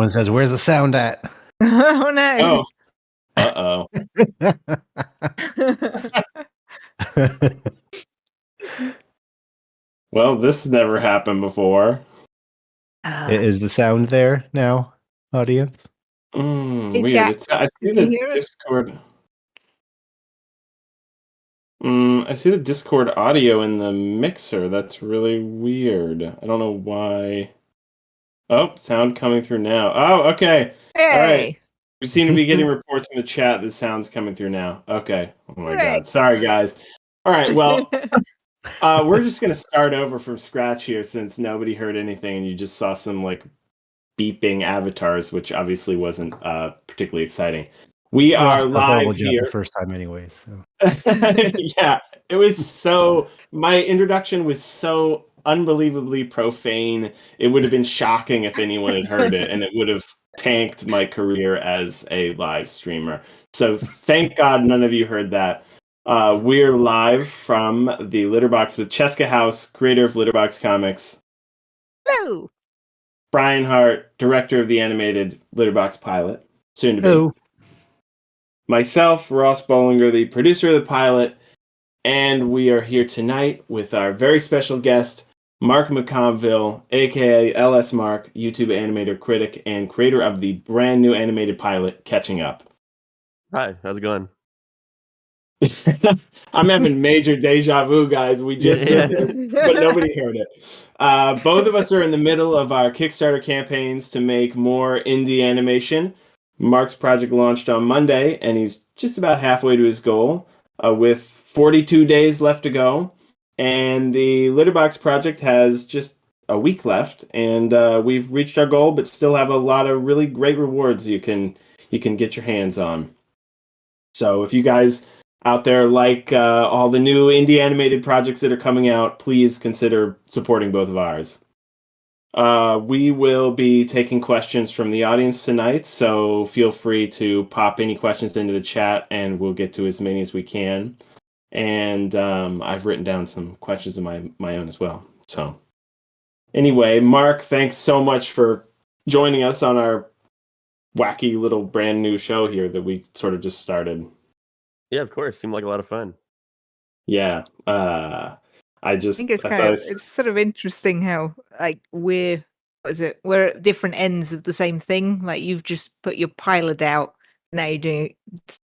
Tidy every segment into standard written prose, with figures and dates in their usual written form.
One says, "Where's the sound at?" Oh no. Uh-oh. Well, this has never happened before. Is the sound there now, audience? Hey, Weird. Jack, I see can the you hear us? Discord. I see the Discord audio in the mixer. That's really weird. I don't know why. Oh, sound coming through now. Oh, okay. All right. Hey. We seem to be getting reports from the chat that sound's coming through now. Okay. Oh my Hooray. God. Sorry, guys. All right. Well, we're just going to start over from scratch here since nobody heard anything and you just saw some like beeping avatars, which obviously wasn't particularly exciting. We are live here. The first time, anyway. So yeah, it was so. My introduction was so unbelievably profane. It would have been shocking if anyone had heard it, and it would have tanked my career as a live streamer. So thank God none of you heard that. We're live from the Litterbox with Cheska House, creator of Litterbox Comics. Hello. Brien Hart, director of the animated Litterbox pilot, soon to be. Hello. Myself, Ross Bollinger, the producer of the pilot, and we are here tonight with our very special guest, Mark McComville, aka LS Mark, YouTube animator, critic, and creator of the brand new animated pilot, Catching Up. Hi, how's it going? I'm having major deja vu, guys. We just did this, but nobody heard it. Both of us are in the middle of our Kickstarter campaigns to make more indie animation. Mark's project launched on Monday, and he's just about halfway to his goal, with 42 days left to go. And the Litterbox project has just a week left, and we've reached our goal, but still have a lot of really great rewards you can get your hands on. So if you guys out there like all the new indie animated projects that are coming out, please consider supporting both of ours. We will be taking questions from the audience tonight, so feel free to pop any questions into the chat and we'll get to as many as we can. And I've written down some questions of my own as well. So anyway, Mark, thanks so much for joining us on our wacky little brand new show here that we sort of just started. Yeah, of course. Seemed like a lot of fun. Yeah. I think it's sort of interesting how like we're at different ends of the same thing. Like you've just put your pilot out, now you're doing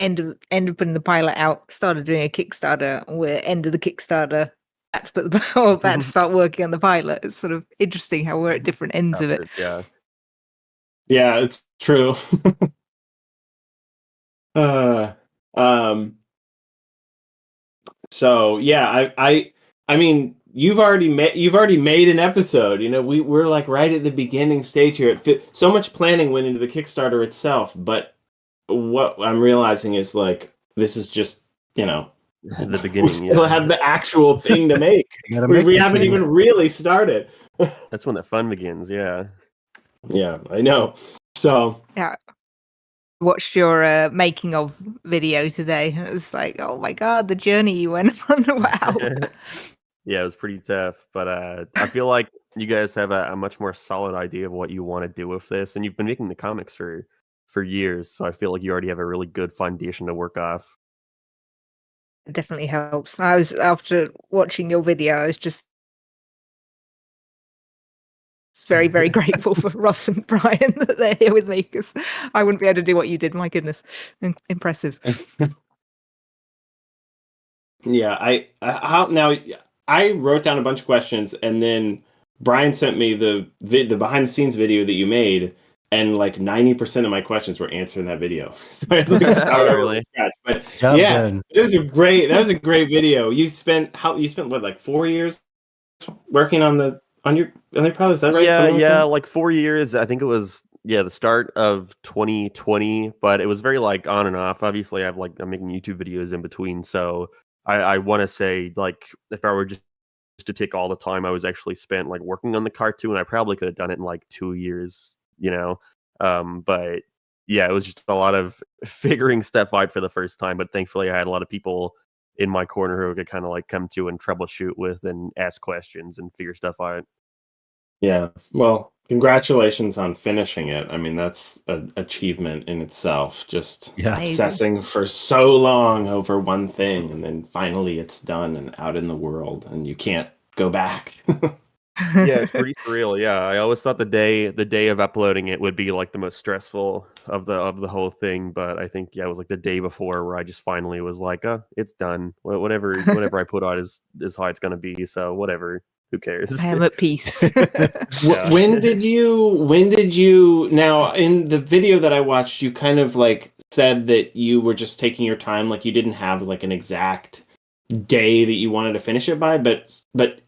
end of putting the pilot out, started doing a Kickstarter, we're end of the Kickstarter, about to start working on the pilot. It's sort of interesting how we're at different ends of it. Yeah, it's true. So yeah, I mean, you've already made an episode. You know, we're like right at the beginning stage here. So much planning went into the Kickstarter itself, but what I'm realizing is like this is just, you know, the beginning. We still have the actual thing to make. we haven't even really started. That's when the fun begins. Yeah. Yeah, I know. So yeah. Watched your making of video today, and it was like, oh my God, the journey you went on. Wow. Yeah, it was pretty tough, but I feel like you guys have a much more solid idea of what you want to do with this, and you've been making the comics for years, so I feel like you already have a really good foundation to work off. It definitely helps. I was, after watching your video, I was just very, very grateful for Ross and Brien that they're here with me, because I wouldn't be able to do what you did. My goodness, impressive. Yeah, I wrote down a bunch of questions, and then Brien sent me the behind the scenes video that you made, and like 90% of my questions were answered in that video. So I had to like start over from scratch. But yeah, it was a great video. You spent what, like 4 years working on your pilot, is that right? Yeah, like 4 years. I think it was the start of 2020, but it was very like on and off. Obviously, I'm making YouTube videos in between, so I want to say, like, if I were just to take all the time I was actually spent like working on the cartoon, I probably could have done it in like 2 years, you know. But yeah, it was just a lot of figuring stuff out for the first time. But thankfully, I had a lot of people in my corner who could kind of like come to and troubleshoot with and ask questions and figure stuff out. Yeah, well, Congratulations on finishing it. I mean, that's an achievement in itself. Just Yeah. obsessing for so long over one thing, and then finally it's done and out in the world, and you can't go back. Yeah, it's pretty surreal. Yeah, I always thought the day of uploading it would be like the most stressful of the whole thing, but I think it was like the day before where I just finally was like, it's done. Whatever I put out is how it's gonna be. So whatever, who cares? I am at peace. Yeah. When did you now in the video that I watched, you kind of like said that you were just taking your time, like you didn't have like an exact day that you wanted to finish it by, but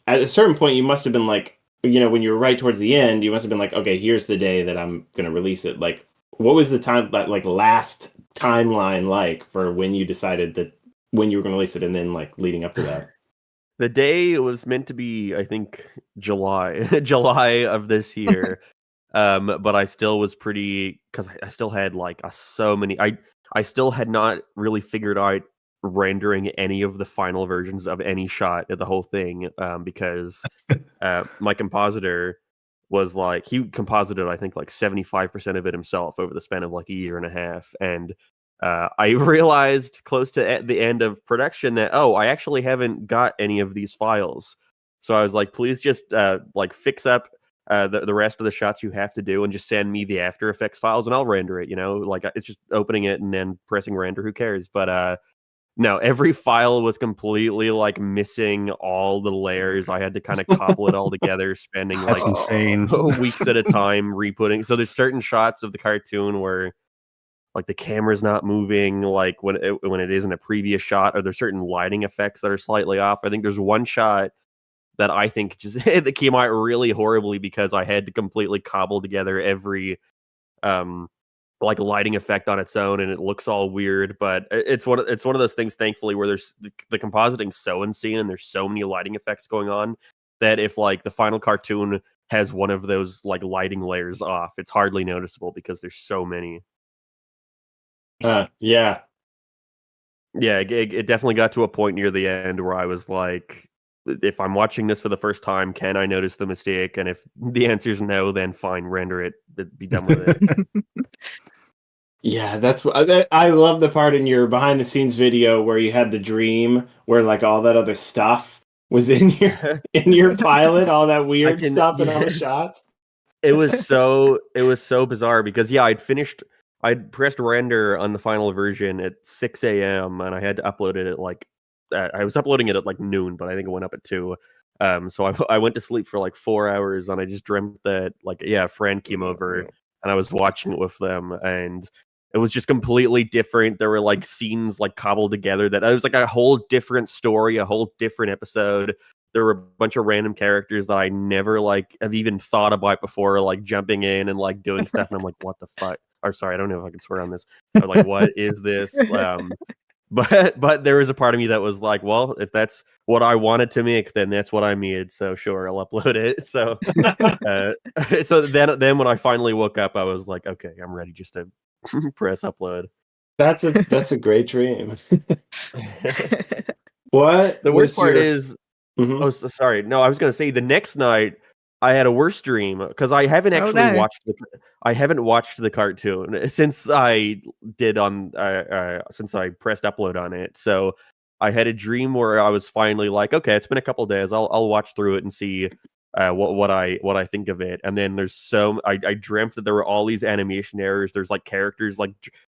at a certain point you must have been like, when you were right towards the end, you must have been like, okay, here's the day that I'm going to release it. Like, what was the time, like last timeline like for when you decided that when you were going to release it, and then like leading up to that? The day was meant to be, I think, July, July of this year. But I still was pretty, because I still had like so many. I still had not really figured out rendering any of the final versions of any shot of the whole thing. Because my compositor was like, he composited, I think, like 75% of it himself over the span of like a year and a half, and I realized close to the end of production that, I actually haven't got any of these files. So I was like, please just like fix up the rest of the shots you have to do and just send me the After Effects files and I'll render it, like it's just opening it and then pressing render, who cares? But no, every file was completely like missing all the layers. I had to kind of cobble it all together, spending That's like insane. weeks at a time re-putting. So there's certain shots of the cartoon where like the camera's not moving, like when it is in a previous shot, or there's certain lighting effects that are slightly off. I think there's one shot that I think just that came out really horribly because I had to completely cobble together every like lighting effect on its own, and it looks all weird. But it's one of those things, thankfully, where there's the compositing's so insane and there's so many lighting effects going on that if like the final cartoon has one of those like lighting layers off, it's hardly noticeable because there's so many. Yeah. It definitely got to a point near the end where I was like, if I'm watching this for the first time, can I notice the mistake? And if the answer is no, then fine, render it, be done with it. Yeah, that's what I love the part in your behind the scenes video where you had the dream where like all that other stuff was in your pilot, all that weird stuff and all the shots. It was so bizarre because I'd pressed render on the final version at 6 a.m. and I had to upload it at like I was uploading it at like noon, but I think it went up at 2. So I went to sleep for like 4 hours and I just dreamt that like a friend came over and I was watching it with them, and it was just completely different. There were like scenes like cobbled together that it was like a whole different story, a whole different episode. There were a bunch of random characters that I never like have even thought about before, like jumping in and like doing stuff, and I'm like, what the fuck? Or sorry, I don't know if I can swear on this. I'm like, what is this? But there was a part of me that was like, well, if that's what I wanted to make, then that's what I made. So sure, I'll upload it. So so then when I finally woke up, I was like, okay, I'm ready just to press upload. That's a great dream. What the worst part is Mm-hmm. Oh, sorry. No, I was going to say the next night I had a worse dream because I haven't actually watched the cartoon since I did since I pressed upload on it. So I had a dream where I was finally like, okay, it's been a couple days. I'll watch through it and see what I think of it. And then I dreamt that there were all these animation errors. There's like characters like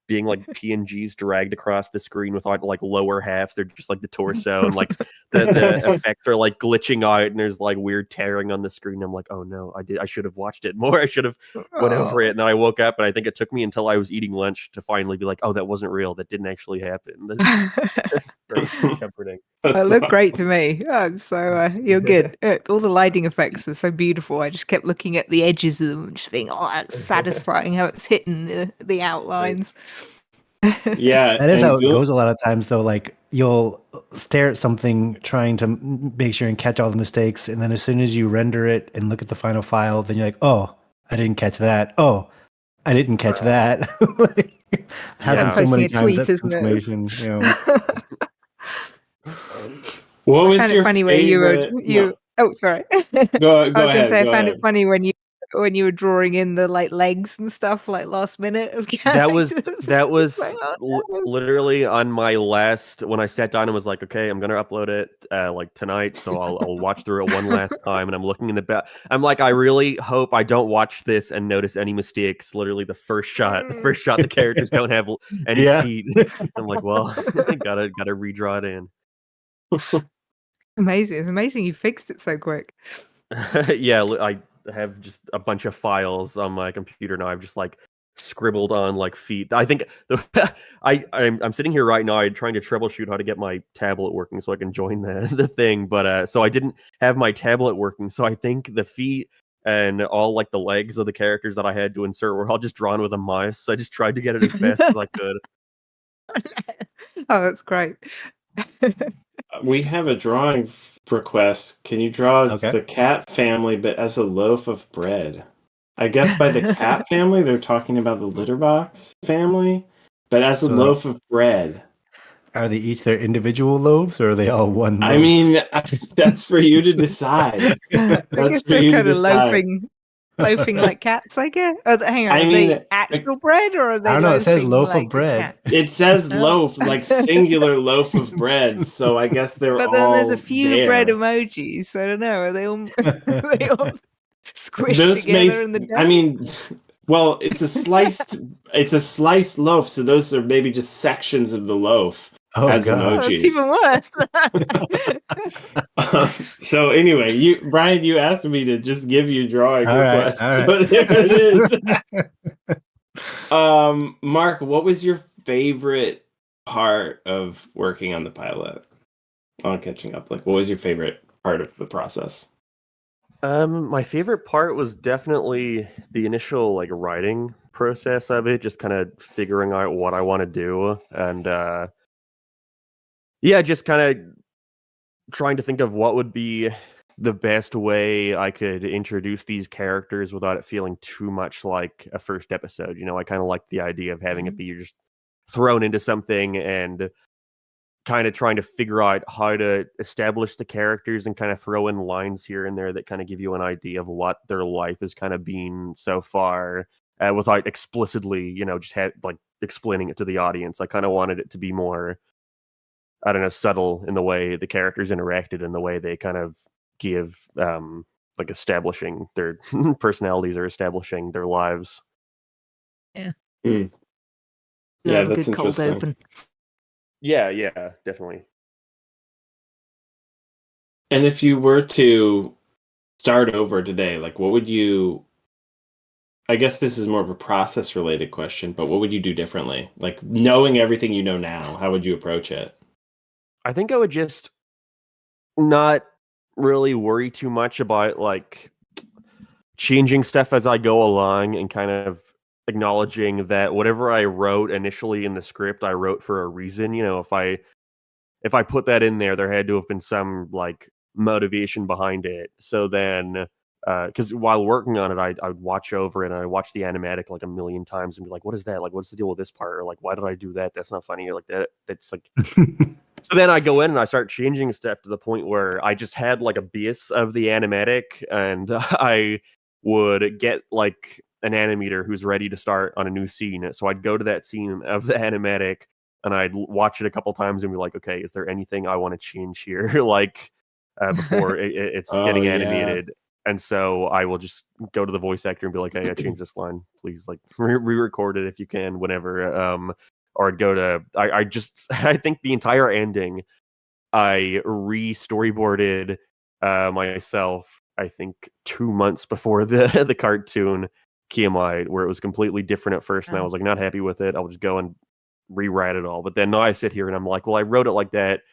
being like PNGs dragged across the screen without like lower halves. They're just like the torso, and like the effects are like glitching out, and there's like weird tearing on the screen. I'm like, oh no, I should have watched it more. I should have went over it. And then I woke up, and I think it took me until I was eating lunch to finally be like, oh, that wasn't real. That didn't actually happen. That's very comforting. It looked great to me. So you're good. All the lighting effects were so beautiful. I just kept looking at the edges of them and just being, that's satisfying how it's hitting the outlines. Yeah, that is how it goes a lot of times, though. Like you'll stare at something trying to make sure and catch all the mistakes, and then as soon as you render it and look at the final file, then you're like, oh, I didn't catch that. Oh, I didn't catch that. Happens so many times. That information, What was I found your it funny favorite? where you. Oh, sorry. Go I was going to say, I found it funny when you when you were drawing in the like legs and stuff like last minute of That was characters. Like, oh, no. literally on my last when I sat down and was like, okay, I'm gonna upload it like tonight, so I'll watch through it one last time. And I'm looking in the back. I'm like, I really hope I don't watch this and notice any mistakes. Literally, the first shot, the characters don't have any feet. I'm like, well, gotta redraw it in. Amazing! It's amazing you fixed it so quick. Yeah, I have just a bunch of files on my computer now. I've just like scribbled on like feet. I think I'm sitting here right now. I'm trying to troubleshoot how to get my tablet working so I can join the thing. But so I didn't have my tablet working. So I think the feet and all like the legs of the characters that I had to insert were all just drawn with a mouse. So I just tried to get it as best as I could. Oh, that's great. We have a drawing request. Can you draw the cat family, but as a loaf of bread? I guess by the cat family, they're talking about the Litterbox family, but as a loaf of bread. Are they each their individual loaves, or are they all one loaf? I mean, that's for you to decide. That's for you to decide. Loafing like cats, I guess. Hang on, are they actual bread, or are they? I don't know. It says loaf of bread. It says loaf, like singular loaf of bread. So I guess they're all. But then there's a few bread emojis. So I don't know. Are they all squished together in the dough? I mean, well, it's a sliced loaf. So those are maybe just sections of the loaf. Oh, as God. emojis. That's even worse. So anyway, Brian, you asked me to just give you drawing requests. All right. So there it is. Mark, what was your favorite part of working on the pilot? On catching up, like, what was your favorite part of the process? My favorite part was definitely the initial like writing process of it, just kind of figuring out what I want to do, and yeah, just kind of trying to think of what would be the best way I could introduce these characters without it feeling too much like a first episode. You know, I kind of like the idea of having it be just thrown into something and kind of trying to figure out how to establish the characters and kind of throw in lines here and there that kind of give you an idea of what their life has kind of been so far without explicitly, you know, just like explaining it to the audience. I kind of wanted it to be more, I don't know, subtle in the way the characters interacted and the way they kind of give, like establishing their personalities or establishing their lives. Yeah. Mm. Yeah, that's good cold open. Yeah, definitely. And if you were to start over today, like what would you, I guess this is more of a process related question, but what would you do differently? Like knowing everything you know now, how would you approach it? I think I would just not really worry too much about like changing stuff as I go along and kind of acknowledging that whatever I wrote initially in the script, I wrote for a reason. You know, if I put that in there had to have been some like motivation behind it. So then, because while working on it, I would watch over it and I watch the animatic like a million times and be like, what is that? Like, what's the deal with this part? Or like, why did I do that? That's not funny. Or like that's like. So then I go in and I start changing stuff to the point where I just had like a base of the animatic, and I would get like an animator who's ready to start on a new scene. So I'd go to that scene of the animatic and I'd watch it a couple times and be like, okay, is there anything I want to change here? Like before it's getting animated. And so I will just go to the voice actor and be like, hey, I changed this line. Please like re-record it if you can, whenever. Or I'd go to, I think the entire ending, I re-storyboarded myself, I think 2 months before the cartoon came out, where it was completely different at first, and I was like not happy with it. I'll just go and rewrite it all. But then now I sit here and I'm like, well, I wrote it like that,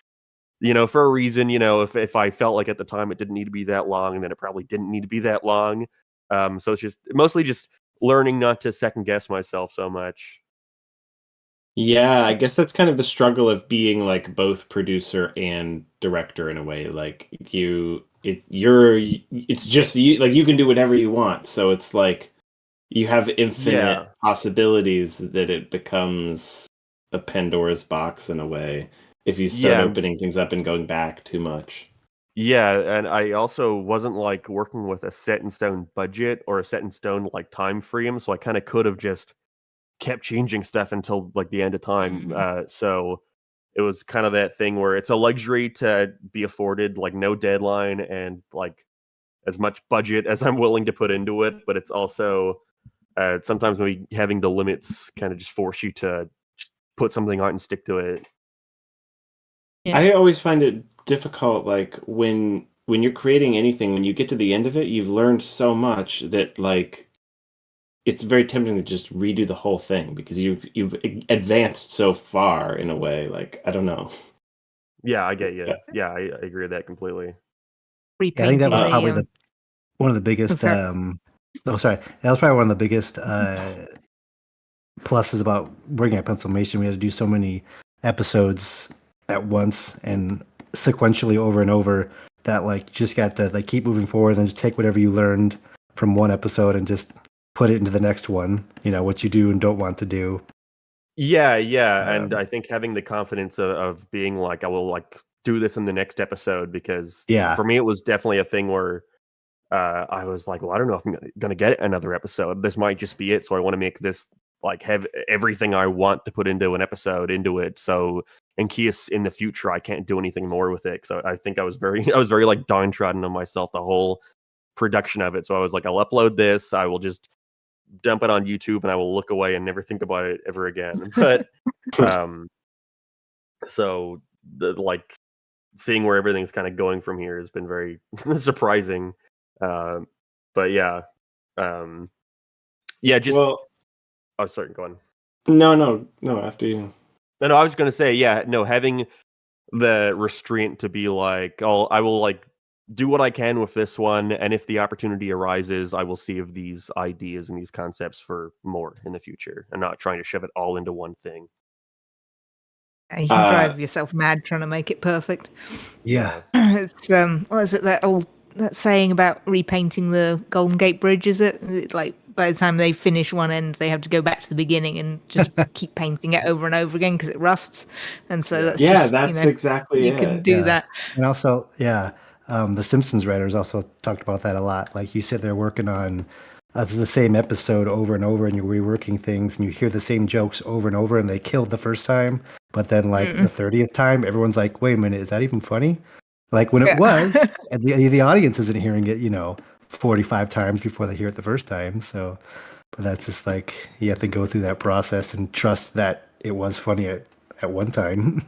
you know, for a reason. You know, if I felt like at the time it didn't need to be that long, then it probably didn't need to be that long. So it's just mostly just learning not to second guess myself so much. Yeah, I guess that's kind of the struggle of being like both producer and director in a way. Like it's just you, like you can do whatever you want. So it's like you have infinite possibilities that it becomes a Pandora's box in a way if you start opening things up and going back too much. Yeah, and I also wasn't like working with a set in stone budget or a set in stone like time frame, so I kind of could have just kept changing stuff until like the end of time. So it was kind of that thing where it's a luxury to be afforded like no deadline and like as much budget as I'm willing to put into it, but it's also sometimes maybe having the limits kind of just force you to put something out and stick to it. Yeah. I always find it difficult, like when you're creating anything, when you get to the end of it, you've learned so much that like it's very tempting to just redo the whole thing because you've advanced so far in a way. Like I don't know. Yeah, I get you. Yeah. Yeah, I agree with that completely. Yeah, I think that was Repainting probably the one of the biggest. sorry. That was probably one of the biggest pluses about working at Pencilmation. We had to do so many episodes at once and sequentially over and over that like you just got to like keep moving forward and just take whatever you learned from one episode and just put it into the next one. You know what you do and don't want to do. Yeah, and I think having the confidence of being like, I will like do this in the next episode because Yeah. for me it was definitely a thing where I was like, well, I don't know if I'm gonna get another episode. This might just be it, so I want to make this like have everything I want to put into an episode into it. So in case in the future I can't do anything more with it. So I think I was very like downtrodden on myself the whole production of it. So I was like, I'll upload this. I will just dump it on YouTube and I will look away and never think about it ever again. But so like seeing where everything's kind of going from here has been very surprising. But yeah, just Well, oh, sorry, go on. no, after you. No, I was going to say, having the restraint to be like, oh, I will like do what I can with this one, and if the opportunity arises, I will see if these ideas and these concepts for more in the future, and not trying to shove it all into one thing. You can drive yourself mad trying to make it perfect. Yeah. It's what is it that saying about repainting the Golden Gate Bridge? Is it like by the time they finish one end, they have to go back to the beginning and just keep painting it over and over again because it rusts? And so that's exactly you it. can do that. And also, the Simpsons writers also talked about that a lot. Like you sit there working on the same episode over and over, and you're reworking things, and you hear the same jokes over and over, and they killed the first time, but then like the 30th time, everyone's like, "Wait a minute, is that even funny?" Like when it was, and the audience isn't hearing it, 45 times before they hear it the first time. So, but that's just like you have to go through that process and trust that it was funny at one time.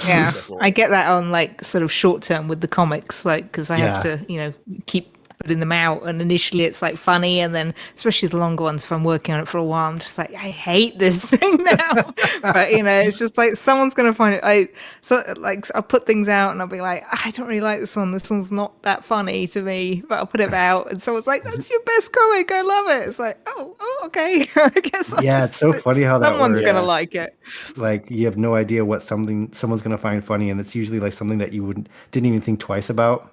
Yeah, I get that on like sort of short term with the comics, like because I have to, keep putting them out, and initially it's like funny, and then especially the longer ones, if I'm working on it for a while, I'm just like, I hate this thing now. But it's just like someone's gonna find it. I'll put things out, and I'll be like, I don't really like this one. This one's not that funny to me, but I'll put it out, and someone's like, that's your best comic. I love it. It's like, oh, okay. I guess. It's so funny how that someone's works. gonna like it. Like you have no idea what someone's gonna find funny, and it's usually like something that you didn't even think twice about.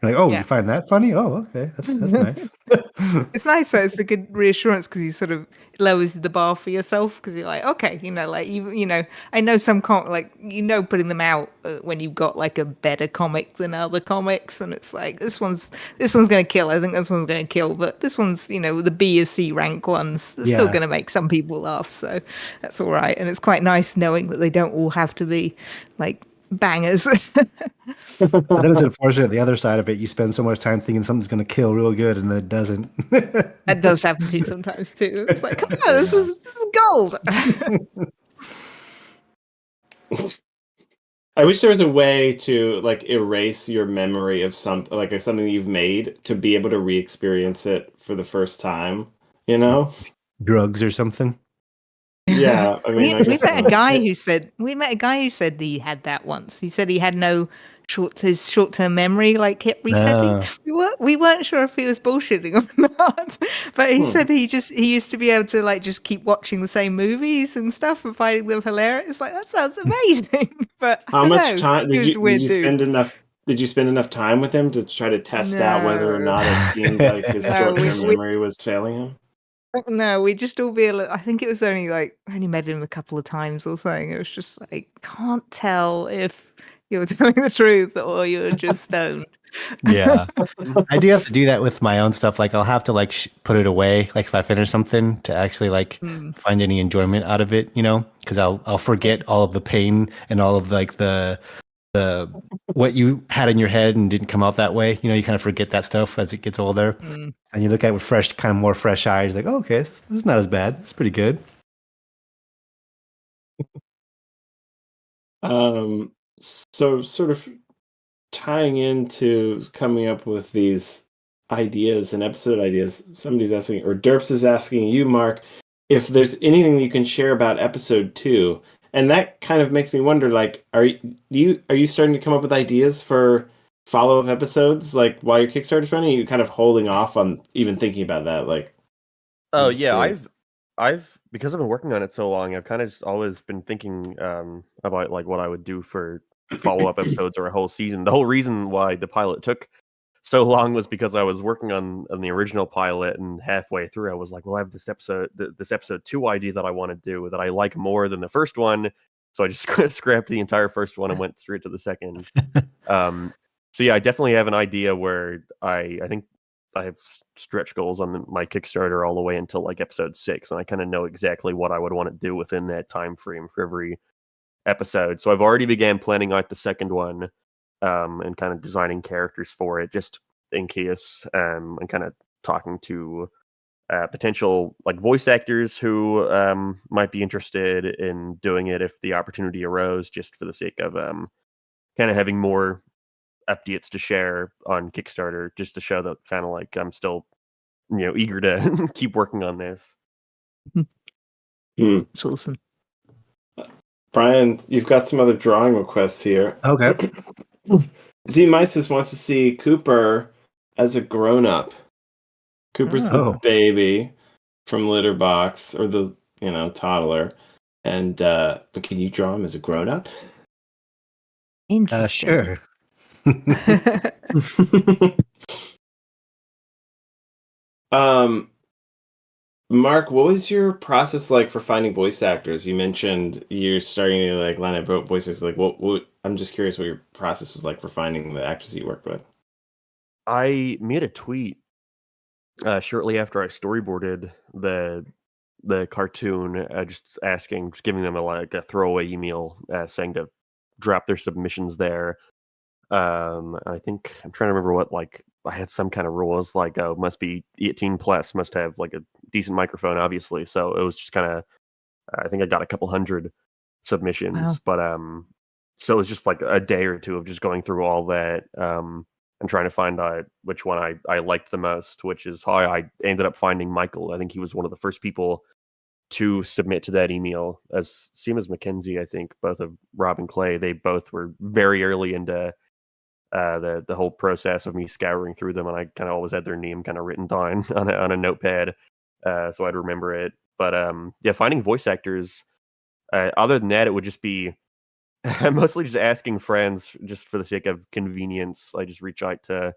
You're like, you find that funny? Oh, okay, that's nice. It's nice though. It's a good reassurance because you sort of lowers the bar for yourself because you're like, okay, I know some putting them out when you've got like a better comic than other comics, and it's like this one's gonna kill. I think this one's gonna kill, but this one's the B or C rank ones. It's still gonna make some people laugh, so that's all right. And it's quite nice knowing that they don't all have to be like bangers. But then it's unfortunate. The other side of it, you spend so much time thinking something's going to kill real good, and then it doesn't. That does happen to you sometimes too. It's like, come on, this is gold. I wish there was a way to like erase your memory of something you've made to be able to re-experience it for the first time. Drugs or something. Yeah, I mean, we met a guy who said that he had that once. He said he had no short-term memory like kept resetting. We weren't sure if he was bullshitting or not, but he said he used to be able to like just keep watching the same movies and stuff and finding them hilarious. Like that sounds amazing. But how much time did you spend enough? Did you spend enough time with him to try to test out whether or not it seemed like his short-term memory was failing him? No, we just all be. I think it was only like I only met him a couple of times or something. It was just like can't tell if you're telling the truth or you're just stoned. Yeah. I do have to do that with my own stuff. Like I'll have to like put it away. Like if I finish something to actually like find any enjoyment out of it, because I'll forget all of the pain and all of like the what you had in your head and didn't come out that way. You kind of forget that stuff as it gets older, and you look at it with more fresh eyes. Like, oh, okay, this is not as bad. It's pretty good. So sort of tying into coming up with these ideas and episode ideas, somebody's asking, or Derps is asking you, Mark, if there's anything you can share about episode 2. And that kind of makes me wonder, like, are you starting to come up with ideas for follow-up episodes, like while your Kickstarter's running? Are you kind of holding off on even thinking about that? Like, oh yeah, I've because I've been working on it so long, I've kind of just always been thinking about like what I would do for follow-up episodes or a whole season. The whole reason why the pilot took so long was because I was working on the original pilot, and halfway through I was like, well, I have this episode 2 idea that I want to do that I like more than the first one, so I just scrapped the entire first one and went straight to the second. So yeah, I definitely have an idea where I think I have stretch goals on my Kickstarter all the way until like episode 6, and I kind of know exactly what I would want to do within that time frame for every episode. So I've already began planning out the second one, and kind of designing characters for it, just in case, and kind of talking to potential like voice actors who might be interested in doing it if the opportunity arose, just for the sake of kind of having more updates to share on Kickstarter, just to show that kind of like I'm still eager to keep working on this. It's awesome. Brien, you've got some other drawing requests here. Okay. Z-Mysis wants to see Cooper as a grown-up. Cooper's the baby from Litterbox, or the toddler, and but can you draw him as a grown-up? Interesting. Sure. Mark, what was your process like for finding voice actors? You mentioned you're starting to like line up voices. Like, what? I'm just curious what your process was like for finding the actors you worked with. I made a tweet shortly after I storyboarded the cartoon, just giving them a throwaway email saying to drop their submissions there. I think I'm trying to remember what, like, I had some kind of rules like must be 18 plus, must have like a decent microphone, obviously. So it was just kind of, I think I got a couple hundred submissions. Wow. But so it was just like a day or two of just going through all that and trying to find out which one I liked the most, which is how I ended up finding Michael. I think he was one of the first people to submit to that email, as same as Mackenzie. I think both of Rob and Clay, they both were very early into the whole process of me scouring through them, and I kind of always had their name kind of written down on a notepad, so I'd remember it. But yeah, finding voice actors, other than that, it would just be mostly just asking friends, just for the sake of convenience. I just reach out to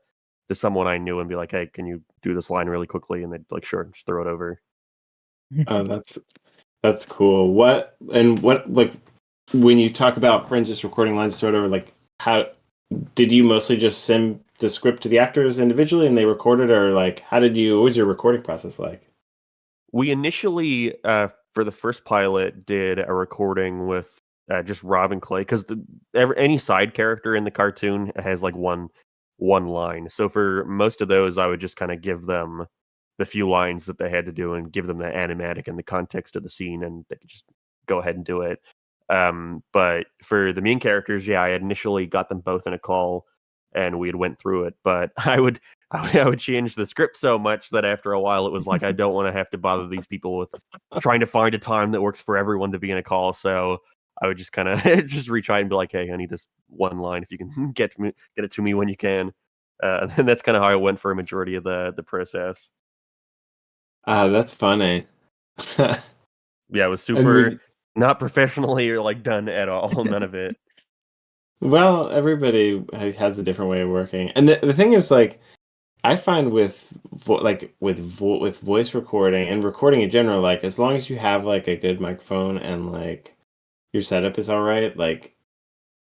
someone I knew and be like, hey, can you do this line really quickly? And they'd like, sure, just throw it over. That's cool. What like when you talk about friends just recording lines, throw it over, like, how did you mostly just send the script to the actors individually and they recorded, or like what was your recording process like? We initially, for the first pilot, did a recording with just Rob and Clay, because any side character in the cartoon has like one line. So for most of those, I would just kind of give them the few lines that they had to do and give them the animatic and the context of the scene, and they could just go ahead and do it. But for the main characters, yeah, I had initially got them both in a call and we had went through it, but I would change the script so much that after a while it was like, I don't want to have to bother these people with trying to find a time that works for everyone to be in a call. So I would just kind of just reach out and be like, hey, I need this one line. If you can get it to me when you can. And that's kind of how I went for a majority of the process. That's funny. Yeah, it was super not professionally or like done at all. None of it. Well, everybody has a different way of working, and the thing is, like, I find with voice recording and recording in general, like, as long as you have like a good microphone and like your setup is all right, like,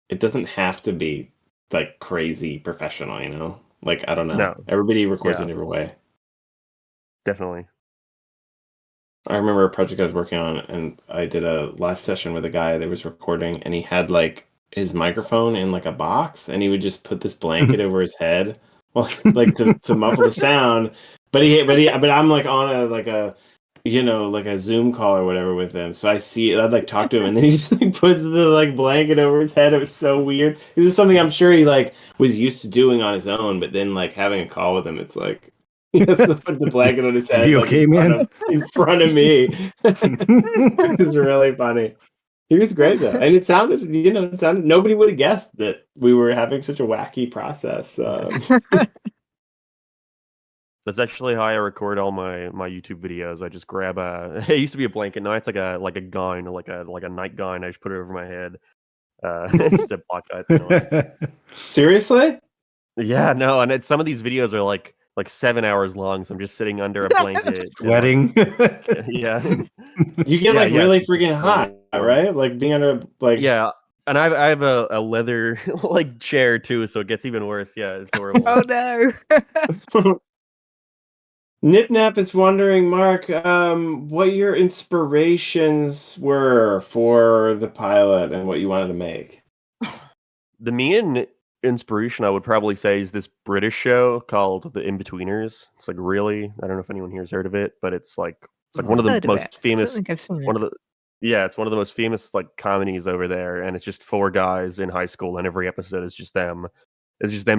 it doesn't have to be like crazy professional, you know? Like, I don't know. No. Everybody records Yeah. in a different way. Definitely. I remember a project I was working on, and I did a live session with a guy that was recording, and he had like his microphone in like a box, and he would just put this blanket over his head, well, like to muffle the sound. But I'm like on like a Zoom call or whatever with him, so I'd like talk to him, and then he just like puts the like blanket over his head. It was so weird. This is something I'm sure he like was used to doing on his own, but then like having a call with him, it's like. He has to put the blanket on his head, You like okay, man? in front of me. It's really funny. He was great though, and it sounded nobody would have guessed that we were having such a wacky process. That's actually how I record all my YouTube videos. I just grab it used to be a blanket. Now it's like a gown, like a night gown. I just put it over my head. Just to block out the noise. Seriously? Yeah, no, and some of these videos are like 7 hours long, so I'm just sitting under a blanket, Sweating. yeah. You get like really freaking hot, right? Like being under yeah. And I have a leather like chair too, so it gets even worse. Yeah, it's horrible. Oh no. Nipnap is wondering, Mark, what your inspirations were for the pilot and what you wanted to make. The main inspiration I would probably say is this British show called The In-Betweeners. It's like really, I don't know if anyone here has heard of it, but it's like one of the most famous it's one of the most famous like comedies over there, and it's just 4 guys in high school, and every episode is just them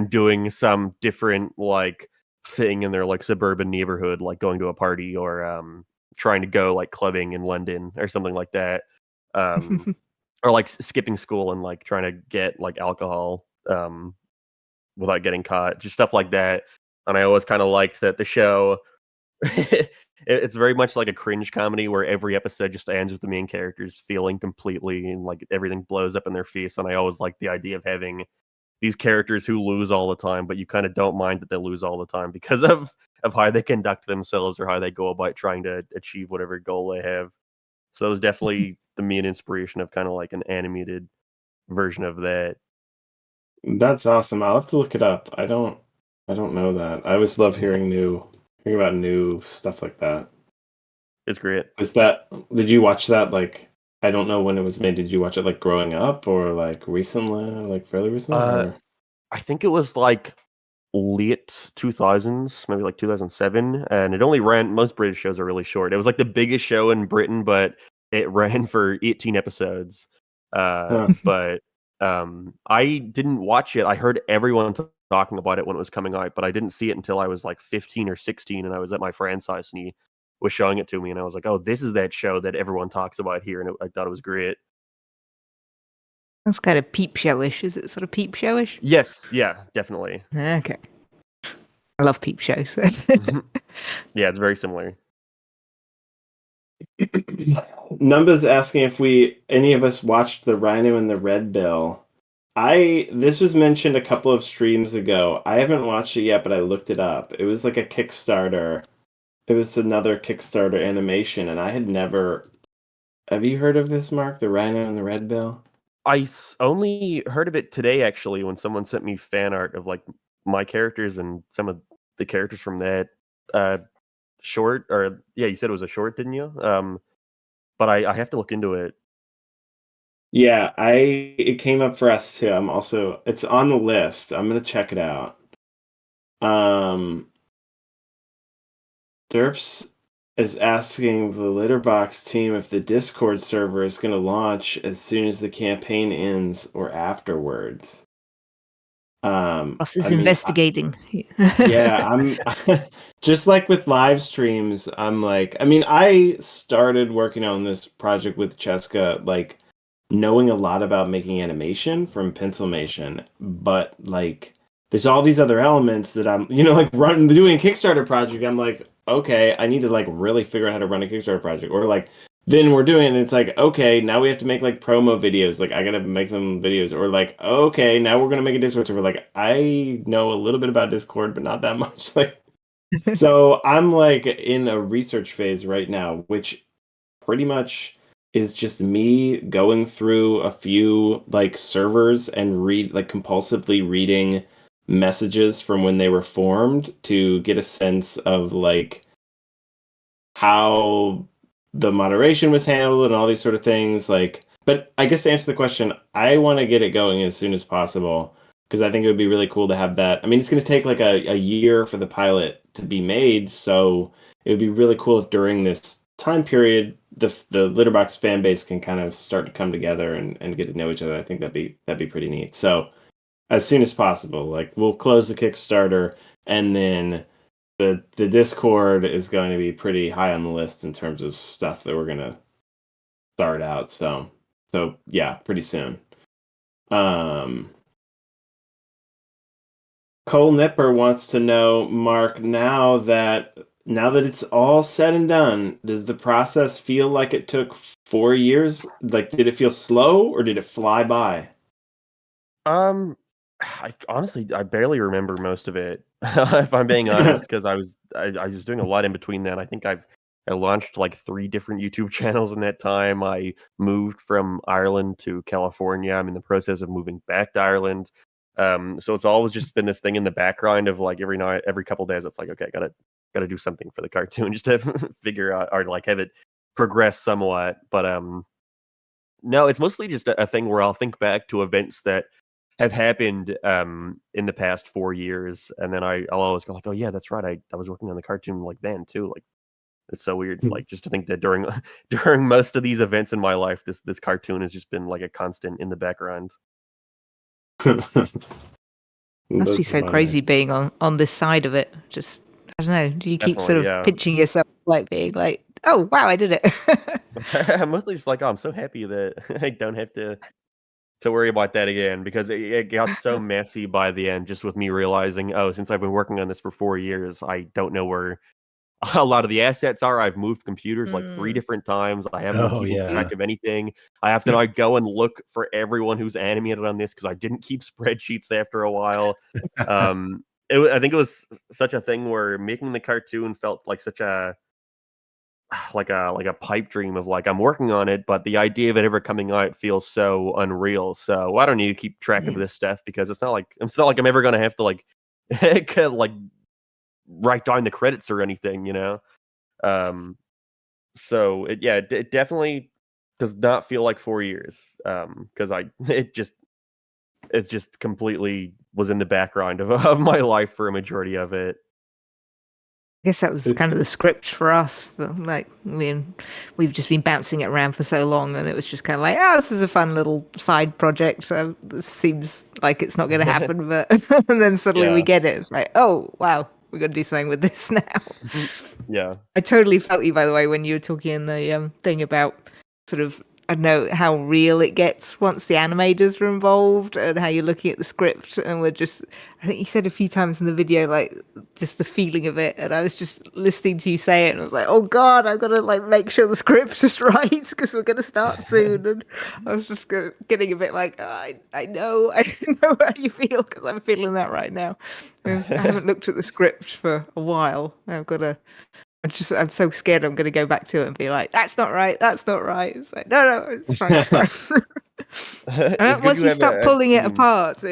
doing some different like thing in their like suburban neighborhood, like going to a party or trying to go like clubbing in London or something like that. Or like skipping school and like trying to get like alcohol without getting caught, just stuff like that. And I always kind of liked that the show it's very much like a cringe comedy where every episode just ends with the main characters feeling completely and like everything blows up in their face. And I always like the idea of having these characters who lose all the time, but you kind of don't mind that they lose all the time because of how they conduct themselves or how they go about trying to achieve whatever goal they have. So that was definitely the main inspiration of kind of like an animated version of that. That's awesome. I'll have to look it up. I don't know that. I always love hearing about new stuff like that. It's great. Did you watch that like I don't know when it was made. Did you watch it like growing up or like recently, like fairly recently? I think it was like late 2000s, maybe like 2007, and it only ran. Most British shows are really short. It was like the biggest show in Britain, but it ran for 18 episodes. But I didn't watch it. I heard everyone talking about it when it was coming out, but I didn't see it until I was like 15 or 16, and I was at my friend's house, and he was showing it to me, and I was like, "Oh, this is that show that everyone talks about here," and I thought it was great. That's kind of Peep Showish. Is it sort of Peep Showish? Yes, yeah, definitely. Okay. I love Peep Shows. Yeah, it's very similar. Numba's asking if any of us watched the Rhino and the Red Bill. This was mentioned a couple of streams ago. I haven't watched it yet, but I looked it up. It was like a Kickstarter. It was another Kickstarter animation, and I had never. Have you heard of this, Mark? The Rhino and the Red Bill? I only heard of it today, actually, when someone sent me fan art of like my characters and some of the characters from that short. Or yeah, you said it was a short, didn't you? But I have to look into it. Yeah, it came up for us too. It's on the list. I'm gonna check it out. Derps is asking the Litterbox team if the Discord server is going to launch as soon as the campaign ends or afterwards. Ross is investigating. Yeah, I'm just like with live streams. I'm like, I started working on this project with Cheska, like knowing a lot about making animation from Pencilmation, but like there's all these other elements that I'm, like doing a Kickstarter project. I'm like, okay, I need to like really figure out how to run a Kickstarter project, or like then we're doing it and it's like, okay, now we have to make like promo videos. Like I gotta make some videos, or like, okay, now we're gonna make a Discord server. Like I know a little bit about Discord, but not that much. Like, so I'm like in a research phase right now, which pretty much is just me going through a few like servers and compulsively reading messages from when they were formed to get a sense of like how the moderation was handled and all these sort of things. Like, but I guess to answer the question, I want to get it going as soon as possible because I think it would be really cool to have that. I mean, it's going to take like a year for the pilot to be made, so it would be really cool if during this time period the Litterbox fan base can kind of start to come together and get to know each other. I think that'd be pretty neat. So as soon as possible, like we'll close the Kickstarter and then the Discord is going to be pretty high on the list in terms of stuff that we're gonna start out. So yeah, pretty soon. Cole Nipper wants to know, Mark, now that it's all said and done, does the process feel like it took 4 years? Like, did it feel slow or did it fly by? I honestly I barely remember most of it, if I'm being honest, because I was doing a lot in between then. I think I launched like 3 different YouTube channels in that time. I moved from Ireland to California. I'm in the process of moving back to Ireland. So it's always just been this thing in the background of like every night, every couple days, it's like, okay, gotta do something for the cartoon just to figure out or like have it progress somewhat. But no, it's mostly just a thing where I'll think back to events that have happened in the past 4 years, and then I'll always go like, oh yeah, that's right, I was working on the cartoon like then too. Like it's so weird, like just to think that during during most of these events in my life, this cartoon has just been like a constant in the background. Must be so crazy being on this side of it. Just I don't know. Do you keep sort of pinching yourself, like being like, "Oh wow, I did it." I'm mostly just like, oh, I'm so happy that I don't have to worry about that again, because it got so messy by the end, just with me realizing, oh, since I've been working on this for 4 years, I don't know where a lot of the assets are. I've moved computers like 3 different times. I haven't been keeping track of anything. I have to now go and look for everyone who's animated on this because I didn't keep spreadsheets after a while. I think it was such a thing where making the cartoon felt like such a like a pipe dream of like I'm working on it, but the idea of it ever coming out feels so unreal. So I don't need to keep track of this stuff because it's not like I'm ever gonna have to like like write down the credits or anything, you know. So it definitely does not feel like 4 years, because it just completely was in the background of my life for a majority of it. I guess that was kind of the script for us. Like, I mean, we've just been bouncing it around for so long, and it was just kind of like, this is a fun little side project. So it seems like it's not going to happen, but and then suddenly we get it. It's like, oh wow, we're going to do something with this now. Yeah, I totally felt you, by the way, when you were talking in the thing about sort of, I know how real it gets once the animators are involved and how you're looking at the script, and we're just, I think you said a few times in the video, like just the feeling of it, and I was just listening to you say it and I was like, oh god, I've got to like make sure the script's just right because we're going to start soon. And I was just getting a bit like, I know how you feel, because I'm feeling that right now. I haven't looked at the script for a while. I've got to, I'm so scared I'm going to go back to it and be like, that's not right. It's like, no, it's fine. It's fine. And once you start pulling it apart,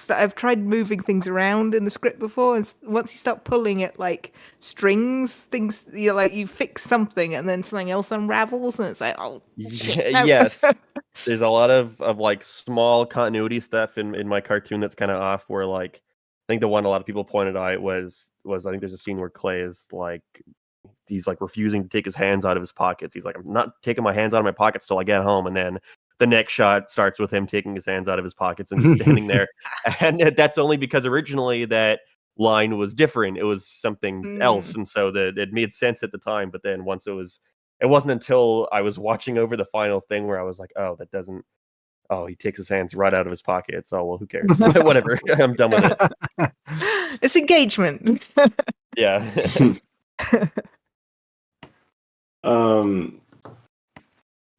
I've tried moving things around in the script before, and once you start pulling it like strings, things, you fix something and then something else unravels, and it's like, oh shit, no. Yes. There's a lot of like small continuity stuff in my cartoon that's kind of off, where like I think the one a lot of people pointed out was I think there's a scene where Clay is like, he's like refusing to take his hands out of his pockets. He's like, I'm not taking my hands out of my pockets till I get home. And then the next shot starts with him taking his hands out of his pockets and just standing there. And that's only because originally that line was different. It was something else. And so that it made sense at the time. But then once it wasn't until I was watching over the final thing where I was like, oh, that doesn't, oh, he takes his hands right out of his pockets. Oh, well, who cares? Whatever. I'm done with it. It's engagement. Yeah.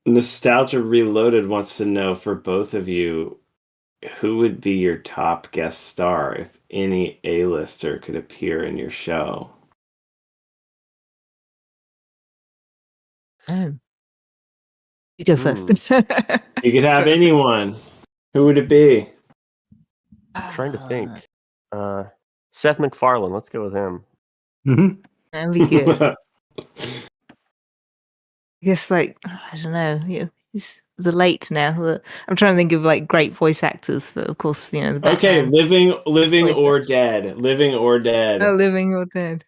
Nostalgia Reloaded wants to know, for both of you, who would be your top guest star if any A-lister could appear in your show? You go first. You could have anyone. Who would it be? I'm trying to think. Seth MacFarlane. Let's go with him. Mm-hmm. That'd be good. I guess, like, I don't know. Yeah, he's the late now. I'm trying to think of like great voice actors, but of course, you know, the Okay, Batman. living Voice or dead. Living or dead. Oh, living or dead.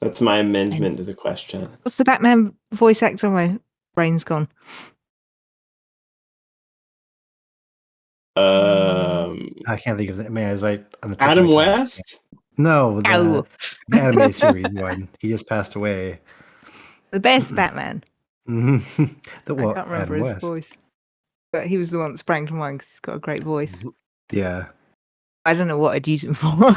That's my amendment to the question. What's the Batman voice actor? My brain's gone. I can't think of it. Man, it's right on the tip of Adam my tongue. West? No, Ow. the animated series one. He just passed away. The best Batman. Mm-hmm. I can't remember his voice. But he was the one that sprang to mind because he's got a great voice. Yeah. I don't know what I'd use him for.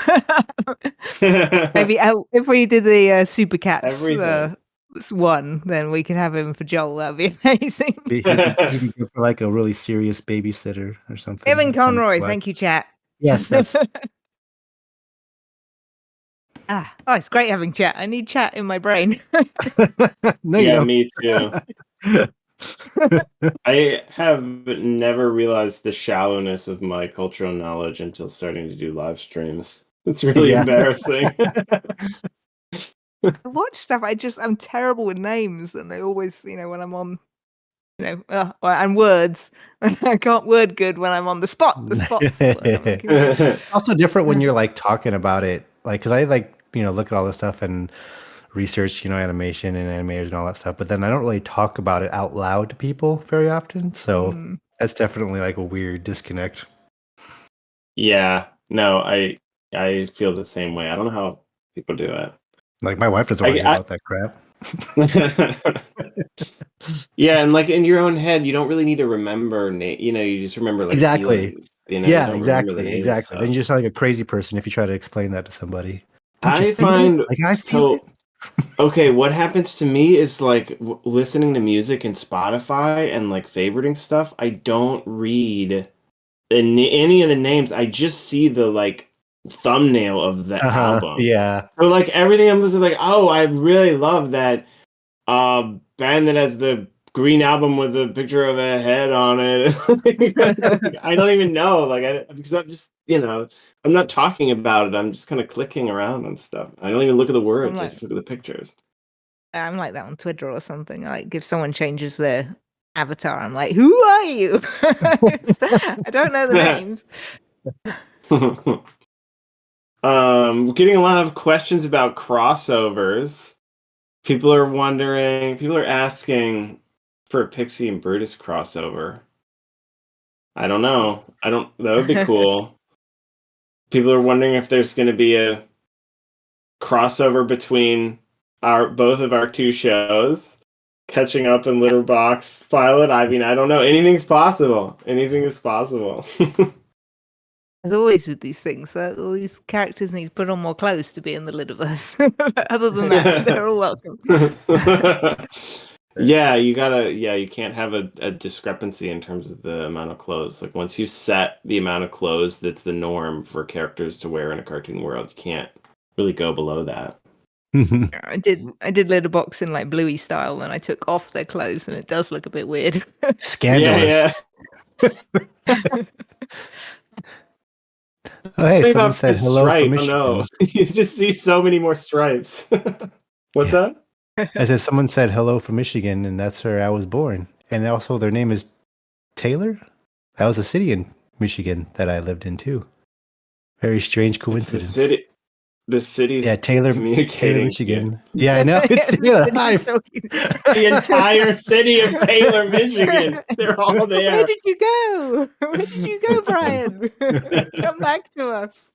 Maybe if we did the Super Cats one, then we could have him for Joel. That'd be amazing. He could go for like a really serious babysitter or something. Kevin Conroy, thank you, chat. Yes, that's. Oh, it's great having chat. I need chat in my brain. No, yeah, me too. I have never realized the shallowness of my cultural knowledge until starting to do live streams. It's really embarrassing. I watch stuff. I'm terrible with names, and they always, you know, when I'm on, you know, and words. I can't word good when I'm on the spot. The spot's It's also different when you're like talking about it, like because I like look at all this stuff and research animation and animators and all that stuff, but then I don't really talk about it out loud to people very often. So that's definitely like a weird disconnect. Yeah, no, I feel the same way. I don't know how people do it. Like my wife doesn't want to hear about that crap. Yeah, and like in your own head, you don't really need to remember you just remember like exactly. Feelings, yeah, exactly. Names, Then you just sound like a crazy person if you try to explain that to somebody. I find okay, what happens to me is like listening to music in Spotify and like favoriting stuff. I don't read any of the names. I just see the like thumbnail of the album. Yeah. So like everything I'm listening, like, oh, I really love that band that has the green album with a picture of a head on it. I don't even know, because I'm just, I'm not talking about it. I'm just kind of clicking around on stuff. I don't even look at the words. I just look at the pictures. I'm like that on Twitter or something. Like if someone changes their avatar, I'm like, who are you? I don't know the names. We're getting a lot of questions about crossovers. People are asking for a Pixie and Brutus crossover. I don't know. That would be cool. People are wondering if there's going to be a crossover between both of our two shows, catching up in Litterbox Pilot. I mean, I don't know. Anything's possible. Anything is possible. As always with these things, all these characters need to put on more clothes to be in the Litterverse. Other than that, they're all welcome. Yeah, you can't have a discrepancy in terms of the amount of clothes. Like once you set the amount of clothes that's the norm for characters to wear in a cartoon world, you can't really go below that. I did Litterbox in like Bluey style, and I took off their clothes, and it does look a bit weird. Scandalous. Yeah. Oh, hey, someone said hello from Michigan. Oh, no. You just see so many more stripes. What's that? I said someone said hello from Michigan, and that's where I was born. And also their name is Taylor. That was a city in Michigan that I lived in too. Very strange coincidence. The city's Taylor, Michigan. Yeah, I know. It's Taylor. The entire city of Taylor, Michigan. They're all there. Where did you go? Where did you go, Brien? Come back to us.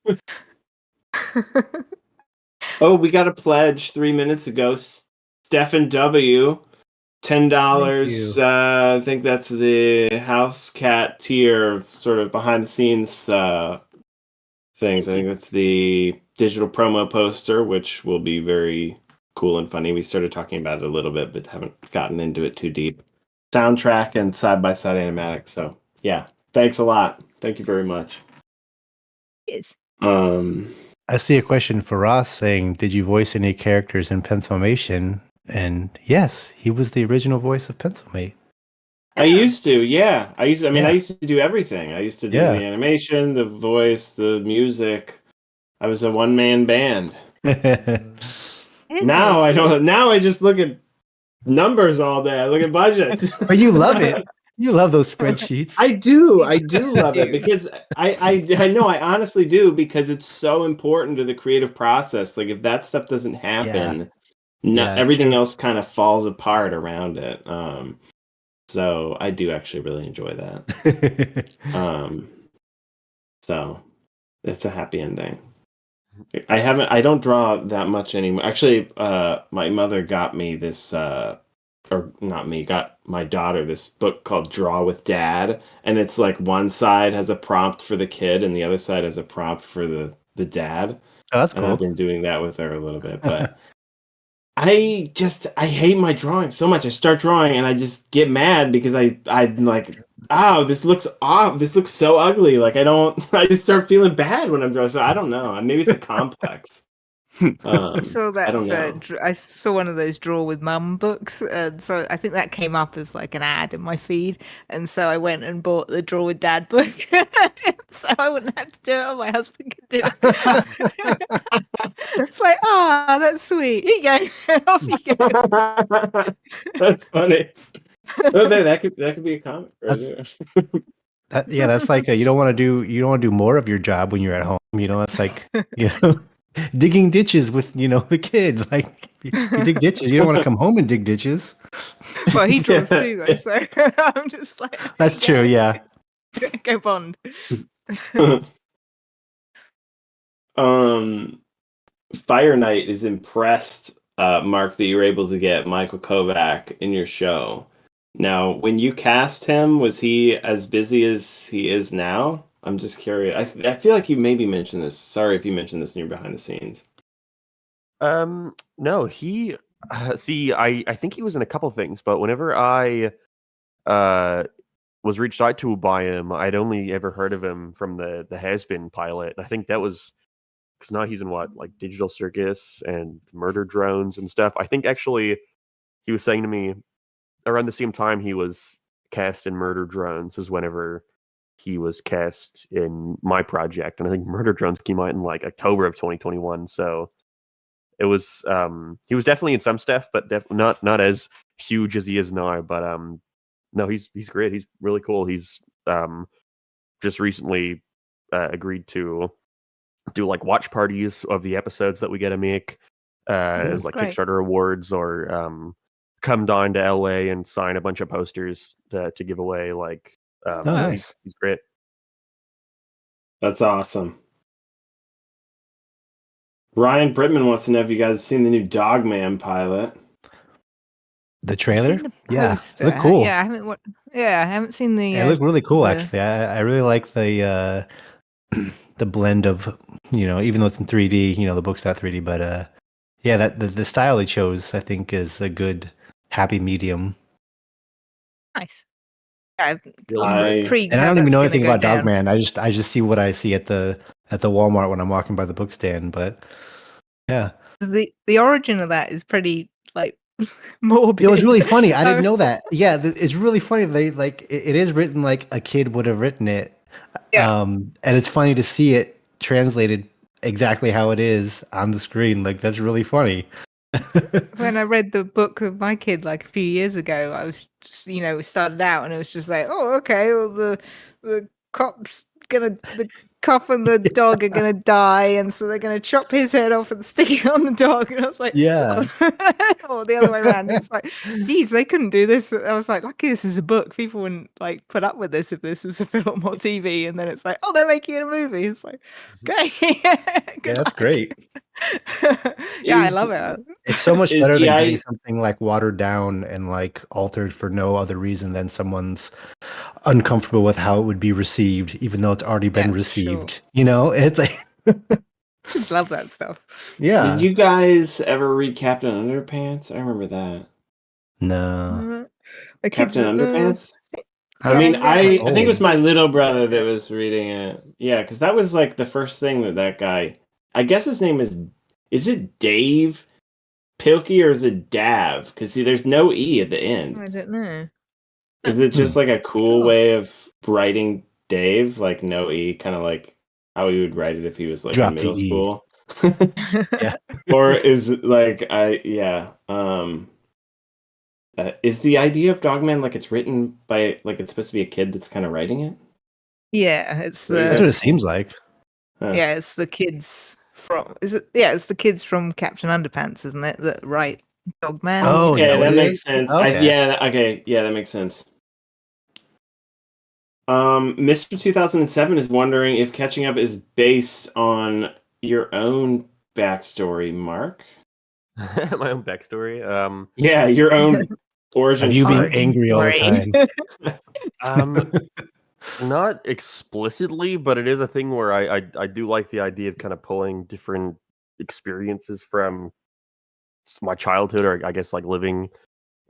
Oh, we got a pledge 3 minutes ago. Stefan W. $10. I think that's the House Cat tier, sort of behind the scenes things. I think that's the digital promo poster, which will be very cool and funny. We started talking about it a little bit, but haven't gotten into it too deep. Soundtrack and side-by-side animatics. So yeah, thanks a lot. Thank you very much. Yes. I see a question for Ross saying, did you voice any characters in Pencilmation? And yes, he was the original voice of Pencilmate. I used to, yeah. I used Yeah. to do everything. I used to do Yeah. the animation, the voice, the music. I was a one-man band. Now I don't. Now I just look at numbers all day. I look at budgets. But you love it. You love those spreadsheets. I do love it because I know I honestly do because it's so important to the creative process. Like if that stuff doesn't happen, everything true. else kind of falls apart around it. So I do actually really enjoy that. So it's a happy ending. I don't draw that much anymore. Actually, my mother got me this or not me, got my daughter this book called Draw with Dad, and it's like one side has a prompt for the kid and the other side has a prompt for the dad. Oh, that's And cool. I've been doing that with her a little bit, but I hate my drawing so much. I start drawing and I just get mad because I'm like, oh, this looks off. This looks so ugly. Like I just start feeling bad when I'm drawing. So I don't know. Maybe it's a complex. I saw that. I don't know. I saw one of those Draw with Mum books, and so I think that came up as like an ad in my feed, and so I went and bought the Draw with Dad book, so I wouldn't have to do it. Or my husband could do it. It's like, that's sweet. Here you go. Off you go. That's funny. Oh, that could be a comic. Right there. That's like you don't want to do more of your job when you're at home. It's like digging ditches with the kid. Like you dig ditches, you don't want to come home and dig ditches. Well, he draws too, though, so I'm just like, that's true. Yeah. Go Bond. Fire Knight is impressed, Mark, that you were able to get Michael Kovac in your show. Now, when you cast him, was he as busy as he is now? I'm just curious. I feel like you maybe mentioned this. Sorry if you mentioned this in your behind the scenes. No, he I think he was in a couple things, but whenever I was reached out to by him, I'd only ever heard of him from the Has-Been pilot. I think that was because now he's in like Digital Circus and Murder Drones and stuff. I think actually he was saying to me around the same time he was cast in Murder Drones was whenever he was cast in my project, and I think Murder Drones came out in like October of 2021. So it was he was definitely in some stuff, but not as huge as he is now. But no, he's great. He's really cool. He's just recently agreed to do like watch parties of the episodes that we get to make as like great. Kickstarter awards, or come down to LA and sign a bunch of posters to give away. Like, nice. He's great. That's awesome. Ryan Brittman wants to know if you guys have seen the new Dogman pilot. The trailer? The yeah, look cool. Yeah, I haven't seen the. It looked really cool, actually. I really like the the blend of even though it's in 3D, the book's not 3D, but that the style he chose, I think, is a good happy medium. Nice. Yeah, and I don't even know anything about Dogman. I just see what I see at the Walmart when I'm walking by the book stand. But yeah, the origin of that is pretty like morbid. It was really funny. I didn't know that. Yeah, it's really funny. They it is written like a kid would have written it. Yeah. And it's funny to see it translated exactly how it is on the screen. Like that's really funny. When I read the book of my kid like a few years ago, I was just, it started out and it was just like, oh, okay, well the cop and the dog are gonna die, and so they're gonna chop his head off and stick it on the dog. And I was like, yeah, or the other way around. It's like, geez, they couldn't do this. I was like, lucky this is a book. People wouldn't like put up with this if this was a film or TV. And then it's like, oh, they're making a movie. It's like, okay, yeah, that's great. Yeah, I love it. It's so much better than getting something like watered down and like altered for no other reason than someone's uncomfortable with how it would be received, even though it's already been received. Sure. It's like just love that stuff. Yeah. Did you guys ever read Captain Underpants? I remember that. No. Captain Underpants? I mean, I think it was my little brother that was reading it. Yeah, because that was like the first thing that guy. I guess his name is it Dave? Pilkey or is it Dav? Because see, there's no E at the end. I don't know. Is it just like a cool Sure. way of writing Dave, like no E, kind of like how he would write it if he was like Drop in the middle E. school? Yeah. Or is it like is the idea of Dogman like it's written by like it's supposed to be a kid that's kind of writing it? Yeah, it's What do you That's the what it guys seems like. Huh. yeah, it's the kids from it's the kids from Captain Underpants, isn't it? That write Dogman. Oh, is Okay, that what that it makes is? sense. Okay. Yeah, that makes sense. Mr. 2007 is wondering if Catching Up is based on your own backstory, Mark. My own backstory. Yeah, your own origin Have you been story. Origin angry all the story. time? Not explicitly, but it is a thing where I do like the idea of kind of pulling different experiences from my childhood, or I guess like living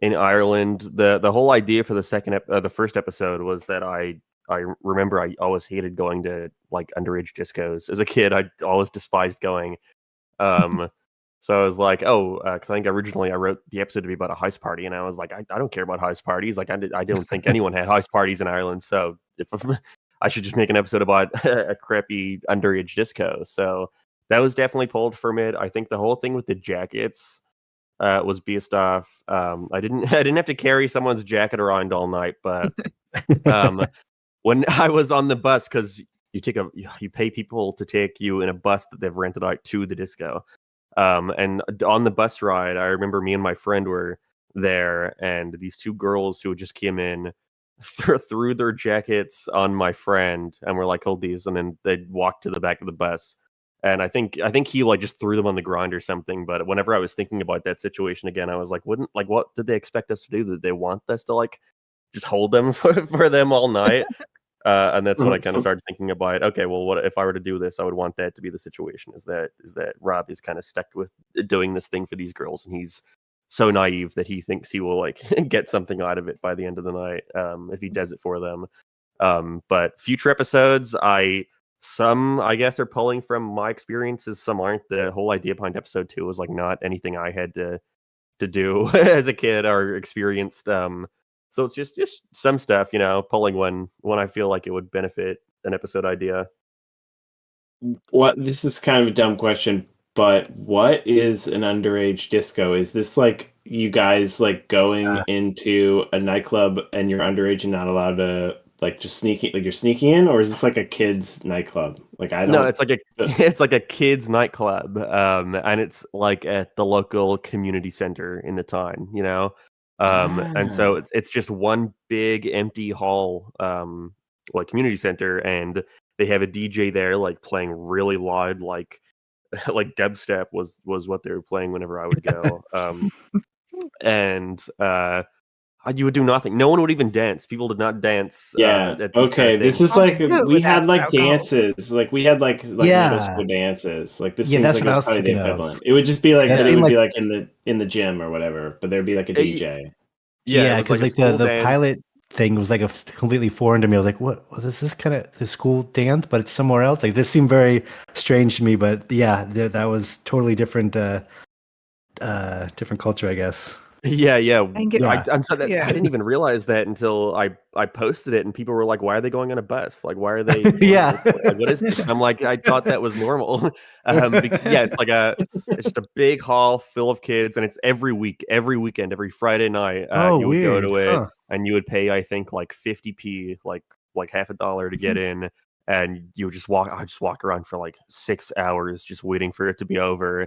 in Ireland. The whole idea for the first episode was that I remember I always hated going to like underage discos as a kid. I always despised going. So I was like, because I think originally I wrote the episode to be about a house party, and I was like, I don't care about house parties. Like I don't think anyone had house parties in Ireland. So if I should just make an episode about a crappy underage disco. So that was definitely pulled from it. I think the whole thing with the jackets was based off. I didn't have to carry someone's jacket around all night, but when I was on the bus, because you pay people to take you in a bus that they've rented out to the disco. And on the bus ride, I remember me and my friend were there, and these two girls who just came in threw their jackets on my friend, and were like, "Hold these," and then they walked to the back of the bus. And I think he like just threw them on the ground or something. But whenever I was thinking about that situation again, I was like, what did they expect us to do? Did they want us to like just hold them for them all night? And that's when I kind of started thinking about, okay, well, what if I were to do this? I would want that to be the situation. Is that Rob is kind of stuck with doing this thing for these girls, and he's so naive that he thinks he will like get something out of it by the end of the night if he does it for them. But future episodes, some I guess are pulling from my experiences. Some aren't. The whole idea behind episode 2 was like not anything I had to do as a kid or experienced. So it's just some stuff, pulling when I feel like it would benefit an episode idea. This is kind of a dumb question, but what is an underage disco? Is this like you guys like going into a nightclub and you're underage and not allowed to like just you're sneaking in, or is this like a kids nightclub? Like I don't. No, it's like a kids nightclub, and it's like at the local community center in the town, and so it's just one big empty hall, like community center, and they have a DJ there, like playing really loud, like dubstep was what they were playing whenever I would go, and you would do nothing. No one would even dance. People did not dance. Yeah. At Okay. This is like we had like dances. Like we had like middle school dances. Like this seems that's like what I it's was probably the thinking of. equivalent. It would just be like That it would seemed be like in the gym or whatever, but there'd be like a DJ. Yeah, it was because a like school the dance. pilot thing was like completely foreign to me. I was like, what is this kind of the school dance, but it's somewhere else? Like this seemed very strange to me, but yeah, that was totally different different culture, I guess. Yeah. I'm so that I didn't even realize that until I posted it, and people were like, "Why are they going on a bus? Like, why are they? Yeah. Like, what is this?" And I'm like, I thought that was normal. It's just a big hall full of kids, and it's every weekend, every Friday night. You would go to it, and you would pay, I think, like 50p, like half $1 to get in, and you would just walk. I just walk around for like 6 hours, just waiting for it to be over.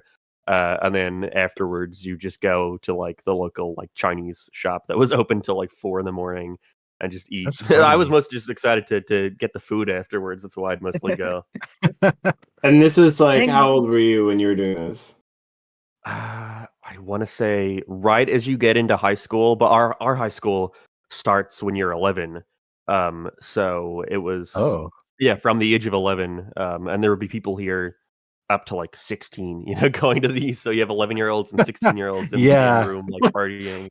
And then afterwards, you just go to like the local like Chinese shop that was open till like 4 a.m. and just eat. I was mostly just excited to get the food afterwards. That's why I'd mostly go. And this was like, how old were you when you were doing this? I want to say right as you get into high school, but our high school starts when you're 11. So it was from the age of 11. And there would be people here up to like 16, going to these. So you have 11-year-olds and 16-year-olds in the same room, like partying.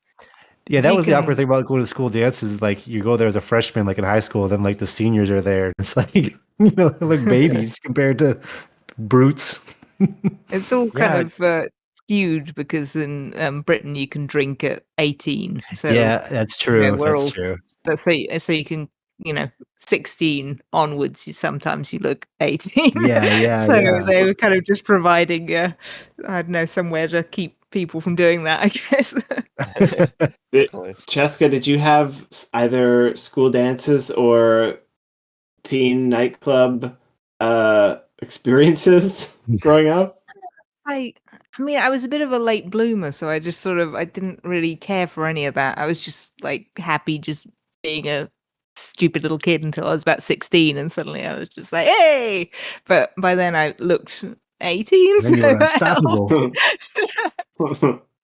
Yeah, that was the awkward thing about going to school dances. Like you go there as a freshman, like in high school, and then like the seniors are there. It's like like babies compared to brutes. It's all kind of skewed because in Britain you can drink at 18. So Yeah, that's true. we're That's all true. but so you can 16 onwards. Sometimes you look 18. Yeah. So they were kind of just providing I don't know, somewhere to keep people from doing that, I guess. Cheska, did you have either school dances or teen nightclub experiences growing up? I mean, I was a bit of a late bloomer, so I just I didn't really care for any of that. I was just like happy just being a stupid little kid until I was about 16, and suddenly I was just like, hey! But by then I looked 18, Then you so were that helped.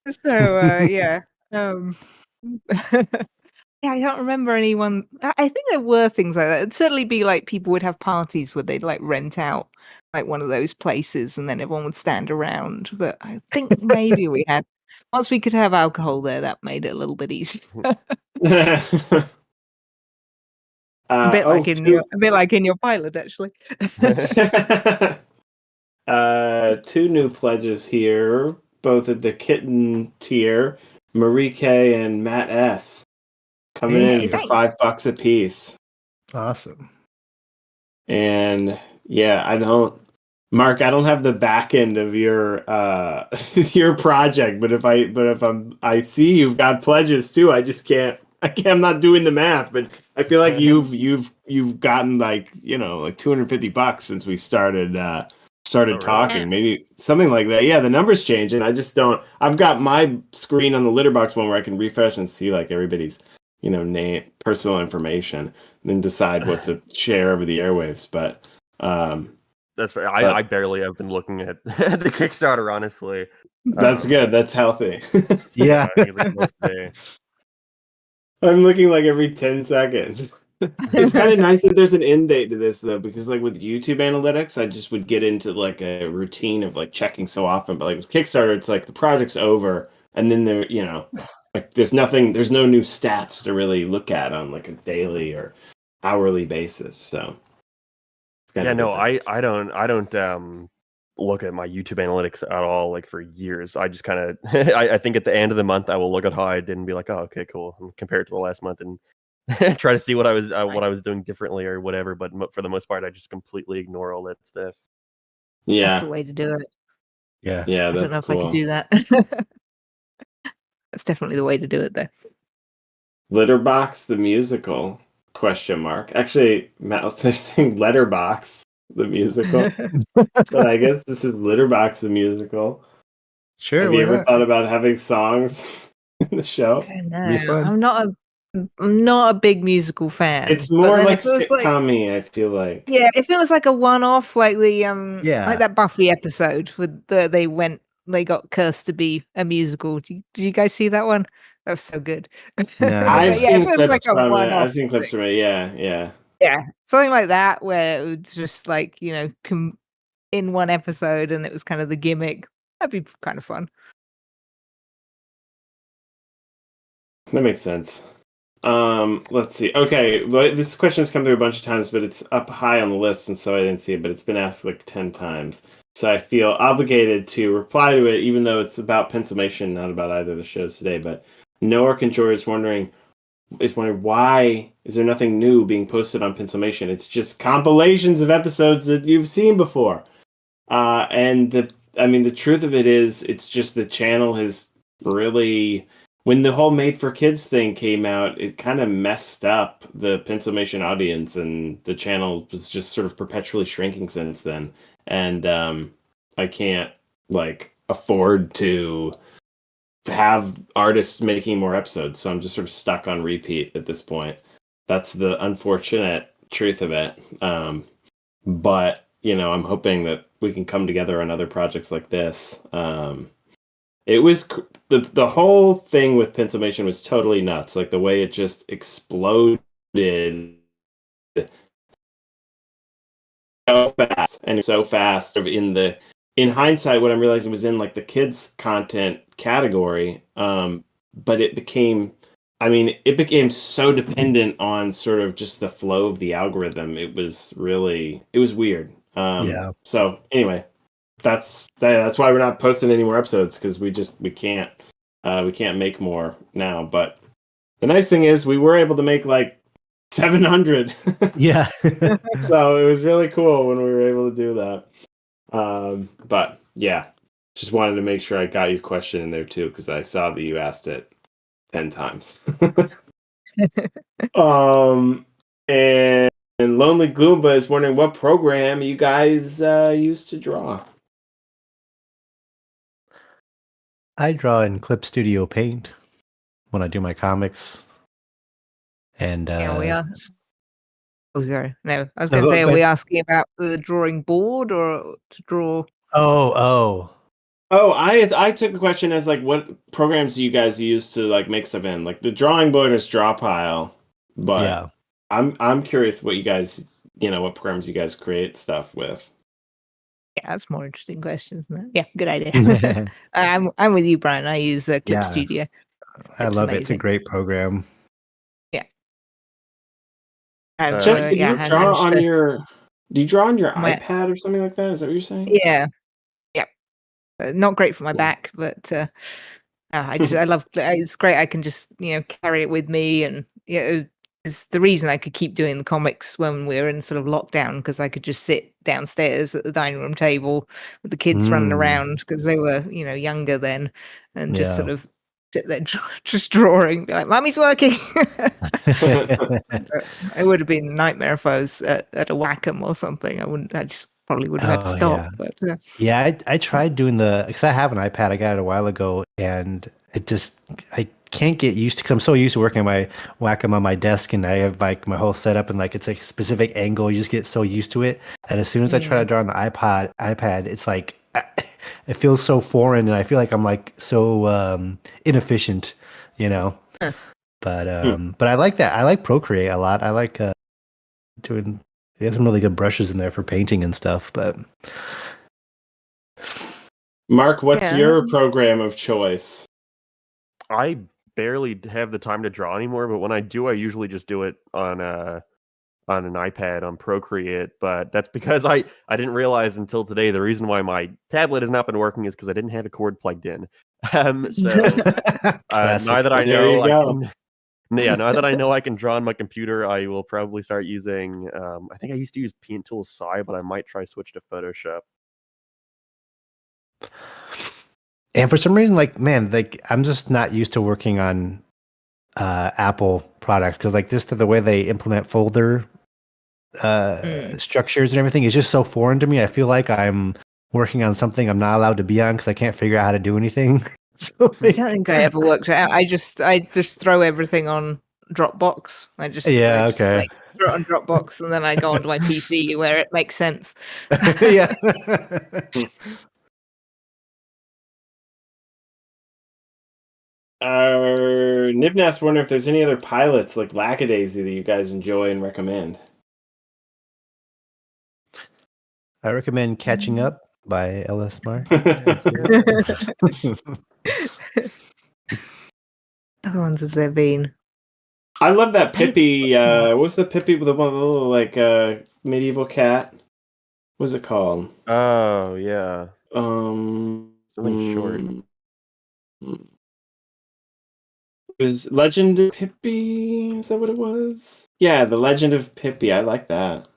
unstoppable. Yeah. Yeah, I don't remember anyone. I think there were things like that. It'd certainly be like people would have parties where they'd like rent out like one of those places and then everyone would stand around. But I think maybe once we could have alcohol there, that made it a little bit easier. A bit like in your pilot, actually. Two new pledges here, both at the kitten tier. Marie K and Matt S. coming in for thanks. $5 a piece. Awesome. And yeah, Mark, I don't have the back end of your your project, but if I see you've got pledges too, I just can't. I'm not doing the math, but I feel like you've gotten like $250 since we started talking. Yeah. Maybe something like that. Yeah, the numbers change, and I just don't. I've got my screen on the Litterbox one where I can refresh and see like everybody's name, personal information, and then decide what to share over the airwaves. But that's fair. I barely have been looking at the Kickstarter, honestly. That's good. That's healthy. Yeah. I think it's like most day. I'm looking like every 10 seconds. It's kind of nice that there's an end date to this though, because like with YouTube analytics, I just would get into like a routine of like checking so often. But like with Kickstarter, it's like the project's over, and then like there's no new stats to really look at on like a daily or hourly basis. So yeah, no, I don't look at my YouTube analytics at all, like for years. I just kind of I think at the end of the month I will look at how I did and be like, oh, okay, cool, and compare it to the last month and try to see what I was doing differently or whatever. But for the most part, I just completely ignore all that stuff. Yeah, that's the way to do it. Yeah. Yeah, I don't know if I could do that. That's definitely the way to do it, though. Litterbox the musical ? Actually, Matt was saying Letterbox the musical, but I guess this is Litterbox the musical. Sure. Have you ever thought about having songs in the show? Be fun. I'm not a big musical fan. It's more but like if it was sitcom-y, I feel like. yeah, if it was like a one-off, like the Yeah. like that Buffy episode with they got cursed to be a musical. Did you guys see that one? That was so good. No. I've seen if it was clips like a from it. one-off I've seen clips thing. from it. Yeah. Yeah, something like that where it would just like in one episode, and it was kind of the gimmick. That'd be kind of fun. That makes sense. Let's see. Okay, well, this question's come through a bunch of times, but it's up high on the list, and so I didn't see it. But it's been asked like 10 times, so I feel obligated to reply to it, even though it's about Pencilmation, not about either of the shows today. But Noah Conjure is wondering why is there nothing new being posted on Pencilmation? It's just compilations of episodes that you've seen before. And the truth of it is, it's just the channel has really, when the whole Made for Kids thing came out, it kind of messed up the Pencilmation audience, and the channel was just sort of perpetually shrinking since then. And I can't afford to have artists making more episodes, so I'm just sort of stuck on repeat at this point. That's the unfortunate truth of it. But I'm hoping that we can come together on other projects like this. It was the whole thing with Pencilmation was totally nuts. Like the way it just exploded so fast. In hindsight, what I'm realizing was in like the kids content category. But it became so dependent on sort of just the flow of the algorithm. It was weird. Yeah. So anyway, that's why we're not posting any more episodes, because we can't make more now. But the nice thing is we were able to make like 700. Yeah. So it was really cool when we were able to do that. But yeah, just wanted to make sure I got your question in there too, because I saw that you asked it 10 times. And Lonely Goomba is wondering what program you guys use to draw. I draw in Clip Studio Paint when I do my comics. And Yeah, we are. Oh, sorry. No, I was No, going to say, go are we ahead. asking about the drawing board or to draw? Oh, I took the question as like, what programs do you guys use to like make stuff in? Like the drawing board is Drawpile, but yeah. I'm curious what you guys, what programs you guys create stuff with. Yeah, that's more interesting questions than that. Yeah, good idea. I'm with you, Brian. I use Clip Yeah. Studio. I It's love it. It's a amazing. great program. Jess, do you I draw managed on to- your my- iPad or something like that? Is that what you're saying? Yeah, yeah. Not great for my back, but I love. It's great. I can just carry it with me, and it's the reason I could keep doing the comics when we were in sort of lockdown, because I could just sit downstairs at the dining room table with the kids running around, because they were younger then, and just sort of sit there just drawing, be like, "Mommy's working." It would have been a nightmare if I was at a Wacom or something. I just probably would have had to Oh, stop. yeah. But Yeah, I tried doing because I have an iPad. I got it a while ago, and I can't get used to, because I'm so used to working on my Wacom on my desk, and I have like my whole setup, and like it's a specific angle. You just get so used to it, and as soon as I try to draw on the iPad, it's like it feels so foreign, and I feel like I'm like so inefficient, you know. But I like that. I like Procreate a lot. I like doing. There's some really good brushes in there for painting and stuff, but. Mark, what's your program of choice? I barely have the time to draw anymore, but when I do, I usually just do it on an iPad on Procreate. But that's because I didn't realize until today the reason why my tablet has not been working is because I didn't have a cord plugged in. So now that I know, now that I know I can draw on my computer, I will probably start using. I think I used to use Paint Tool Sci, but I might try switch to Photoshop. And for some reason, I'm just not used to working on Apple products, because like just the way they implement folder structures and everything is just so foreign to me. I feel like I'm working on something I'm not allowed to be on, because I can't figure out how to do anything. I don't think I ever worked it out. I just throw everything on Dropbox. I just throw it on Dropbox, and then I go onto my PC where it makes sense. Yeah. Nibnap's wondering if there's any other pilots like Lackadaisy that you guys enjoy and recommend. I recommend Catching Up by L.S. Mark. Other ones have there been? I love that Pippi. What's the Pippi with the one little like medieval cat? What's it called? Oh yeah. Something short. Was Legend of Pippi? Is that what it was? Yeah, the Legend of Pippi. I like that.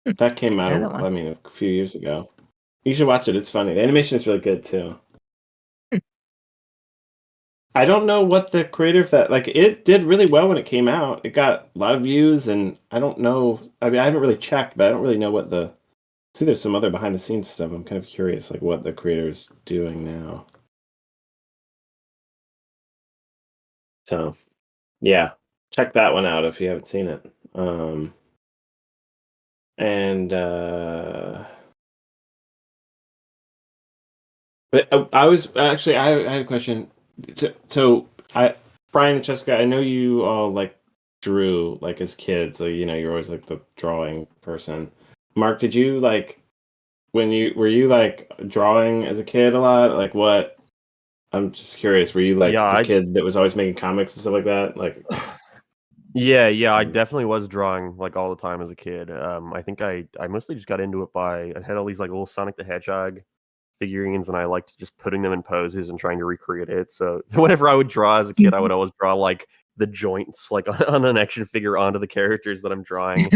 That came out, a few years ago. You should watch it. It's funny. The animation is really good too. I don't know what the creator of that, it did really well when it came out. It got a lot of views, and I don't know. I mean, I haven't really checked, but I don't really know what see, there's some other behind the scenes stuff. I'm kind of curious, like what the creator's doing now. So, yeah, check that one out if you haven't seen it. But I was actually, I had a question. So Brian and Jessica, I know you all like drew like as kids, so you're always like the drawing person. Mark, did you like were you like drawing as a kid a lot? Like what? I'm just curious. Were you like the kid that was always making comics and stuff like that? Like Yeah, I definitely was drawing like all the time as a kid. I think I mostly just got into it by I had all these like little Sonic the Hedgehog figurines, and I liked just putting them in poses and trying to recreate it. So whenever I would draw as a kid, I would always draw like the joints like on an action figure onto the characters that I'm drawing.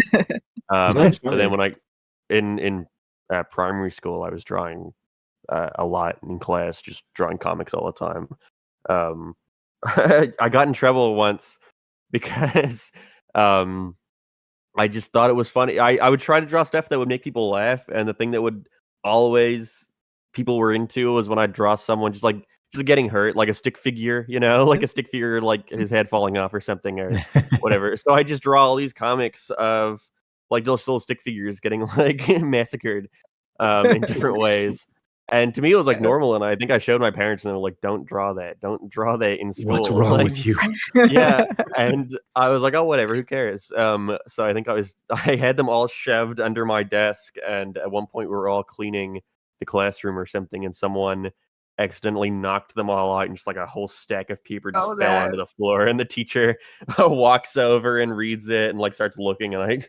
That's But then funny. when I in primary school, I was drawing a lot in class, just drawing comics all the time. Um, I got in trouble once because I just thought it was funny. I would try to draw stuff that would make people laugh, and the thing that would always people were into was when I'd draw someone just getting hurt, like a stick figure, like a stick figure, like his head falling off or something or whatever. So I just draw all these comics of like those little stick figures getting like massacred in different ways. And to me, it was like normal, and I think I showed my parents, and they were like, "Don't draw that. Don't draw that in school." What's wrong Like, with you? yeah, and I was like, "Oh, whatever. Who cares?" So I think I had them all shoved under my desk, and at one point we were all cleaning the classroom or something, and someone accidentally knocked them all out, and just like a whole stack of paper just fell onto the floor, and the teacher walks over and reads it and like starts looking, and I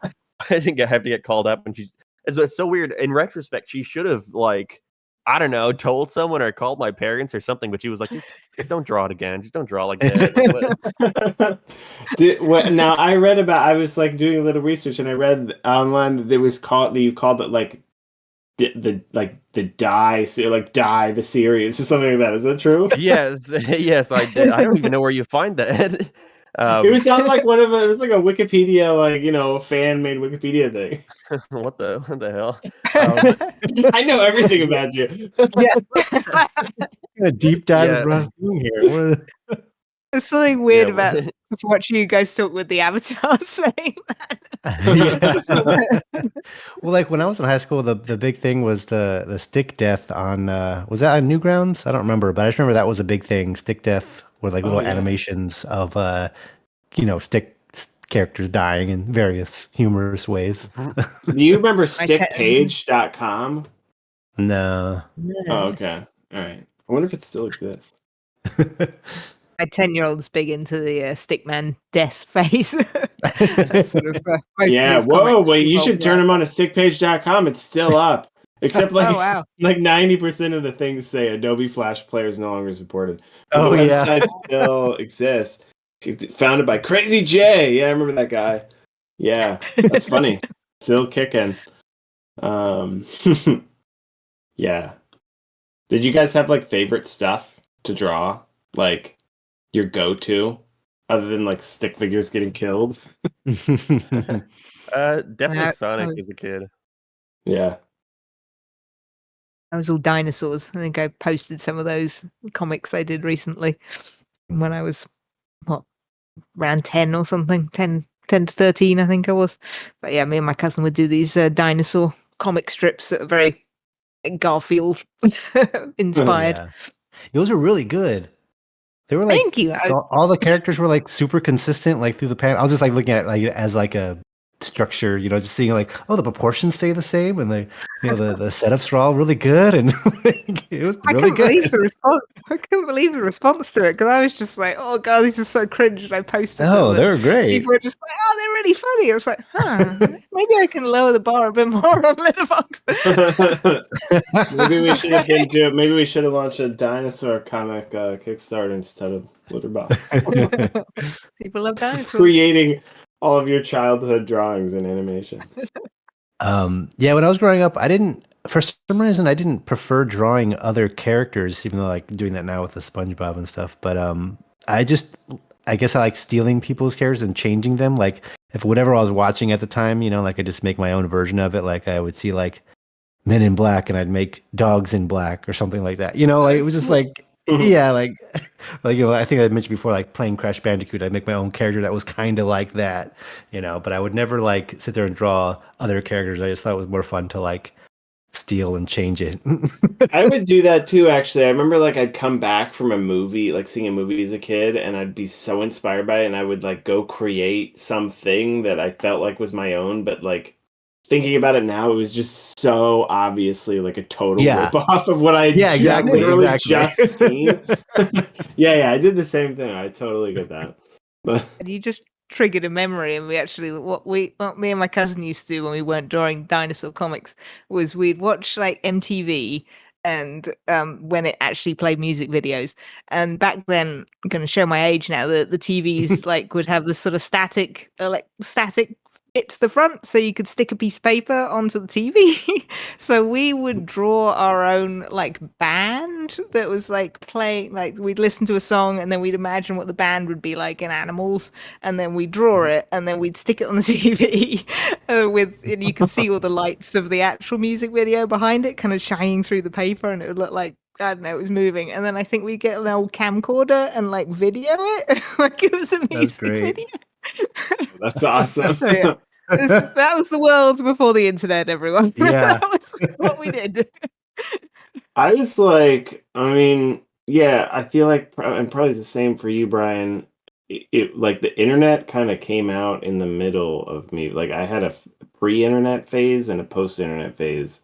didn't have to get called up, and it's so weird. In retrospect, she should have like, I don't know, told someone or called my parents or something, but she was like, just don't draw it again. Just don't draw like that. Now I was like doing a little research, and I read online that you called it like the die the series or something like that. Is that true? Yes, I did. I don't even know where you find that. It was on like it was like a Wikipedia, like, fan made Wikipedia thing. What the hell? I know everything about you. A deep dive is what I was doing here. There's something weird about just watching you guys talk with the avatar saying that. Well, like when I was in high school, the big thing was the stick death on was that on Newgrounds? I don't remember, but I just remember that was a big thing. Stick death were like little animations of stick characters dying in various humorous ways. Do you remember stickpage.com? No. Oh, okay. All right. I wonder if it still exists. My 10-year-old's big into the Stickman death phase. Sort of, yeah, whoa, wait, you should turn them on to stickpage.com. It's still up. Except like 90% of the things say Adobe Flash Player is no longer supported. But the website still exists. Founded by Crazy J. Yeah, I remember that guy. Yeah, that's funny. Still kicking. Yeah. Did you guys have like favorite stuff to draw? Like your go-to, other than like stick figures getting killed? Definitely Sonic as a kid. Yeah. That was all dinosaurs. I think I posted some of those comics I did recently when I was around 10 or something, 10 to 13 I think I was. But yeah, me and my cousin would do these dinosaur comic strips that are very Garfield inspired. Yeah. Those are really good. They were like, thank you. All the characters were like super consistent, like through the panel. I was just like looking at it like as like a structure, just seeing like, the proportions stay the same, and the setups were all really good, and it was really good. I couldn't believe the response to it, because I was just like, oh god, these are so cringe, and I posted them. They were great. People were just like, oh, they're really funny. I was like, maybe I can lower the bar a bit more on Litterbox. Maybe we should have launched a dinosaur comic Kickstarter instead of Litterbox. People love dinosaurs. Creating all of your childhood drawings and animation. Yeah, when I was growing up, for some reason, I didn't prefer drawing other characters, even though like doing that now with the SpongeBob and stuff. But I guess I like stealing people's characters and changing them. Like if whatever I was watching at the time, like I just make my own version of it. Like I would see like Men in Black, and I'd make Dogs in Black or something like that. Like it was just like. Yeah, like I think I mentioned before, like playing Crash Bandicoot, I'd make my own character that was kind of like that, but I would never like sit there and draw other characters. I just thought it was more fun to like steal and change it. I would do that too, actually. I remember like I'd come back from a movie, like seeing a movie as a kid, and I'd be so inspired by it, and I would like go create something that I felt like was my own, but like thinking about it now, it was just so obviously like a total rip-off of what I had literally just seen. Yeah, I did the same thing. I totally get that. But you just triggered a memory, and we actually what me and my cousin used to do when we weren't drawing dinosaur comics was we'd watch like MTV and when it actually played music videos. And back then, I'm going to show my age now. The TVs like would have this sort of static bit to the front, so you could stick a piece of paper onto the TV. So we would draw our own like band that was like playing. Like we'd listen to a song, and then we'd imagine what the band would be like in Animals, and then we'd draw it, and then we'd stick it on the TV and you could see all the lights of the actual music video behind it, kind of shining through the paper, and it would look like, I don't know, it was moving. And then I think we'd get an old camcorder and like video it like it was a music video. That's awesome. So, yeah. That was the world before the internet, everyone. Yeah. That was what we did. I was like, I mean, yeah, I feel like, and probably the same for you, Brian. It like the internet kind of came out in the middle of me. Like I had a pre-internet phase and a post-internet phase.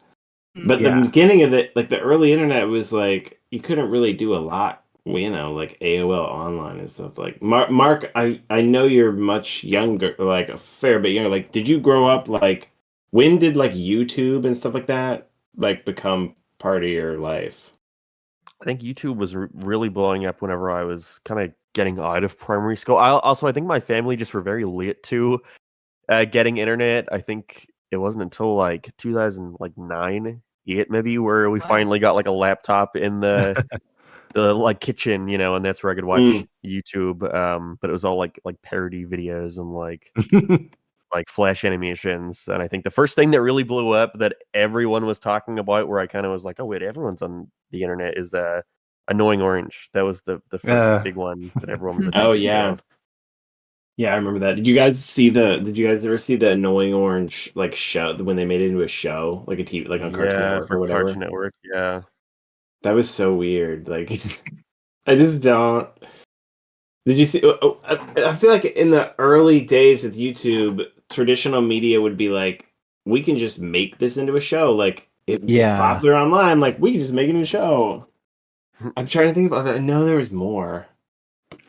But the beginning of it, like the early internet was like, you couldn't really do a lot, like AOL online and stuff. Like Mark, I know you're much younger, like a fair bit younger. Like, did you grow up like, when did like YouTube and stuff like that like become part of your life? I think YouTube was really blowing up whenever I was kind of getting out of primary school. I think my family just were very late to getting internet. I think it wasn't until like 2009, 8 maybe, where we finally got like a laptop in the like kitchen, and that's where I could watch YouTube. But it was all like parody videos and like like Flash animations. And I think the first thing that really blew up that everyone was talking about, where I kind of was like, oh wait, everyone's on the internet, is Annoying Orange. That was the first big one that everyone was. Oh yeah. Yeah, I remember that. Did you guys ever see the Annoying Orange like show when they made it into a show, like a TV, like on Cartoon Network or whatever? Cartoon Network, yeah. That was so weird. Like, I just don't. Did you see? I feel like in the early days with YouTube, traditional media would be like, we can just make this into a show. Like, it's popular online. Like, we can just make it into a show. I'm trying to think about that. No, there was more.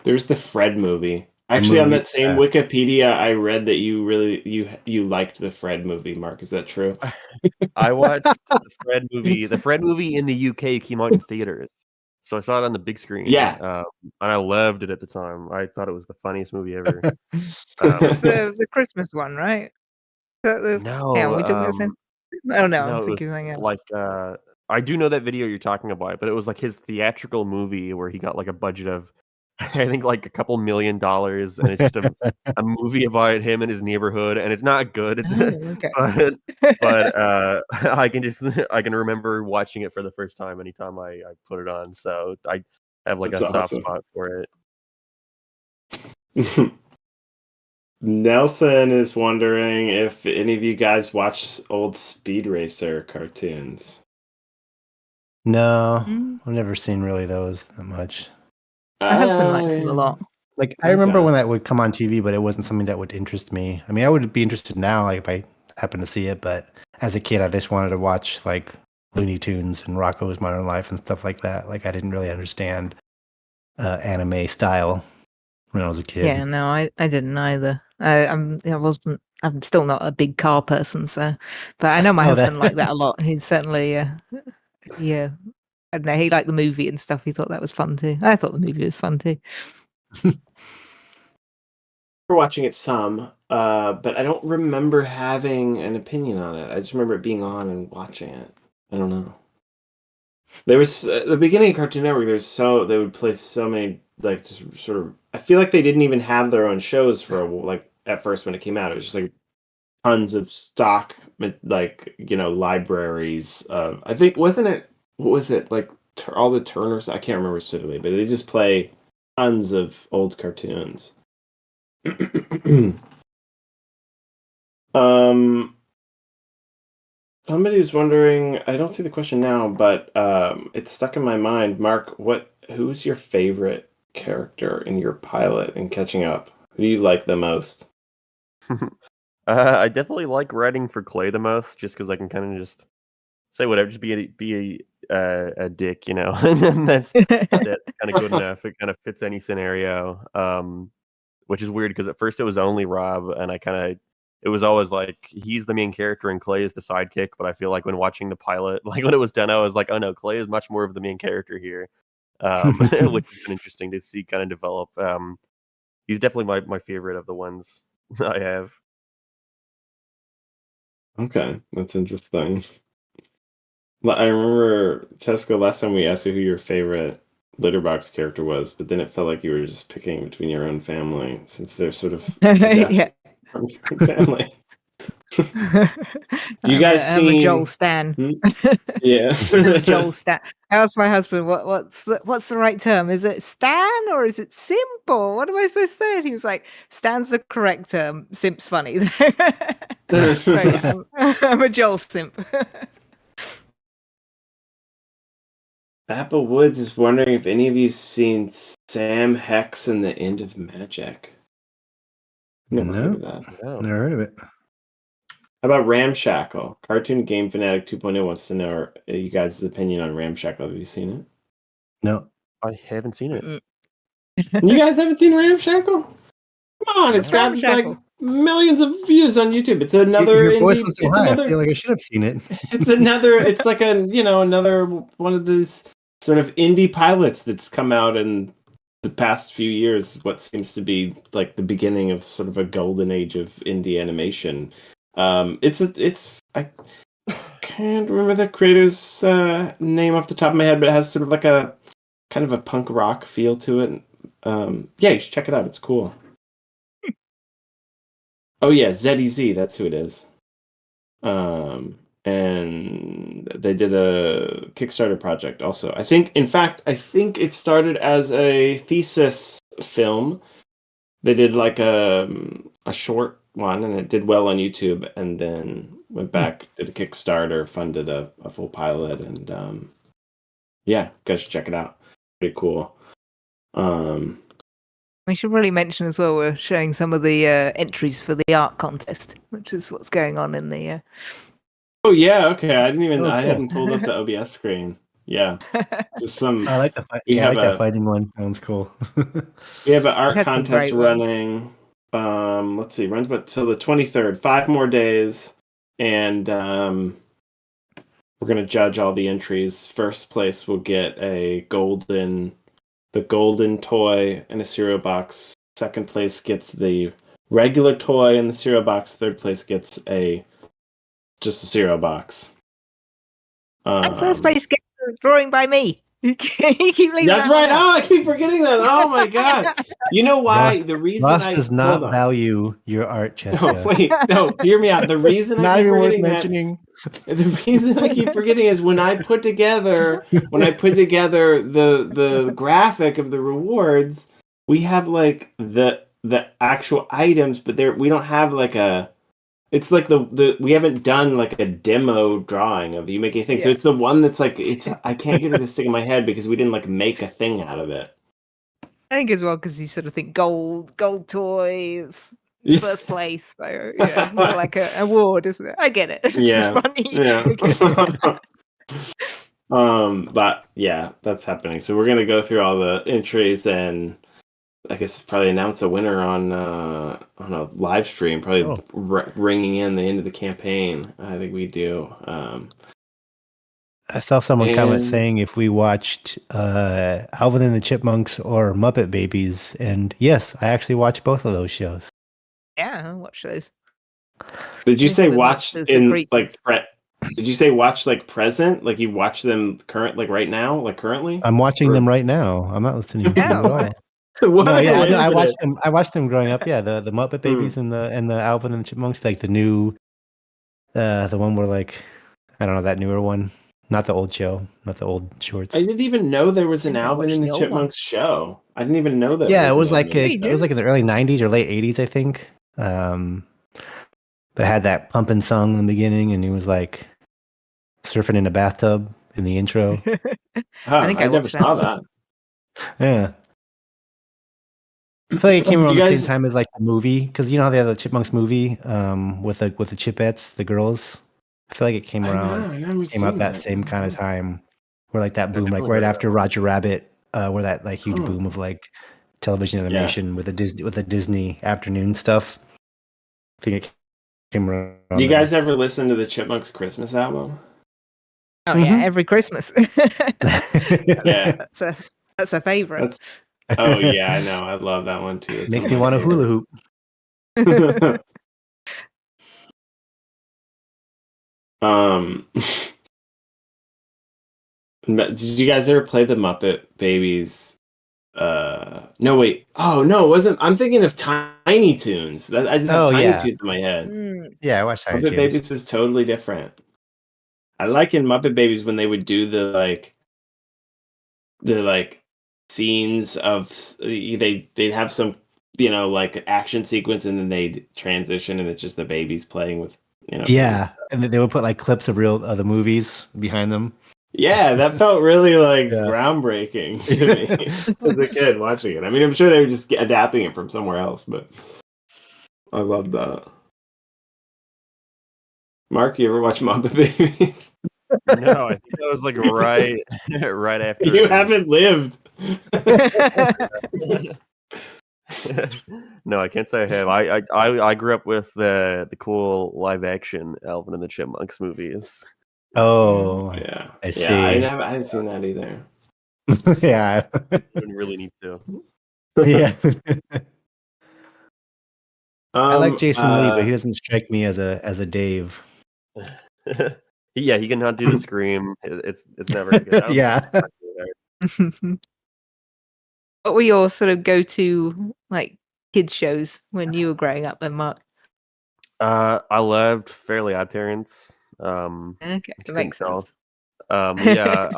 There's the Fred movie. Actually, on that same Wikipedia, I read that you liked the Fred movie. Mark, is that true? I watched the Fred movie. The Fred movie in the UK came out in theaters, so I saw it on the big screen. Yeah, and I loved it at the time. I thought it was the funniest movie ever. It's the Christmas one, right? No, yeah, we talking about the same. Oh no, no, I'm thinking something else. like I do know that video you're talking about, but it was like his theatrical movie where he got like a budget of, I think, like a couple $1 million, and it's just a movie about him and his neighborhood, and it's not good. It's but I can remember watching it for the first time anytime I put it on, so I have like a soft spot for it. Nelson is wondering if any of you guys watch old Speed Racer cartoons. No, I've never seen really those that much. My husband likes them a lot. Like, I remember when that would come on TV, but it wasn't something that would interest me. I mean, I would be interested now, like, if I happen to see it, but as a kid, I just wanted to watch, like, Looney Tunes and Rocko's Modern Life and stuff like that. Like, I didn't really understand anime style when I was a kid. Yeah, no, I didn't either. I'm still not a big car person, so, but I know my husband liked that a lot. He's certainly, yeah. I don't know, he liked the movie and stuff. He thought that was fun too. I thought the movie was fun too. We're watching it some, but I don't remember having an opinion on it. I just remember it being on and watching it. I don't know. There was the beginning of Cartoon Network. They would play so many, like, just sort of. I feel like they didn't even have their own shows for like at first when it came out. It was just like tons of stock, like, libraries. I think wasn't it. What was it, like all the Turners? I can't remember specifically, but they just play tons of old cartoons. Somebody was wondering, I don't see the question now, but it's stuck in my mind. Mark, who's your favorite character in your pilot and catching up? Who do you like the most? I definitely like writing for Clay the most, just because I can kind of just say whatever, just be a dick, and that's kind of good enough. It kind of fits any scenario. which is weird because at first it was only Rob, and it was always like he's the main character and Clay is the sidekick. But I feel like when watching the pilot, like when it was done, I was like, oh no, Clay is much more of the main character here, which has been interesting to see kind of develop. He's definitely my favorite of the ones I have. Okay, that's interesting. I remember, Jessica, last time we asked you who your favorite Litterbox character was, but then it felt like you were just picking between your own family, since they're sort of Yeah. from your family. You guys I'm a Joel seen? stan. Yeah. I'm a Joel stan. I asked my husband, what's the right term? Is it stan or is it simple? What am I supposed to say? And he was like, stan's the correct term. Simp's funny. So yeah, I'm a Joel simp. Apple Woods is wondering if any of you seen Sam Hex and the End of Magic. Never heard of that. No. Never heard of it. How about Ramshackle? Cartoon Game Fanatic 2.0 wants to know you guys' opinion on Ramshackle. Have you seen it? No. I haven't seen it. You guys haven't seen Ramshackle? Come on, it's got like Ramshackle. millions of views on YouTube. It's another Your voice indie. was so It's high. another. I feel like I should have seen it. It's another. It's like another one of these sort of indie pilots that's come out in the past few years. What seems to be like the beginning of sort of a golden age of indie animation. I can't remember the creator's name off the top of my head, but it has sort of like a kind of a punk rock feel to it. Yeah, you should check it out. It's cool. Oh yeah, ZEZ, that's who it is. And they did a Kickstarter project also. I think it started as a thesis film. They did like a short one, and it did well on YouTube, and then went back, did a Kickstarter, funded a full pilot, and yeah, you guys should check it out. Pretty cool. We should really mention as well, we're showing some of the entries for the art contest, which is what's going on in the... Oh yeah, okay. I cool. hadn't pulled up the OBS screen. Yeah. Just some I like the that fighting one. That one's cool. we have an art Had some contest great ones. running. Let's see, runs but till the 23rd. 5 more days, and we're gonna judge all the entries. First place will get the golden toy in a cereal box. Second place gets the regular toy in the cereal box. Third place gets just a cereal box. And first place gets a drawing by me. You keep leaving That's that right. one out. Oh, I keep forgetting that. Oh my god. You know why? Ross- The reason Ross does not hold on. value your art, Jessica. No, wait, no, hear me out. The reason I Not keep even worth forgetting that, mentioning. the reason I keep forgetting is when I put together the graphic of the rewards, we have like the actual items, but we don't have like it's like we haven't done like a demo drawing of you making a thing. So Yeah. it's the one that's like I can't get it to stick in my head because we didn't like make a thing out of it. I think as well because you sort of think gold toys, first place. So yeah, more like an award, isn't it? I get it. It's Yeah, just funny. yeah. But yeah, that's happening. So we're gonna go through all the entries and I guess probably announce a winner on a live stream. Probably ringing in the end of the campaign. I think we do. I saw someone comment saying if we watched Alvin and the Chipmunks or Muppet Babies, and yes, I actually watched both of those shows. Yeah, I'll watch those. Did you say Probably watch watch the in prequels. like Did you say watch like present? Like you watch them like right now, like currently? I'm watching them right now. I'm not listening to them at all. What No, yeah, I is watched it? them. I watched them growing up. Yeah, the Muppet Babies and the Alvin and the Chipmunks, like the new, the one where like I don't know, that newer one, not the old show, not the old shorts. I didn't even know there was an I Alvin watched and the the old one. Chipmunks show. I didn't even know that. Yeah, it was an like Alvin. it was like in the early '90s or late '80s, I think. But it had that pumping song in the beginning, and he was like surfing in a bathtub in the intro. Huh, I think I I never watched saw that that. Yeah. I feel like it came around You the guys- same time as like the movie, because you know how they have the Chipmunks movie with the Chipettes, the girls. I feel like it came out that same kind of time, where like that boom, like definitely right heard after Roger Rabbit, where that like huge Oh. boom of like television animation with the Disney afternoon stuff. I think it came around. Do you guys ever listen to the Chipmunks Christmas album? Oh yeah, every Christmas. Yeah. That's a favorite. Oh yeah, I know. I love that one too. It's Makes me want to hula hoop. Did you guys ever play the Muppet Babies? No, wait. Oh no, it wasn't. I'm thinking of Tiny Toons. I just have Tiny Toons in my head. Yeah, I watched Tiny Muppet Toons. Babies was totally different. I like in Muppet Babies when they would do the scenes of they'd have some like action sequence and then they'd transition and it's just the babies playing with Yeah, and they would put like clips of the movies behind them. Yeah, that felt really groundbreaking to me as a kid watching it. I mean, I'm sure they were just adapting it from somewhere else, but I loved that. Mark, you ever watch Muppet Babies? No, I think that was like right after. You haven't lived. No, I can't say I have. I grew up with the cool live action Alvin and the Chipmunks movies. Oh, yeah, I see. Yeah, I haven't seen that either. Yeah, You really need to. Yeah. I like Jason Lee, but he doesn't strike me as a Dave. Yeah, he cannot do the scream. It's never good. Yeah. What were your sort of go-to kids shows when you were growing up, then, Mark? I loved Fairly Odd Parents. Okay, that makes sense. Yeah,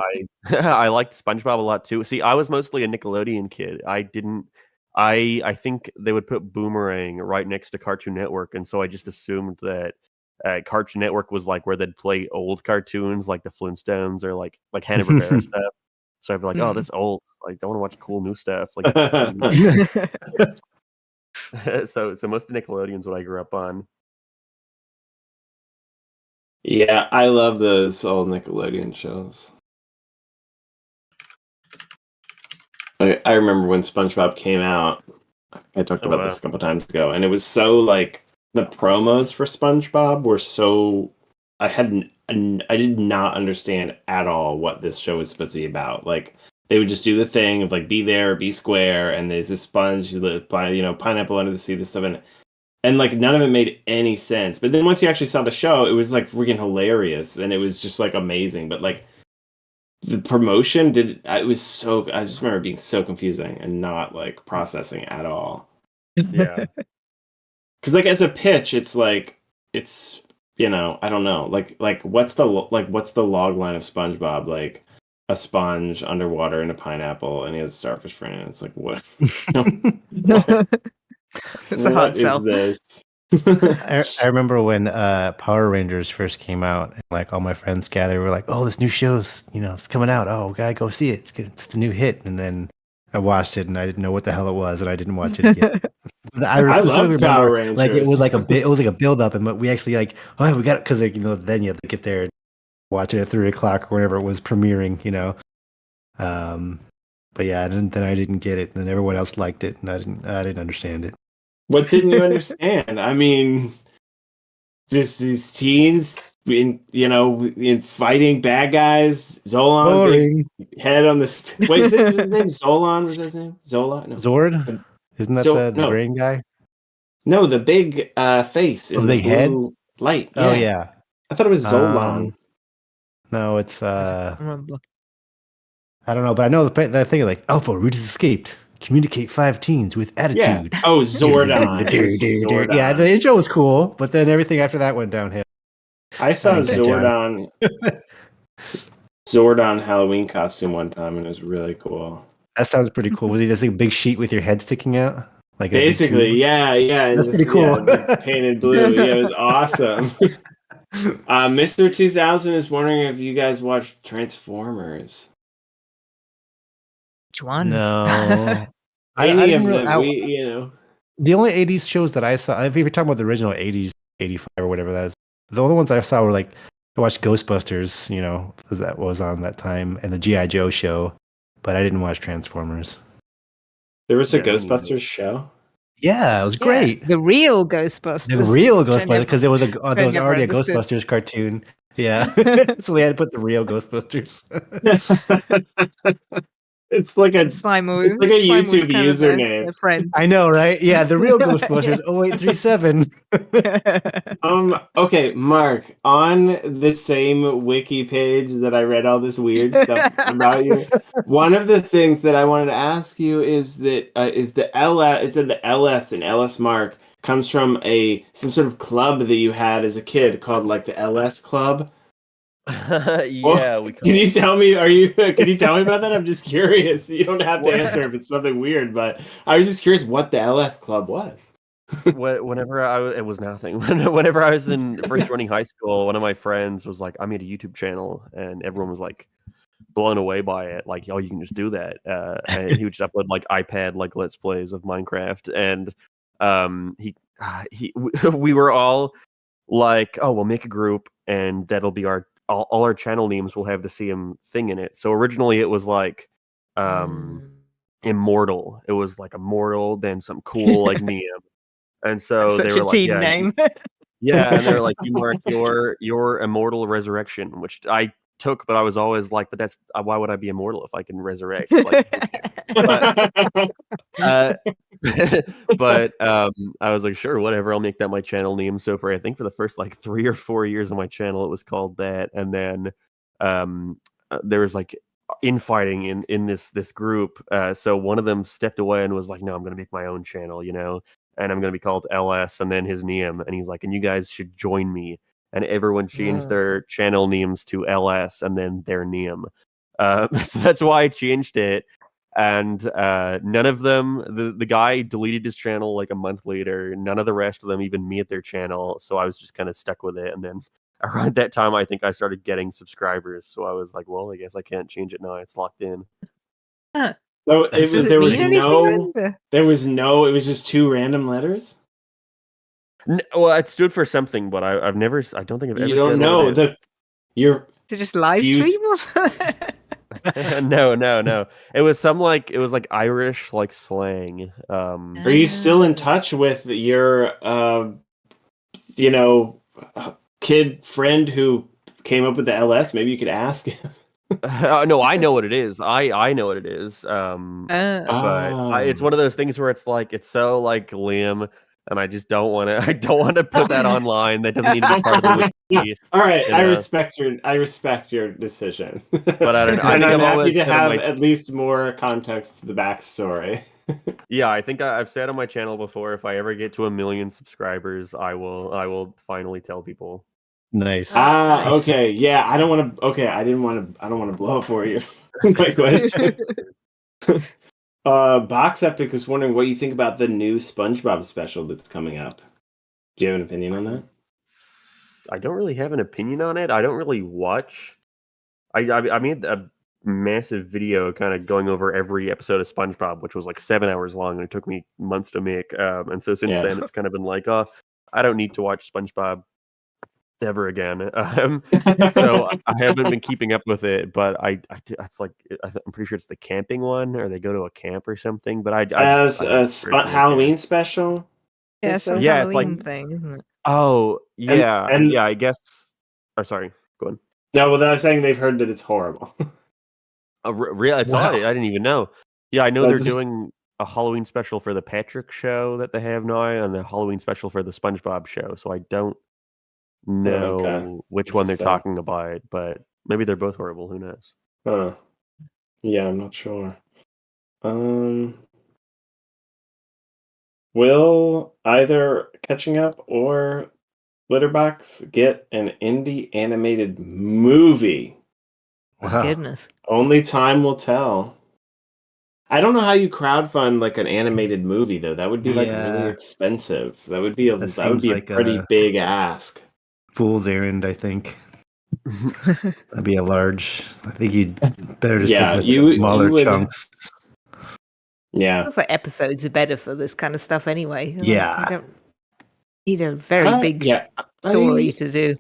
I liked SpongeBob a lot too. See, I was mostly a Nickelodeon kid. I think they would put Boomerang right next to Cartoon Network, and so I just assumed that Cartoon Network was like where they'd play old cartoons like the Flintstones or like Hanna-Barbera stuff. So I'd be like, oh, that's old. Like, I want to watch cool new stuff. Like, so most of Nickelodeon's what I grew up on. Yeah, I love those old Nickelodeon shows. I remember when SpongeBob came out. I talked about this a couple times ago, and it was so the promos for SpongeBob were so. I did not understand at all what this show was supposed to be about. Like they would just do the thing of be there, or be square, and there's this sponge, pineapple under the sea, this stuff, and none of it made any sense. But then once you actually saw the show, it was freaking hilarious, and it was just amazing. But the promotion it was so. I just remember being so confusing and not processing at all. Yeah, because as a pitch, it's it's I don't know what's the log line of SpongeBob a sponge underwater in a pineapple and he has a starfish friend. And it's what? It's a hard sell. This? I remember when Power Rangers first came out, and all my friends gathered. Were like, "Oh, this new show's it's coming out. Oh, we gotta go see it. It's the new hit." And then I watched it, and I didn't know what the hell it was, and I didn't watch it again. I love Power Rangers. It was it was a build up, and we actually oh, we got it because then you have to get there and watch it at 3:00 or whenever it was premiering. But yeah, then I didn't get it, and then everyone else liked it, and I didn't understand it. What didn't you understand? I mean, just these teens in fighting bad guys. Zolan, big head on the. Wait, was his name Zolan? Was his name Zola? No. Zord? Isn't that the brain guy? No, the big face. The big head light. Yeah. Oh yeah. I thought it was Zolan. No, it's I remember. I don't know, but I know the thing Alpha Root has escaped. Communicate 5 teens with attitude. Yeah. Oh, Zordon. Zordon. Yeah, the intro was cool, but then everything after that went downhill. I saw Zordon Halloween costume one time, and it was really cool. That sounds pretty cool. Was he just a big sheet with your head sticking out? Basically, yeah. That's pretty cool. Yeah, painted blue. Yeah, it was awesome. Mr. 2000 is wondering if you guys watched Transformers. Which ones? No. I didn't really, the only 80s shows that I saw, if you're talking about the original 80s, 85 or whatever that is, the only ones I saw were I watched Ghostbusters, that was on that time, and the G.I. Joe show, but I didn't watch Transformers. There was a Yeah, me neither. Ghostbusters show. Yeah, it was Yeah, great. the real Ghostbusters. The real which I Ghostbusters, never- because there was I never already a understood. Ghostbusters cartoon. Yeah, so we had to put the real Ghostbusters. It's like a Slimer, it's like a Slimer was YouTube kind of their username. friend. I know, right? Yeah, the real Ghostbusters 0837. Okay, Mark, on the same wiki page that I read all this weird stuff about you, one of the things that I wanted to ask you is that is the LS, it said the LS and LS Mark comes from some sort of club that you had as a kid called like the LS Club. Yeah, we Can you tell me? Can you tell me about that? I'm just curious. You don't have to answer if it's something weird, but I was just curious what the LS Club was. Whenever it was nothing. Whenever I was first joining high school, one of my friends was like, "I made a YouTube channel," and everyone was like blown away by it. Like, "Oh, you can just do that!" And he would just upload like iPad like Let's Plays of Minecraft, and we were all like, "Oh, we'll make a group, and that'll be all our channel names will have the same thing in it." So originally it was like Immortal. It was like Immortal, then some cool like name. And so Such they a were like, teen yeah, name. yeah, and they're like, you mark your immortal resurrection, which I took, but I was always like, but that's why would I be immortal if I can resurrect? Like, but I was like, sure, whatever, I'll make that my channel name. So I think for the first like 3 or 4 years of my channel, it was called that, and then there was like infighting in this group. So one of them stepped away and was like, no, I'm gonna make my own channel, and I'm going to be called LS and then his name. And he's like, and you guys should join me. And everyone changed their channel names to LS and then their name. So that's why I changed it. And none of them, the guy deleted his channel like a month later. None of the rest of them even made their channel. So I was just kind of stuck with it. And then around that time, I think I started getting subscribers. So I was like, well, I guess I can't change it now. It's locked in. Huh. So Does it mean anything then? it was just 2 random letters. Well, it stood for something, but I don't think I've ever. You don't said know what it is. Is it just live you- stream or something? No. It was like Irish like slang. Are you still in touch with your kid friend who came up with the LS? Maybe you could ask him. No, I know what it is. I know what it is. But it's one of those things where it's like it's so like Liam, and I just don't want to. I don't want to put that online. That doesn't need to be part of the wiki. All right, I respect your decision. But I don't know. I think I'm happy always to said on have my at least more context to the backstory. Yeah, I think I've said on my channel before. If I ever get to 1 million subscribers, I will finally tell people. Nice. Nice. Okay, yeah. I don't want to. Okay, I don't want to blow up for you. My question. Box Epic was wondering what you think about the new SpongeBob special that's coming up. Do you have an opinion on that? I don't really have an opinion on it. I don't really watch. I made a massive video kind of going over every episode of SpongeBob, which was like 7 hours long, and it took me months to make. And so since then, it's kind of been like, oh, I don't need to watch SpongeBob ever again. So I haven't been keeping up with it, but it's like I'm pretty sure it's the camping one, or they go to a camp or something. But As a Halloween special. Yeah, some Yeah, it's Halloween like- thing, isn't it? Oh yeah, And- yeah. I guess. Oh, sorry. Go on. No, well, they're saying they've heard that it's horrible. It's Wow. I didn't even know. Yeah, I know they're That's- doing a Halloween special for the Patrick show that they have now, and the Halloween special for the SpongeBob show. So I don't know Okay. which one they're Interesting. talking about, but maybe they're both horrible. Who knows? Huh. Yeah, I'm not sure. Will either Catching Up or Litterbox get an indie animated movie? Wow. Goodness. Only time will tell. I don't know how you crowdfund like an animated movie though. That would be like Yeah. really expensive. That would be a That that would seems be like a pretty a- big ask. Fool's errand, I think. That'd be a large. I think you'd better just Yeah, stick with you smaller would- chunks. Yeah. Looks like episodes are better for this kind of stuff anyway. Like, Yeah. you don't need a very big yeah. story to do.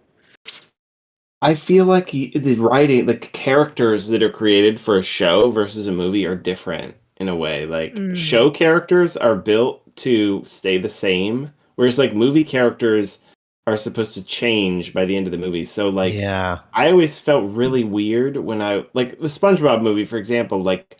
I feel like the writing, the characters that are created for a show versus a movie are different. in a way. Like Mm. show characters are built to stay the same, whereas like movie characters are supposed to change by the end of the movie. So like Yeah. I always felt really weird when I like the SpongeBob movie, for example, like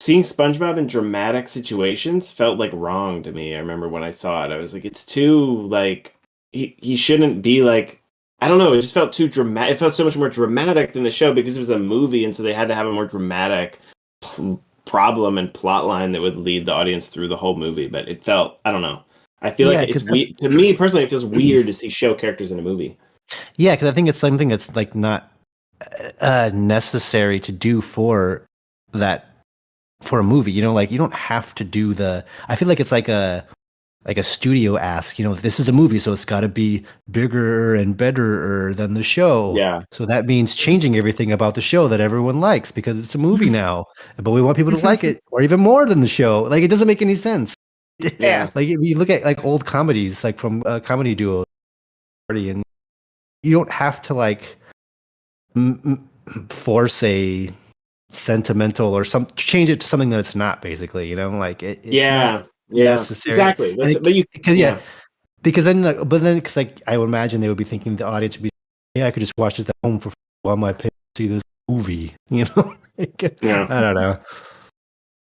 seeing SpongeBob in dramatic situations felt like wrong to me. I remember when I saw it, I was like, it's too like he shouldn't be like, I don't know, it just felt too dramatic. It felt so much more dramatic than the show because it was a movie, and so they had to have a more dramatic problem and plot line that would lead the audience through the whole movie. But it felt, I don't know. I feel Yeah, like it's 'cause that's- weird to me personally. It feels weird to see show characters in a movie. Yeah, because I think it's something that's like not necessary to do for that for a movie. You know, like you don't have to do the. I feel like it's like a studio ask. You know, this is a movie, so it's got to be bigger and better than the show. Yeah. So that means changing everything about the show that everyone likes because it's a movie now. But we want people to like it or even more than the show. Like it doesn't make any sense. Yeah. Like if you look at like old comedies, like from comedy duo, and you don't have to like force a sentimental or change it to something that it's not, basically, you know, like it's not necessary. Exactly. That's but you because because then like, but then because like I would imagine they would be thinking the audience would be, yeah, I could just watch this at home for while my parents see this movie, you know. Yeah. I don't know.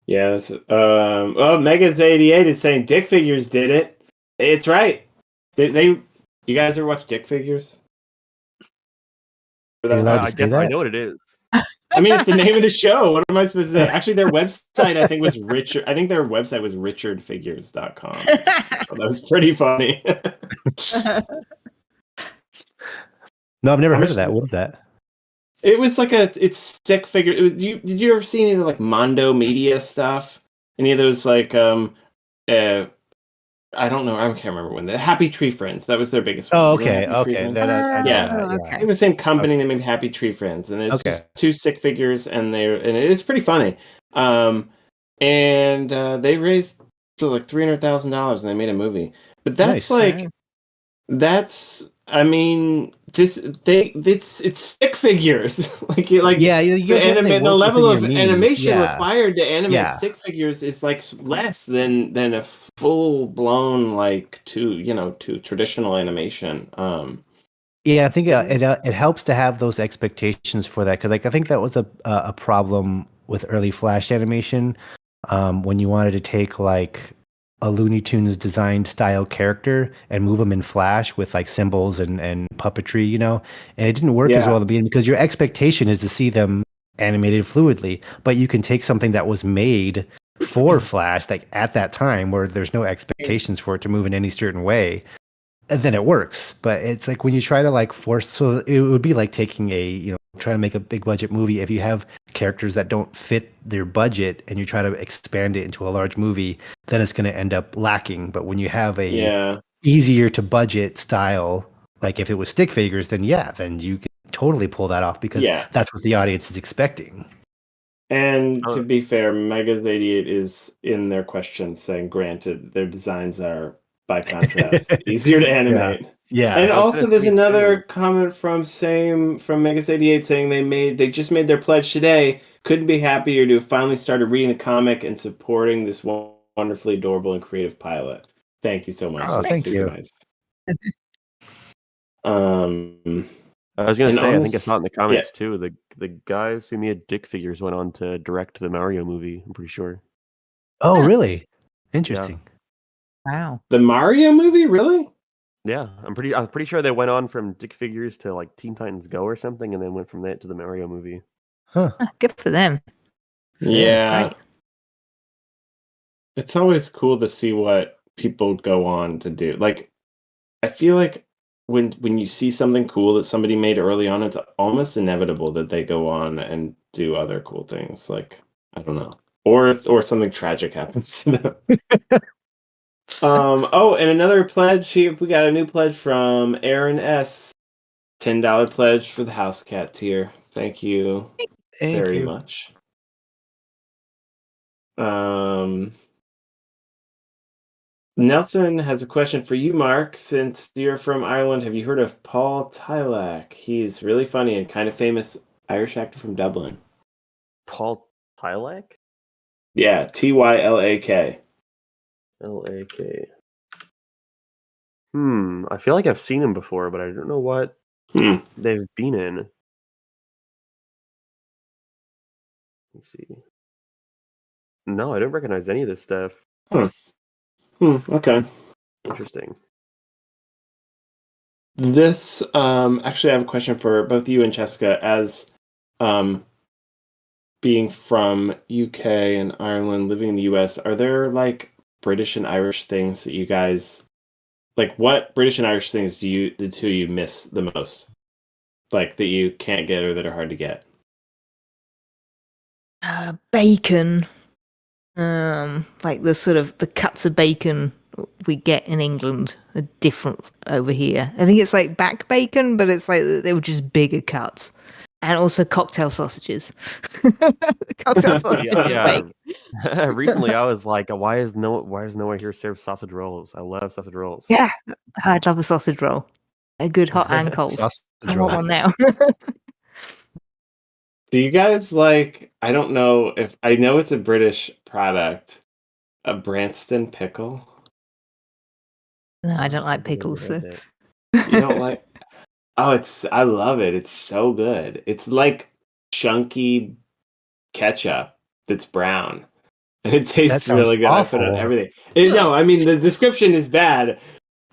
Yeah. Well, Megas88 is saying Dick Figures did it. It's right. You guys ever watch Dick Figures? Are you allowed to I say guess I that? know what it is. I mean, it's the name of the show. What am I supposed to say? Actually, their website, I think, was Richard. I think their website was richardfigures.com. So that was pretty funny. No, I've never heard of that. What is that? It was like it's stick figure. It was. Did you ever see any of the like Mondo Media stuff? Any of those like I don't know. I can't remember when the Happy Tree Friends. That was their biggest one. Oh, You know okay, Happy Tree okay. Friends? I know Yeah. that, I yeah. think the same company they made Happy Tree Friends, and it's just two stick figures, and it is pretty funny. And they raised like $300,000, and they made a movie. But that's Nice. that's. I mean, it's stick figures. like Yeah, you have to the work level within of your means. animation Yeah. required to animate Yeah. stick figures is like less than a full blown like to traditional animation. Yeah, I think it helps to have those expectations for that, because like I think that was a problem with early Flash animation, when you wanted to take like a Looney Tunes designed style character and move them in Flash with like symbols and puppetry, you know, and it didn't work as well at the beginning because your expectation is to see them animated fluidly, but you can take something that was made for Flash, like at that time where there's no expectations for it to move in any certain way, and then it works. But it's like when you try to like force, so it would be like taking trying to make a big budget movie. If you have characters that don't fit their budget and you try to expand it into a large movie, then it's going to end up lacking. But when you have a easier to budget style, like if it was stick figures, then then you can totally pull that off because that's what the audience is expecting. And to be fair, Megas88 is in their questions saying, granted, their designs are by contrast easier to animate. Yeah. And also there's another comment from Megas88 saying they just made their pledge today. Couldn't be happier to have finally started reading the comic and supporting this wonderfully adorable and creative pilot. Thank you so much. Oh, thank you. Nice. I was gonna say, I think I saw it in the comics too. The guys who made Dick Figures went on to direct the Mario movie. I'm pretty sure. Oh, really? Interesting. Wow. The Mario movie, really? Yeah, I'm pretty sure they went on from Dick Figures to like Teen Titans Go or something, and then went from that to the Mario movie. Huh. Good for them. Yeah. Great. It's always cool to see what people go on to do. Like, I feel like when you see something cool that somebody made early on, it's almost inevitable that they go on and do other cool things. Like, I don't know. Or something tragic happens to them. And another pledge here. We got a new pledge from Aaron S. $10 pledge for the House Cat tier. Thank you very much. Nelson has a question for you, Mark. Since you're from Ireland, have you heard of Paul Tylak? He's really funny and kind of famous Irish actor from Dublin. Paul Tylak? Yeah, Tylak. L-A-K. I feel like I've seen him before, but I don't know what they've been in. Let me see. No, I don't recognize any of this stuff. Okay. Interesting. This actually, I have a question for both you and Cheska. As being from UK and Ireland, living in the US, are there like British and Irish things that you guys like? What British and Irish things do the two of you miss the most? Like that you can't get or that are hard to get? Bacon. Like the cuts of bacon we get in England are different over here. I think it's like back bacon, but it's like they were just bigger cuts. And also cocktail sausages. Cocktail sausages and bacon. Recently, I was like, why is no one here serve sausage rolls? I love sausage rolls. Yeah, I'd love a sausage roll. A good hot and cold. I want one now. Do you guys like? I don't know if I know it's a British product. A Branston pickle. No, I don't like pickles. So. You don't like? Oh, I love it. It's so good. It's like chunky ketchup that's brown. And it tastes really good. Awful. I put it on everything. No, I mean the description is bad,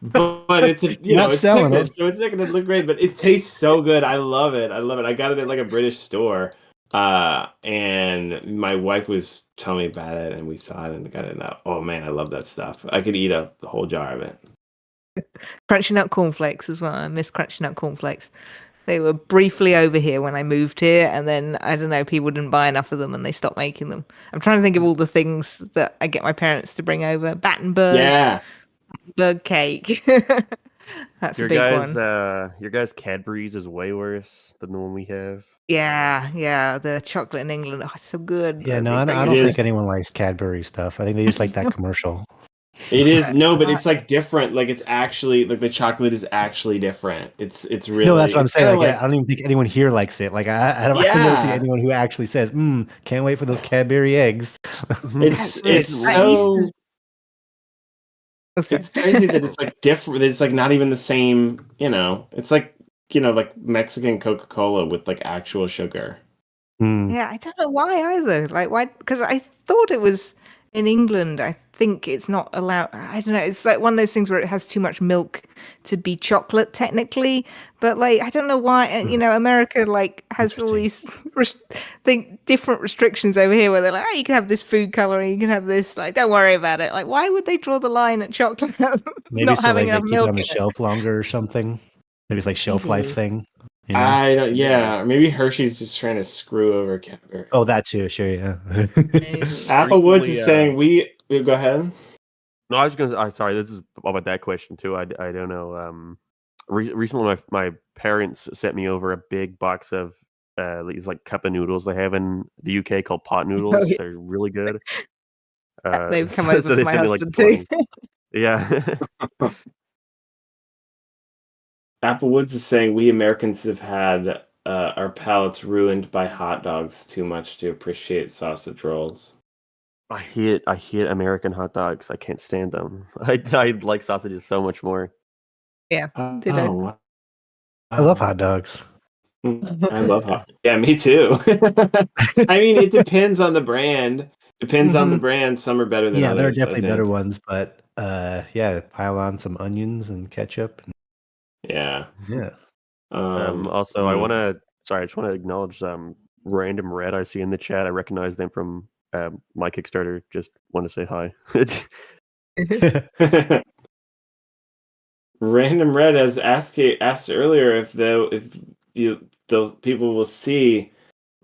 but it's it's pickled, so it's not gonna look great, but it tastes so good. I love it. I got it at like a British store. And my wife was telling me about it and we saw it and got it out. Oh man, I love that stuff. I could eat a whole jar of it. Crunchy nut cornflakes as well. I miss crunchy nut cornflakes. They were briefly over here when I moved here, and then I don't know, people didn't buy enough of them, and they stopped making them. I'm trying to think of all the things that I get my parents to bring over. Battenberg, bird cake. That's a big one. Your guys' Cadbury's is way worse than the one we have. Yeah. The chocolate in England, it's so good. Yeah, no, I don't think anyone likes Cadbury stuff. I think they just like that commercial. It is but it's like different. Like it's actually like the chocolate is actually different. It's really no. That's what I'm saying. Like, I don't even think anyone here likes it. Like I've never seen anyone who actually says, "Can't wait for those Cadbury eggs." It's so. It's crazy that it's like different. It's like not even the same. It's like like Mexican Coca-Cola with like actual sugar. Yeah, I don't know why either. Like why? Because I thought it was in England. I think it's not allowed. I don't know. It's like one of those things where it has too much milk to be chocolate technically. But like I don't know why. America like has all these different restrictions over here where they're like, you can have this food coloring, you can have this. Like, don't worry about it. Like, why would they draw the line at chocolate? Maybe not so having like enough they keep milk it on the shelf longer or something. Maybe it's like shelf life thing. I don't. Yeah, maybe Hershey's just trying to screw over Cadbury. Oh, that too. Sure, yeah. Applewoods is saying go ahead. No, I was gonna. I'm sorry. This is about that question too. I don't know. Recently, my parents sent me over a big box of these like cup of noodles they have in the UK called pot noodles. Oh, yeah. They're really good. They've come over so for they my sent me like husband 20. too. Yeah. Applewoods is saying we Americans have had our palates ruined by hot dogs too much to appreciate sausage rolls. I hate American hot dogs. I can't stand them. I like sausages so much more. Yeah. I love hot dogs. I love hot. Yeah, me too. I mean, it depends on the brand. On the brand. Some are better than others. Yeah, there are definitely better ones, but pile on some onions and ketchup. Yeah. Also, I just want to acknowledge Random Red I see in the chat. I recognize them from my Kickstarter. Just want to say hi. Random Red has asked earlier if the people will see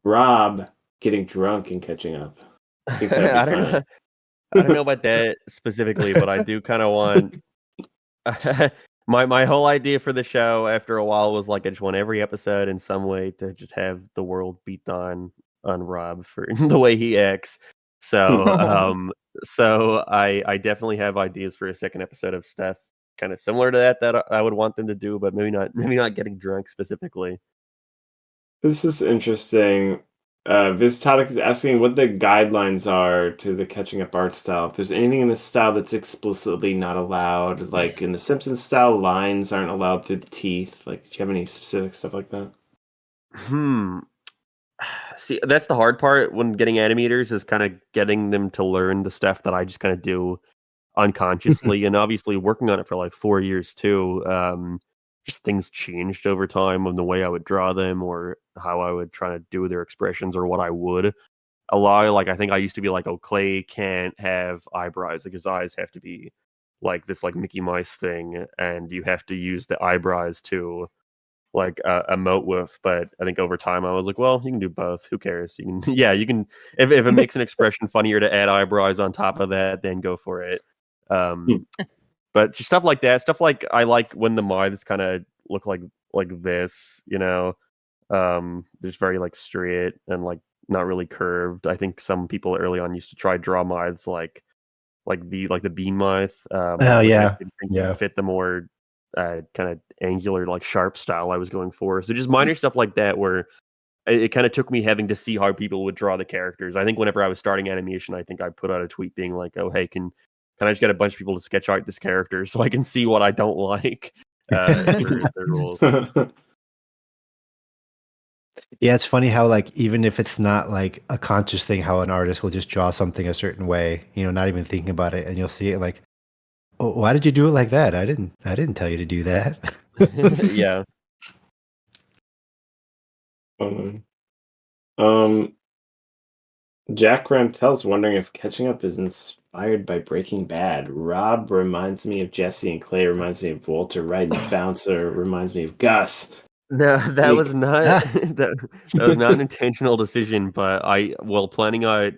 Rob getting drunk and catching up. I think that'd be I don't know. I don't know about that specifically, but I do kind of want. My whole idea for the show after a while was like I just want every episode in some way to just have the world beat on Rob for the way he acts. So so I definitely have ideas for a second episode of stuff kind of similar to that I would want them to do, but maybe not getting drunk specifically. This is interesting. Visitotic is asking what the guidelines are to the catching up art style. If there's anything in this style that's explicitly not allowed, like in the Simpsons style, lines aren't allowed through the teeth. Like, do you have any specific stuff like that? See, that's the hard part when getting animators is kind of getting them to learn the stuff that I just kind of do unconsciously, and obviously working on it for like 4 years too. Just things changed over time on the way I would draw them or how I would try to do their expressions or what I would allow. Like I think I used to be like, oh, Clay can't have eyebrows, like his eyes have to be like this like Mickey Mouse thing, and you have to use the eyebrows to like emote with. But I think over time I was like, well, you can do both. Who cares? You can, yeah, you can. If it makes an expression funnier to add eyebrows on top of that, then go for it. But just stuff like that, stuff like I like when the mouths kind of look like this, you know. There's very like straight and like not really curved. I think some people early on used to try draw mouths like the bean mouth. Oh which I yeah, think yeah. fit the more kind of angular, like sharp style I was going for. So just minor stuff like that where it kind of took me having to see how people would draw the characters. I think whenever I was starting animation, I think I put out a tweet being like, "Oh, hey, can I just get a bunch of people to sketch out this character so I can see what I don't like for their rules." Yeah, it's funny how like even if it's not like a conscious thing, how an artist will just draw something a certain way, not even thinking about it, and you'll see it like, oh, why did you do it like that? I didn't tell you to do that. Yeah. Jack Ramtel's wondering if catching up is inspired by Breaking Bad. Rob reminds me of Jesse, and Clay reminds me of Walter. Wright and Bouncer reminds me of Gus. No, that was not Ah. that was not an intentional decision. But while planning out,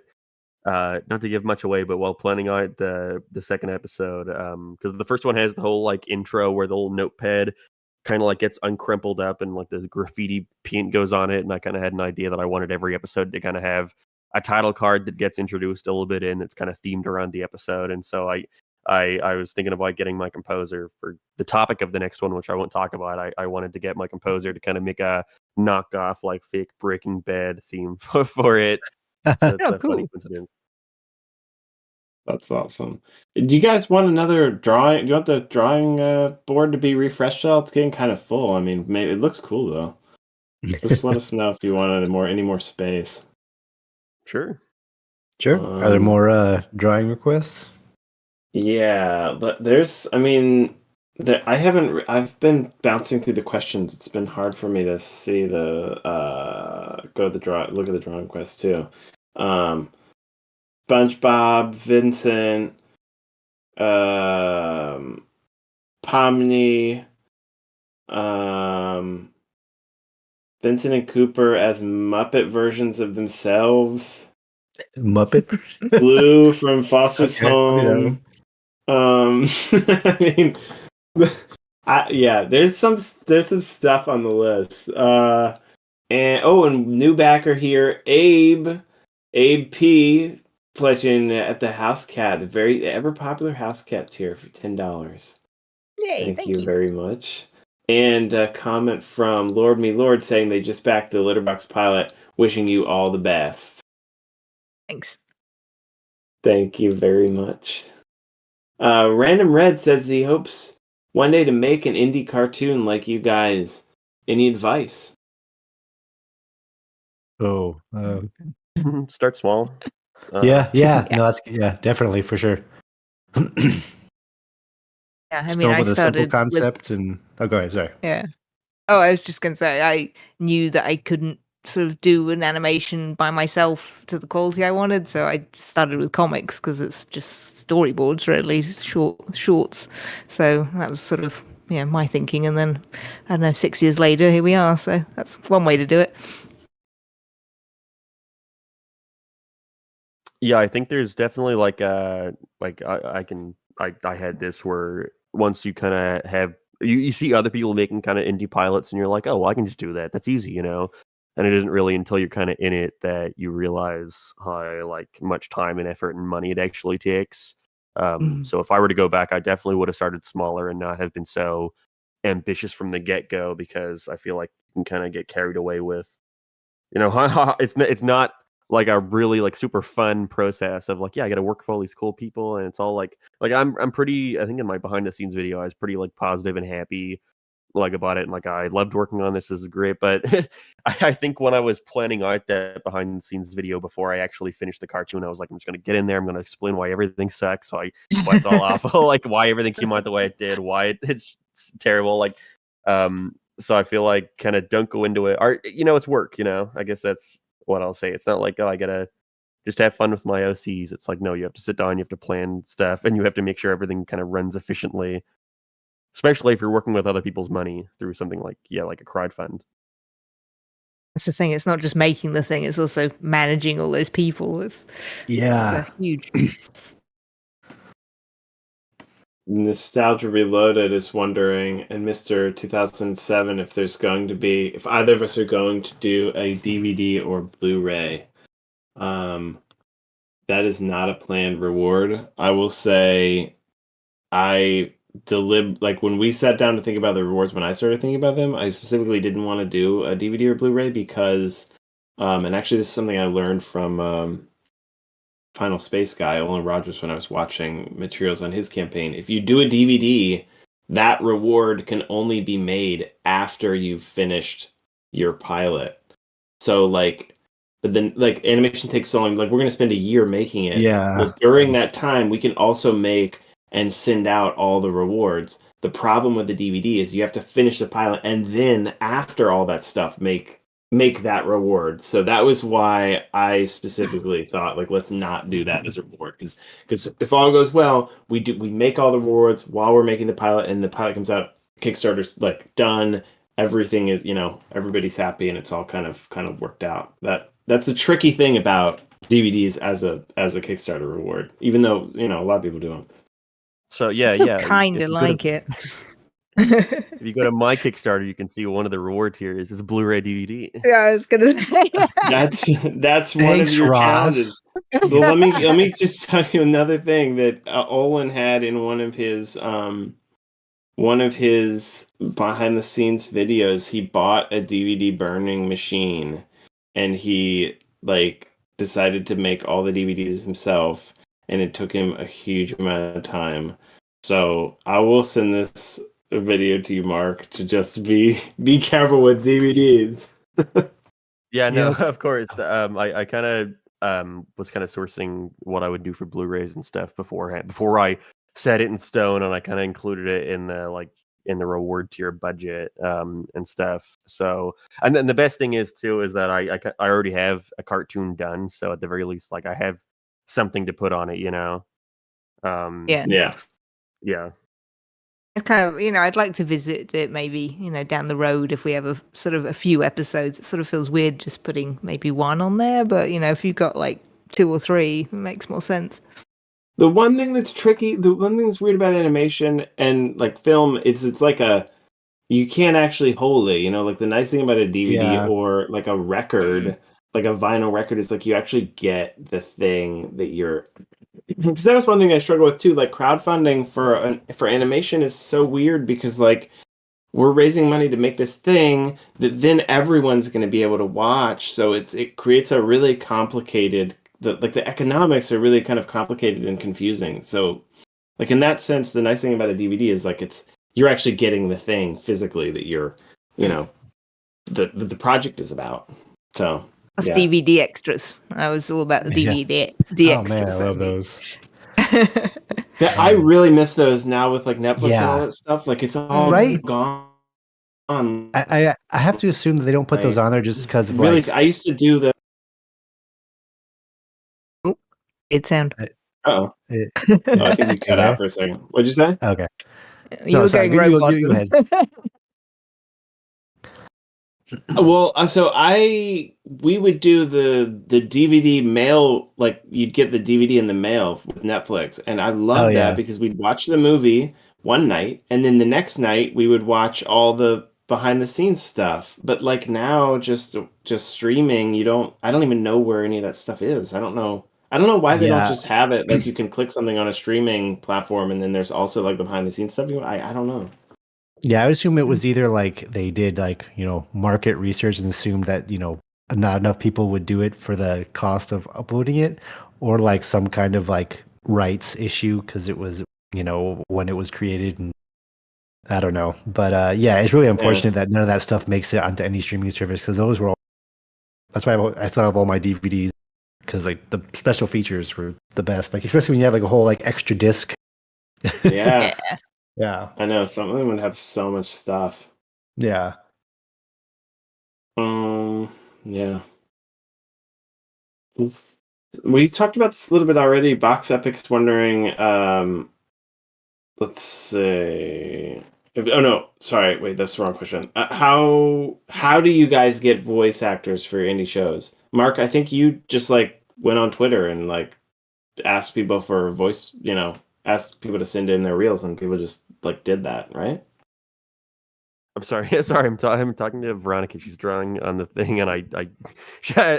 not to give much away, but while planning out the second episode, because the first one has the whole like intro where the little notepad kind of like gets uncrumpled up and like the graffiti paint goes on it, and I kind of had an idea that I wanted every episode to kind of have a title card that gets introduced a little bit in that's kind of themed around the episode. And so I was thinking about getting my composer for the topic of the next one, which I won't talk about. I wanted to get my composer to kind of make a knockoff like fake Breaking Bad theme for it. So it's a funny coincidence. That's awesome. Do you guys want another drawing? Do you want the drawing board to be refreshed? It's getting kind of full. I mean, maybe it looks cool though. Just let us know if you want any more space. Sure. Are there more drawing requests? Yeah, but I've been bouncing through the questions. It's been hard for me to see look at the drawing requests too. SpongeBob, Vincent, Pomni, Vincent and Cooper as Muppet versions of themselves. Muppet? Blue from Foster's Okay, Home. I mean, there's some stuff on the list. And new backer here, Abe P pledging at the House Cat, the very ever popular House Cat tier for $10. Yay! Thank you very much. And a comment from Lord Me Lord saying they just backed the Litterbox pilot, wishing you all the best. Thanks. Thank you very much. Random Red says he hopes one day to make an indie cartoon like you guys. Any advice? Oh, Start small. yeah. No, definitely for sure. Yeah, I mean, I with a simple started concept and go ahead. Sorry. Yeah. Oh, I was just gonna say I knew that I couldn't sort of do an animation by myself to the quality I wanted, so I started with comics because it's just storyboards, really, shorts. So that was sort of my thinking, and then I don't know, 6 years later, here we are. So that's one way to do it. Yeah, I think there's definitely like I had this where once you kind of have you see other people making kind of indie pilots and you're like, oh, well, I can just do that. That's easy, you know. And it isn't really until you're kind of in it that you realize how like much time and effort and money it actually takes. So if I were to go back, I definitely would have started smaller and not have been so ambitious from the get-go, because I feel like you can kind of get carried away with you know, it's not like a really like super fun process of like, yeah, I got to work for all these cool people, and it's all like I'm pretty. I think in my behind the scenes video, I was pretty like positive and happy like about it, and like I loved working on this. This is great, but I think when I was planning out that behind the scenes video before I actually finished the cartoon, I was like, I'm just gonna get in there. I'm gonna explain why everything sucks, why it's all awful, like why everything came out the way it did, why it's terrible, like so I feel like kind of don't go into it. Art, you know, it's work. You know, I guess that's what I'll say. It's not like, oh, I gotta just have fun with my OCs. It's like, no, you have to sit down, you have to plan stuff, and you have to make sure everything kind of runs efficiently. Especially if you're working with other people's money through something like like a crowdfund. That's the thing. It's not just making the thing; it's also managing all those people. It's huge. Nostalgia Reloaded is wondering, and Mr. 2007, if either of us are going to do a DVD or Blu-ray. That is not a planned reward. I will say, like when we sat down to think about the rewards, when I started thinking about them, I specifically didn't want to do a DVD or Blu-ray because, and actually this is something I learned from Final Space guy, Olin Rogers, when I was watching materials on his campaign. If you do a DVD, that reward can only be made after you've finished your pilot. So like, but then like animation takes so long, like we're going to spend a year making it. Yeah. Well, during that time, we can also make and send out all the rewards. The problem with the DVD is you have to finish the pilot and then after all that stuff, make that reward. So that was why I specifically thought, like, let's not do that as a reward, because if all goes well, we make all the rewards while we're making the pilot, and the pilot comes out, Kickstarter's like done, everything is, you know, everybody's happy, and it's all kind of worked out. That's the tricky thing about DVDs as a Kickstarter reward, even though, you know, a lot of people do them. So yeah, kind of like it. If you go to my Kickstarter, you can see one of the reward tiers is a Blu-ray DVD. Yeah, I was gonna say that's one of your challenges. Well, let me just tell you another thing that Olin had in one of his behind the scenes videos. He bought a DVD burning machine, and he like decided to make all the DVDs himself, and it took him a huge amount of time. So I will send this video to you, Mark, to just be careful with DVDs. Yeah, no, of course. I kind of was kind of sourcing what I would do for Blu-rays and stuff beforehand, before I set it in stone, and I kind of included it in the reward tier budget and stuff. So, and then the best thing is that I already have a cartoon done, so at the very least, like I have something to put on it, you know. Yeah. It's kind of, you know, I'd like to visit it maybe, you know, down the road if we have a sort of a few episodes. It sort of feels weird just putting maybe one on there, but you know, if you've got like 2 or 3, it makes more sense. The one thing that's tricky, the one thing that's weird about animation and like film, it's like you can't actually hold it, you know, like the nice thing about a DVD or like a record, like a vinyl record, is like you actually get the thing that you're, because that was one thing I struggle with too. Like crowdfunding for animation is so weird, because like we're raising money to make this thing that then everyone's going to be able to watch. So it creates a really complicated, the economics are really kind of complicated and confusing. So like in that sense, the nice thing about a DVD is like you're actually getting the thing physically that you're, you know, the project is about. So. That's DVD extras. I was all about the DVD extras. Oh man, I love those. I really miss those now with like Netflix and all that stuff. Like it's all gone. I have to assume that they don't put those on there just because of really. I used to do the. It sound. I think you cut out for a second. What'd you say? Okay. You were going robot. You go ahead. Well, so we would do the DVD mail, like you'd get the DVD in the mail with Netflix, and I love that because we'd watch the movie one night, and then the next night we would watch all the behind the scenes stuff. But like now, just streaming, I don't even know where any of that stuff is. I don't know why they don't just have it. Like you can click something on a streaming platform, and then there's also like the behind the scenes stuff. I don't know. Yeah, I would assume it was either like they did like, you know, market research and assumed that, you know, not enough people would do it for the cost of uploading it, or like some kind of like rights issue because it was, when it was created, and I don't know. But yeah, it's really unfortunate that none of that stuff makes it onto any streaming service because those were all. That's why I still have all my DVDs because like the special features were the best. Like especially when you have like a whole like extra disc. Yeah. Yeah. I know some of them would have so much stuff. Yeah. Yeah. We talked about this a little bit already. Box Epic's wondering, let's say, oh no, sorry, wait, that's the wrong question. How do you guys get voice actors for your indie shows? Mark, I think you just like went on Twitter and like asked people for voice, asked people to send in their reels, and people just like did that, right? I'm sorry. I'm talking to Veronica. She's drawing on the thing, and I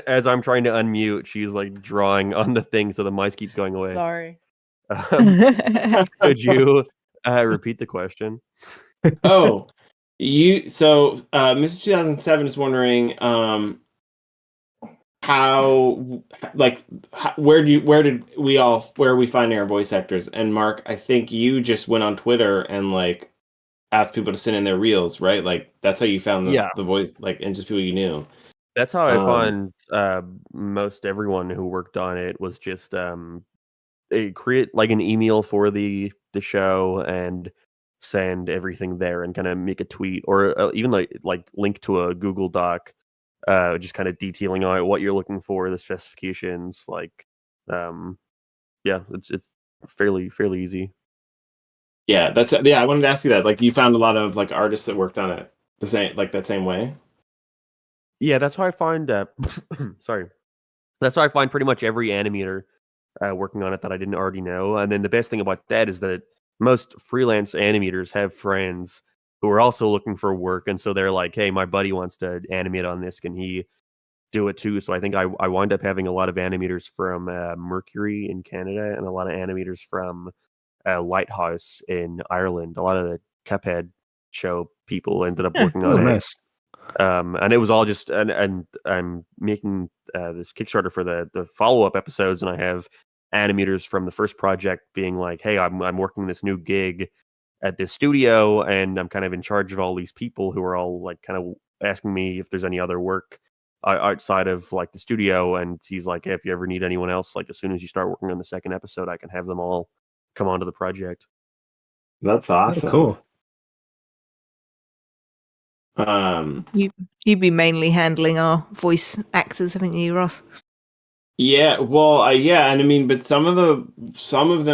as I'm trying to unmute, she's like drawing on the thing, so the mice keeps going away. Sorry. Could you repeat the question? Oh, Mr. 2007 is wondering, where are we finding our voice actors? And Mark, I think you just went on Twitter and like asked people to send in their reels, right? Like that's how you found the voice, like, and just people you knew. That's how I found most everyone who worked on it was just create like an email for the show and send everything there and kind of make a tweet or even like link to a Google Doc, just kind of detailing out what you're looking for, the specifications. Like, it's fairly easy. Yeah, I wanted to ask you that. Like, you found a lot of like artists that worked on it that same way. Yeah, that's how I find. Sorry, that's how I find pretty much every animator working on it that I didn't already know. And then the best thing about that is that most freelance animators have friends who are also looking for work, and so they're like, "Hey, my buddy wants to animate on this. Can he do it too?" So I think I wind up having a lot of animators from Mercury in Canada and a lot of animators from Lighthouse in Ireland. A lot of the Cuphead show people ended up working on it. Nice. And it was all just and I'm making this Kickstarter for the follow-up episodes, and I have animators from the first project being like, "Hey, I'm working this new gig at this studio, and I'm kind of in charge of all these people who are all like kind of asking me if there's any other work outside of like the studio." And he's like, "Hey, if you ever need anyone else, like as soon as you start working on the second episode, I can have them all come onto the project." That's awesome. Cool. You'd be mainly handling our voice actors, haven't you, Ross? Yeah, well, yeah, and I mean, but some of them,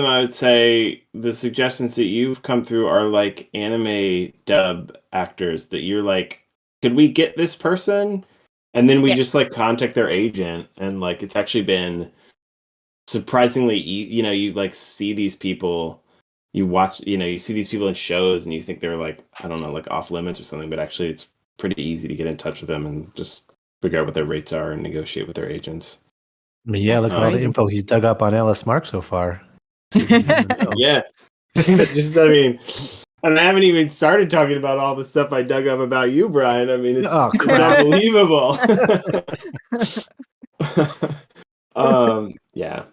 I would say, the suggestions that you've come through are like anime dub actors that you're like, could we get this person? And then we just like contact their agent, and like it's actually been surprisingly, you like see these people. You watch, you see these people in shows and you think they're like, I don't know, like off limits or something, but actually it's pretty easy to get in touch with them and just figure out what their rates are and negotiate with their agents. I mean, yeah, look at all the info he's dug up on Ellis Mark so far. Yeah. Just, I mean, and I haven't even started talking about all the stuff I dug up about you, Brian. I mean, it's unbelievable. Yeah.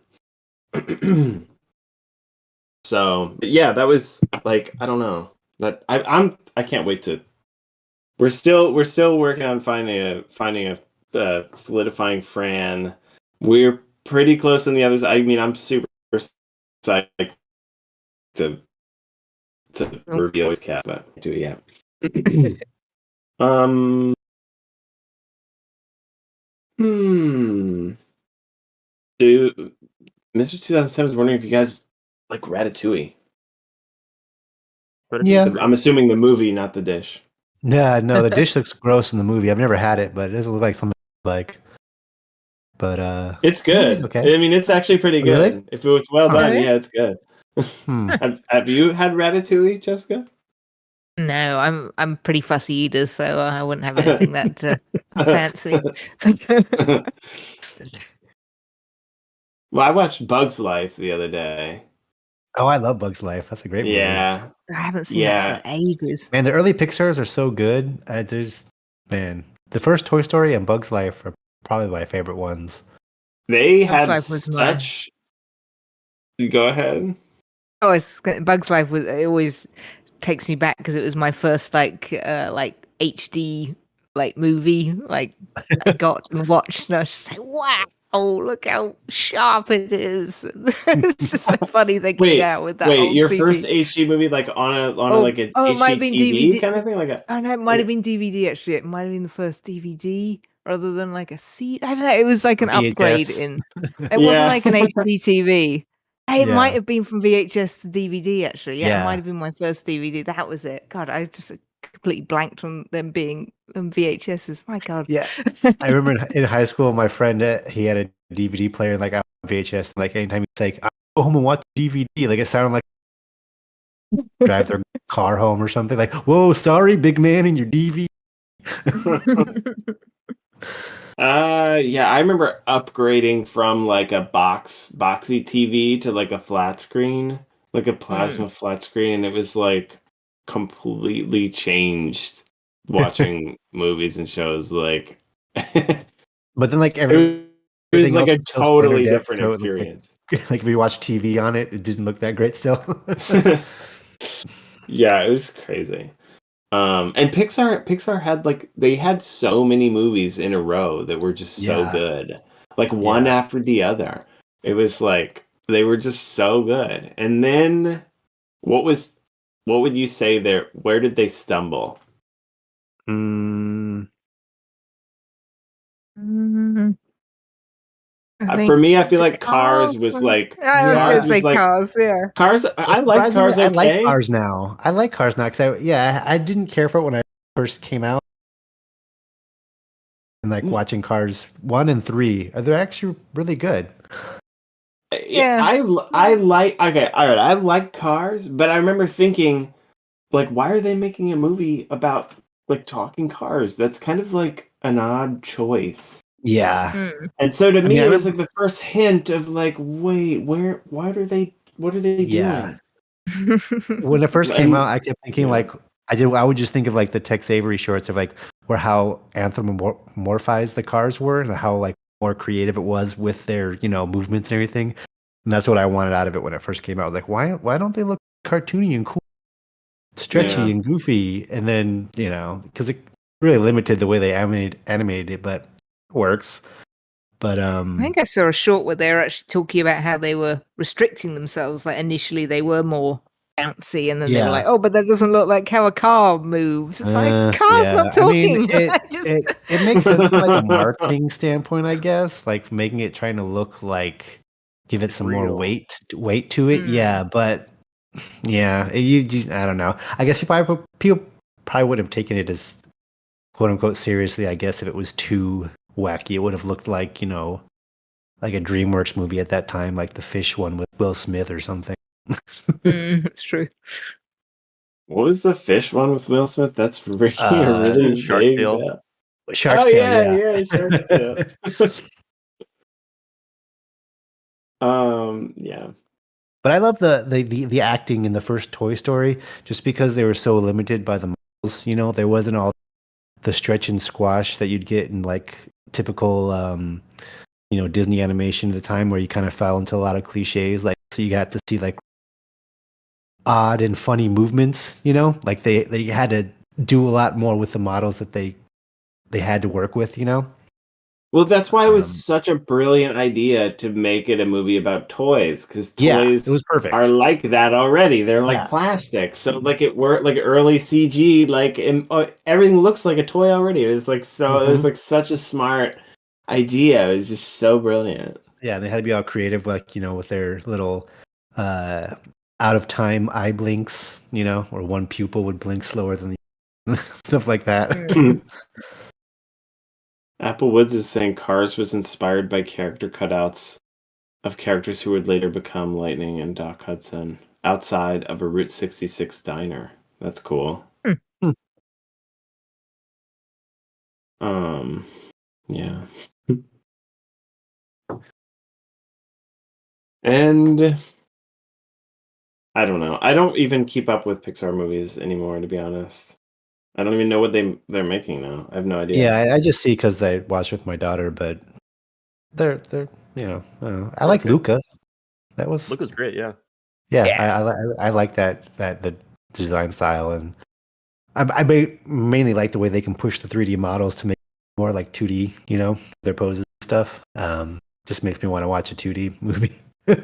So yeah, that was like, I don't know, that I can't wait to. We're still working on finding a solidifying Fran. We're pretty close on the others. I mean, I'm super excited to reveal his cat, but do it yet. Mr. 2007 is wondering if you guys like Ratatouille. Yeah. I'm assuming the movie, not the dish. Yeah, no, the dish looks gross in the movie. I've never had it, but it doesn't look like something like. But it's good. It's okay. I mean, it's actually pretty good. Really? If it was well done, really? yeah, it's good. Have you had Ratatouille, Jessica? No, I'm pretty fussy eater, so I wouldn't have anything that I fancy. Well, I watched Bug's Life the other day. Oh, I love Bug's Life. That's a great movie. Yeah. I haven't seen that for ages. Man, the early Pixars are so good. The first Toy Story and Bug's Life are probably my favorite ones. They Bugs had Life was mine. such. Go ahead. Oh, Bugs Life was. It always takes me back because it was my first like HD like movie like I got and watched, and I was just like, wow, oh look how sharp it is. It's just so funny thinking out with that Wait, old your CG. first HD movie like on a like an it might have been HDTV DVD. kind of thing, like a. Oh no, it might have been DVD actually. It might have been the first DVD rather than like a CD. I don't know. It was like an upgrade VHS. in. It wasn't Yeah. like an HD TV. It might Yeah. have been from VHS to DVD actually. Yeah, it Yeah. might have been my first DVD. That was it. God, I just completely blanked on them being VHSs. My God. Yeah. I remember in high school, my friend, he had a DVD player, like on VHS. Like anytime he's like, "I'll go home and watch DVD," like it sounded like drive their car home or something. Like, whoa, sorry, big man, in your DVD. Yeah, I remember upgrading from like a boxy TV to like a flat screen, like a plasma flat screen, and it was like completely changed watching movies and shows. Like, But then, like it everything was like else a was still standard totally def, different so it looked experience. like if you watch TV on it, it didn't look that great still. Yeah, it was crazy. And Pixar had like they had so many movies in a row that were just so Yeah. good. Like one Yeah. after the other. It was like they were just so good. And then what would you say there, where did they stumble? Mm, For me, I feel is it like Cars was like I was Yeah. gonna Cars say was like Cars, yeah. Cars. I like Surprisingly, Cars. I like Okay. Cars now. I like Cars now because I didn't care for it when I first came out. And like watching Cars 1 and 3, they're actually really good. Yeah. I like, okay, all right, I like Cars, but I remember thinking, like, why are they making a movie about like talking cars? That's kind of like an odd choice. Yeah. Mm. And so to I me, mean, it was like the first hint of like, wait, what are they Yeah. doing? When it first came out, And I kept thinking yeah. like I would just think of like the Tex Avery shorts of like where how anthropomorphized the cars were and how like more creative it was with their, movements and everything. And that's what I wanted out of it when it first came out. I was like, why don't they look cartoony and cool, stretchy Yeah. and goofy? And then, because it really limited the way they animated it, but it works. But I think I saw a short where they were actually talking about how they were restricting themselves. Like initially they were more bouncy, and then they were like, yeah. "Oh, but that doesn't look like how a car moves." It's like car's Yeah. not I mean, talking. it makes sense from like a marketing standpoint, I guess, like making it trying to look like give it some more Real. weight to it. Yeah, but yeah, I don't know. I guess people probably would have taken it as quote unquote seriously, I guess, if it was too wacky. It would have looked like, like a DreamWorks movie at that time, like the Fish one with Will Smith or something. That's true. What was the fish one with Will Smith? That's ringing a really Shark big Tale. bell. Shark's Oh Tale, yeah, Shark Tale. Yeah. But I love the acting in the first Toy Story just because they were so limited by the models. There wasn't all the stretch and squash that you'd get in like typical Disney animation at the time, where you kind of fell into a lot of cliches. Like, so you got to see like odd and funny movements. Like they had to do a lot more with the models that they had to work with. Well, that's why it was such a brilliant idea to make it a movie about toys, because Yeah, toys it was perfect. are like that already. They're like Yeah. plastic, so like it worked like early CG, like everything looks like a toy already. It was like so. It was like such a smart idea. It was just so brilliant. Yeah, they had to be all creative, like with their little out of time eye blinks, or one pupil would blink slower than the stuff like that. Apple Woods is saying Cars was inspired by character cutouts of characters who would later become Lightning and Doc Hudson outside of a Route 66 diner. That's cool. Yeah. And I don't know. I don't even keep up with Pixar movies anymore, to be honest. I don't even know what they're making now. I have no idea. Yeah, I just see because I watch with my daughter, but they're I don't know. I like Okay. Luca. That was Luca's great, yeah. yeah. Yeah. I like that the design style, and mainly like the way they can push the 3D models to make it more like 2D. Their poses and stuff. Just makes me want to watch a 2D movie. Are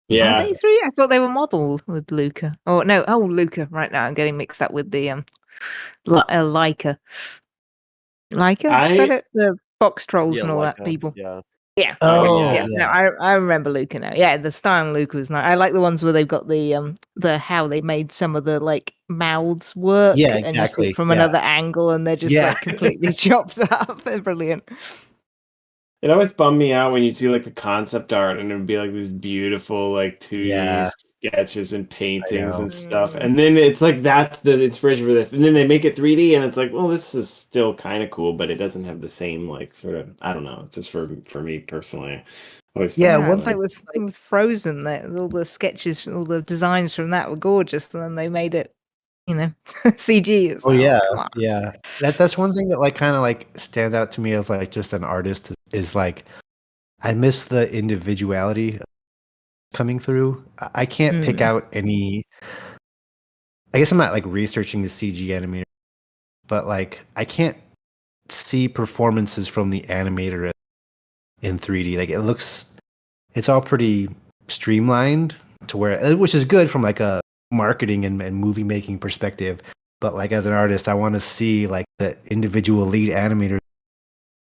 Yeah. they 3? I thought they were modeled with Luca. Oh no, Luca. Right now, I'm getting mixed up with the Leica. Leica? Is that I it? The box trolls Yeah, and all like that people. yeah. Yeah. Oh, Okay. yeah. Yeah. No, I remember Luca now. Yeah, the style in Luca was nice. I like the ones where they've got the how they made some of the like mouths work, Yeah, and you see it exactly. from Yeah. another angle, and they're just Yeah. like completely chopped up. They're brilliant. It always bummed me out when you see like the concept art and it would be like these beautiful like 2D Yeah. sketches and paintings know. and stuff. And then it's like that's the inspiration for this. And then they make it 3D and it's like, well, this is still kind of cool, but it doesn't have the same like sort of I don't know, just for me personally. Always Yeah, found Yeah, that, it's like with Frozen. That all the sketches, all the designs from that were gorgeous, and then they made it, CG. It's Oh like, yeah, come on. yeah. That's one thing that like kind of like stands out to me as like just an artist is like I miss the individuality coming through. I can't pick out any. I guess I'm not like researching the CG animator, but like I can't see performances from the animator in 3D. Like it's all pretty streamlined to where, which is good from like a marketing and movie making perspective. But like as an artist, I want to see like the individual lead animators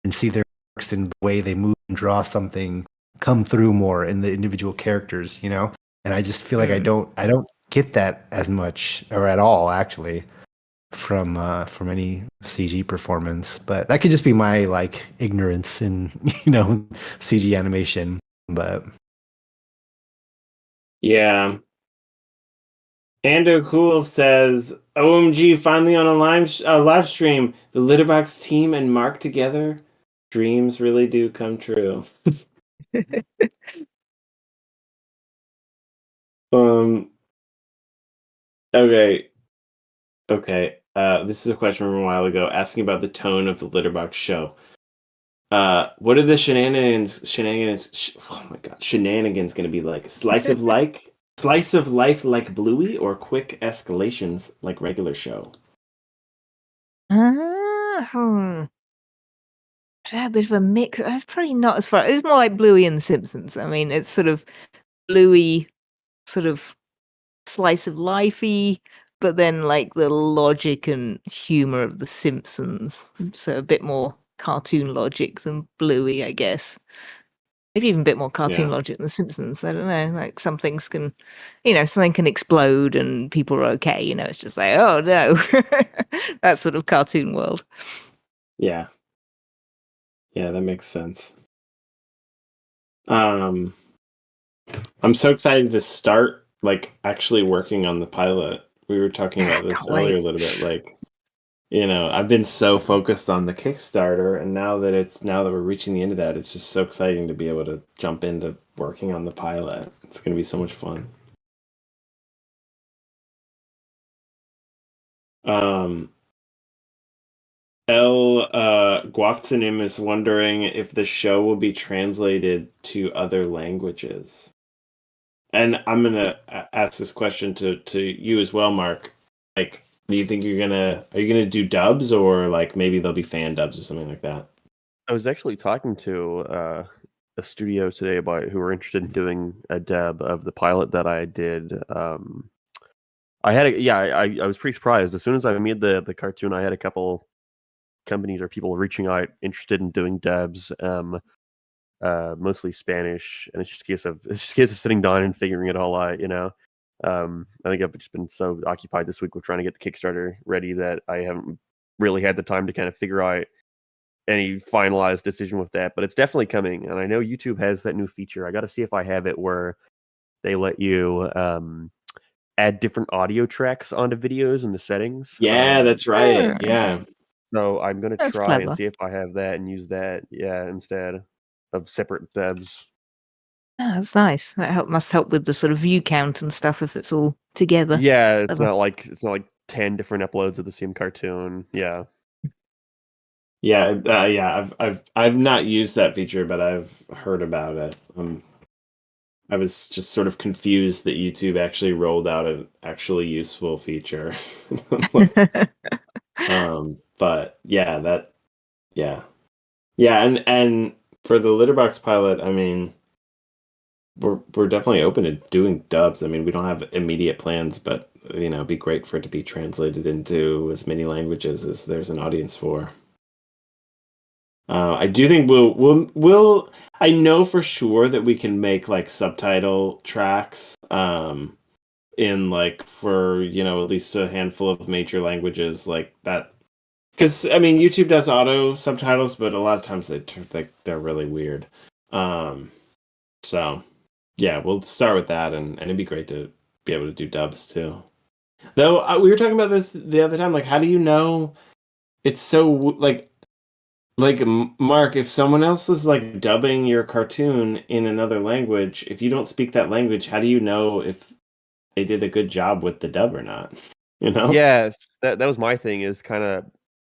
and see their works and the way they move and draw something come through more in the individual characters, And I just feel like I don't get that as much or at all actually from any CG performance. But that could just be my like ignorance in CG animation. But Yeah. Ando Cool says, "OMG! Finally on a live stream. The Litterbox team and Mark together. Dreams really do come true." Okay. Okay. This is a question from a while ago, asking about the tone of the Litterbox show. What are the shenanigans? Oh my god, shenanigans going to be like? Slice of life like Bluey, or quick escalations like regular show? A bit of a mix. Probably not as far. It's more like Bluey and the Simpsons. I mean, it's sort of Bluey, sort of slice of lifey, but then like the logic and humor of the Simpsons. So a bit more cartoon logic than Bluey, I guess. Maybe even a bit more cartoon Yeah. logic than the Simpsons. I don't know. Like some things can, something can explode and people are okay. It's just like, oh no, that sort of cartoon world. Yeah. Yeah, that makes sense. I'm so excited to start like actually working on the pilot. We were talking about this Can't earlier wait. a little bit. Like, I've been so focused on the Kickstarter, and now that we're reaching the end of that, it's just so exciting to be able to jump into working on the pilot. It's going to be so much fun. Guaxanim is wondering if the show will be translated to other languages. And I'm gonna ask this question to you as well, Mark. Like, do you think are you gonna do dubs, or like maybe there'll be fan dubs or something like that? I was actually talking to a studio today about who were interested in doing a dub of the pilot that I did. I was pretty surprised. As soon as I made the cartoon, I had a couple companies or people reaching out interested in doing dubs, mostly Spanish, and it's just a case of sitting down and figuring it all out. I think I've just been so occupied this week with trying to get the Kickstarter ready that I haven't really had the time to kind of figure out any finalized decision with that. But it's definitely coming, and I know YouTube has that new feature. I got to see if I have it where they let you add different audio tracks onto videos in the settings. Yeah, that's right. Yeah. So I'm gonna That's try and clever. see if I have that and use that, instead of separate dubs. Yeah, that's nice. That must help with the sort of view count and stuff if it's all together. Yeah, it's Clever. not like 10 different uploads of the same cartoon. Yeah. Yeah. I've not used that feature, but I've heard about it. I was just sort of confused that YouTube actually rolled out an actually useful feature. But yeah, and for the Litterbox pilot, I mean, we're definitely open to doing dubs. I mean, we don't have immediate plans, but it'd be great for it to be translated into as many languages as there's an audience for. I do think we'll. I know for sure that we can make like subtitle tracks, in like for at least a handful of major languages like that. Because I mean, YouTube does auto subtitles, but a lot of times they're really weird. So yeah, we'll start with that, and it'd be great to be able to do dubs too. Though we were talking about this the other time, like how do you know it's so like Mark, if someone else is like dubbing your cartoon in another language, if you don't speak that language, how do you know if they did a good job with the dub or not? Yes, that was my thing. Is kind of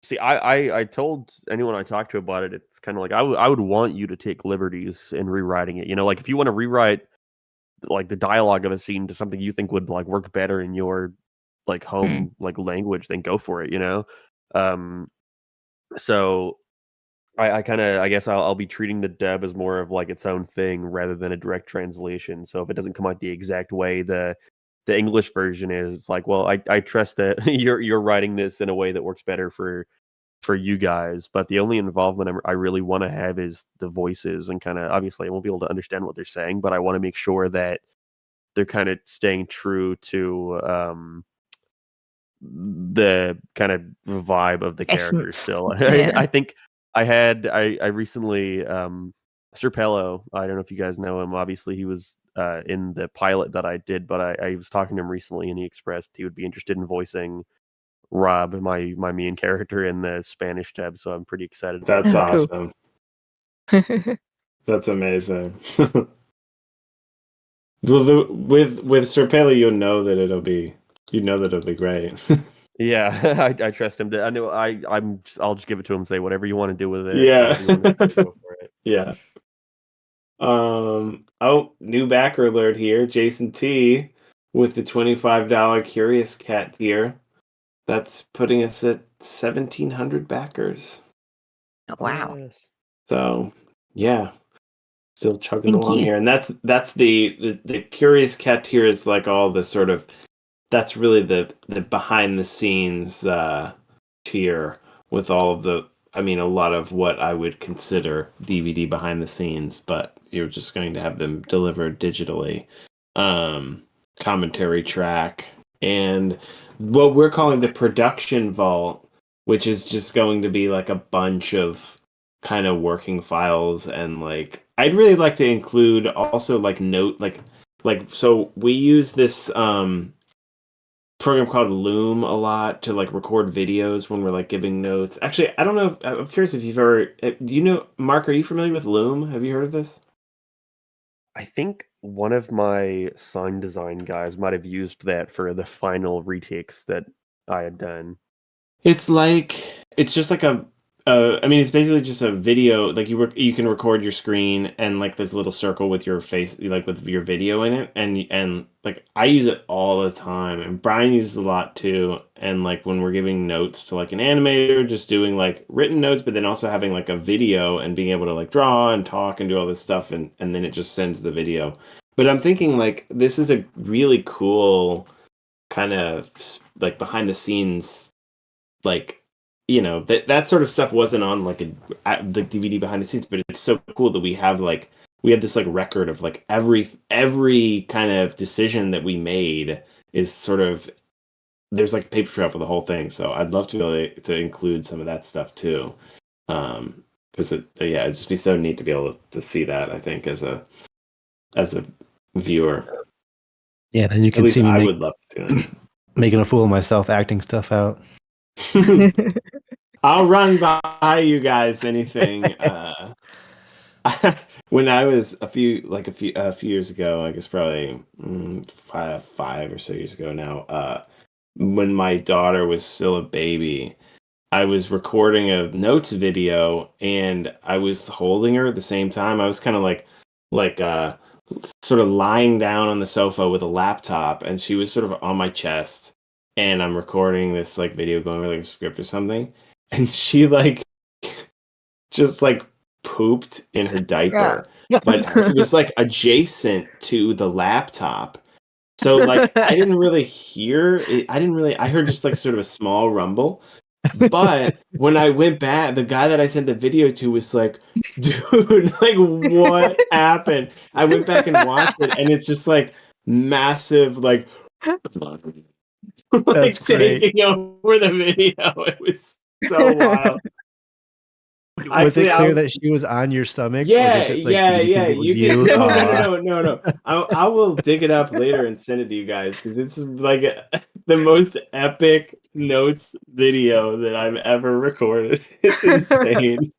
see, I told anyone I talked to about it. It's kind of like I would want you to take liberties in rewriting it. Like if you want to rewrite like the dialogue of a scene to something you think would like work better in your like home like language, then go for it. So I kind of I guess I'll be treating the dub as more of like its own thing rather than a direct translation. So if it doesn't come out the exact way the English version is, it's like, well, I trust that you're writing this in a way that works better for you guys. But the only involvement I really want to have is the voices, and kind of obviously I won't be able to understand what they're saying, but I want to make sure that they're kind of staying true to the kind of vibe of the character Essence. still. Yeah. I think I recently Sir Pello, I don't know if you guys know him. Obviously he was in the pilot that I did, but I was talking to him recently and he expressed he would be interested in voicing Rob, my main character, in the Spanish dub, so I'm pretty excited about That's that. awesome. That's amazing. Well, with Sir Paley, you'll know that it'll be great. Yeah, I trust him. I know I'll just give it to him. Say whatever you want to do with it. Yeah. whatever you want to do, go for it. Yeah. Oh, new backer alert here. Jason T with the $25 Curious Cat tier. That's putting us at 1,700 backers. Wow. Yes. So yeah, still chugging Thank along you. here. And that's the Curious Cat tier is like all the sort of, that's really the behind the scenes tier with all of the, I mean, a lot of what I would consider DVD behind the scenes, but you're just going to have them delivered digitally. Commentary track and what we're calling the production vault, which is just going to be like a bunch of kind of working files, and like I'd really like to include also like so we use this program called Loom a lot to like record videos when we're like giving notes. Actually, I don't know. I'm curious if you've ever. Do you know, Mark? Are you familiar with Loom? Have you heard of this? I think one of my sign design guys might have used that for the final retakes that I had done. It's just like I mean, it's basically just a video. Like you can record your screen, and like there's a little circle with your face, like with your video in it, and like I use it all the time, and Brian uses it a lot too. And like when we're giving notes to like an animator, just doing like written notes, but then also having like a video and being able to like draw and talk and do all this stuff, and then it just sends the video. But I'm thinking like this is a really cool kind of like behind the scenes, like that sort of stuff wasn't on like the DVD behind the scenes, but it's so cool that we have this like record of like every kind of decision that we made is sort of, there's like a paper trail for the whole thing. So I'd love to be able to include some of that stuff too, because it'd just be so neat to be able to see that, I think, as a viewer. Yeah, then you At can least see me I would love to see that. making a fool of myself, acting stuff out. I'll run by you guys anything. When I was a few years ago, I guess probably 5 or so years ago now, when my daughter was still a baby. I was recording a notes video and I was holding her at the same time. I was kind of like sort of lying down on the sofa with a laptop, and she was sort of on my chest, and I'm recording this like video going over like a script or something, and she like just like pooped in her diaper, but it was like adjacent to the laptop. So like I didn't really hear it. I heard just like sort of a small rumble. But when I went back, the guy that I sent the video to was like, dude, like what happened? I went back and watched it, and it's just like massive, like That's great. taking over the video. It was so wild. Was it clear that she was on your stomach? Yeah, or did yeah. did you think it was you? No. I will dig it up later and send it to you guys because it's like the most epic notes video that I've ever recorded. It's insane.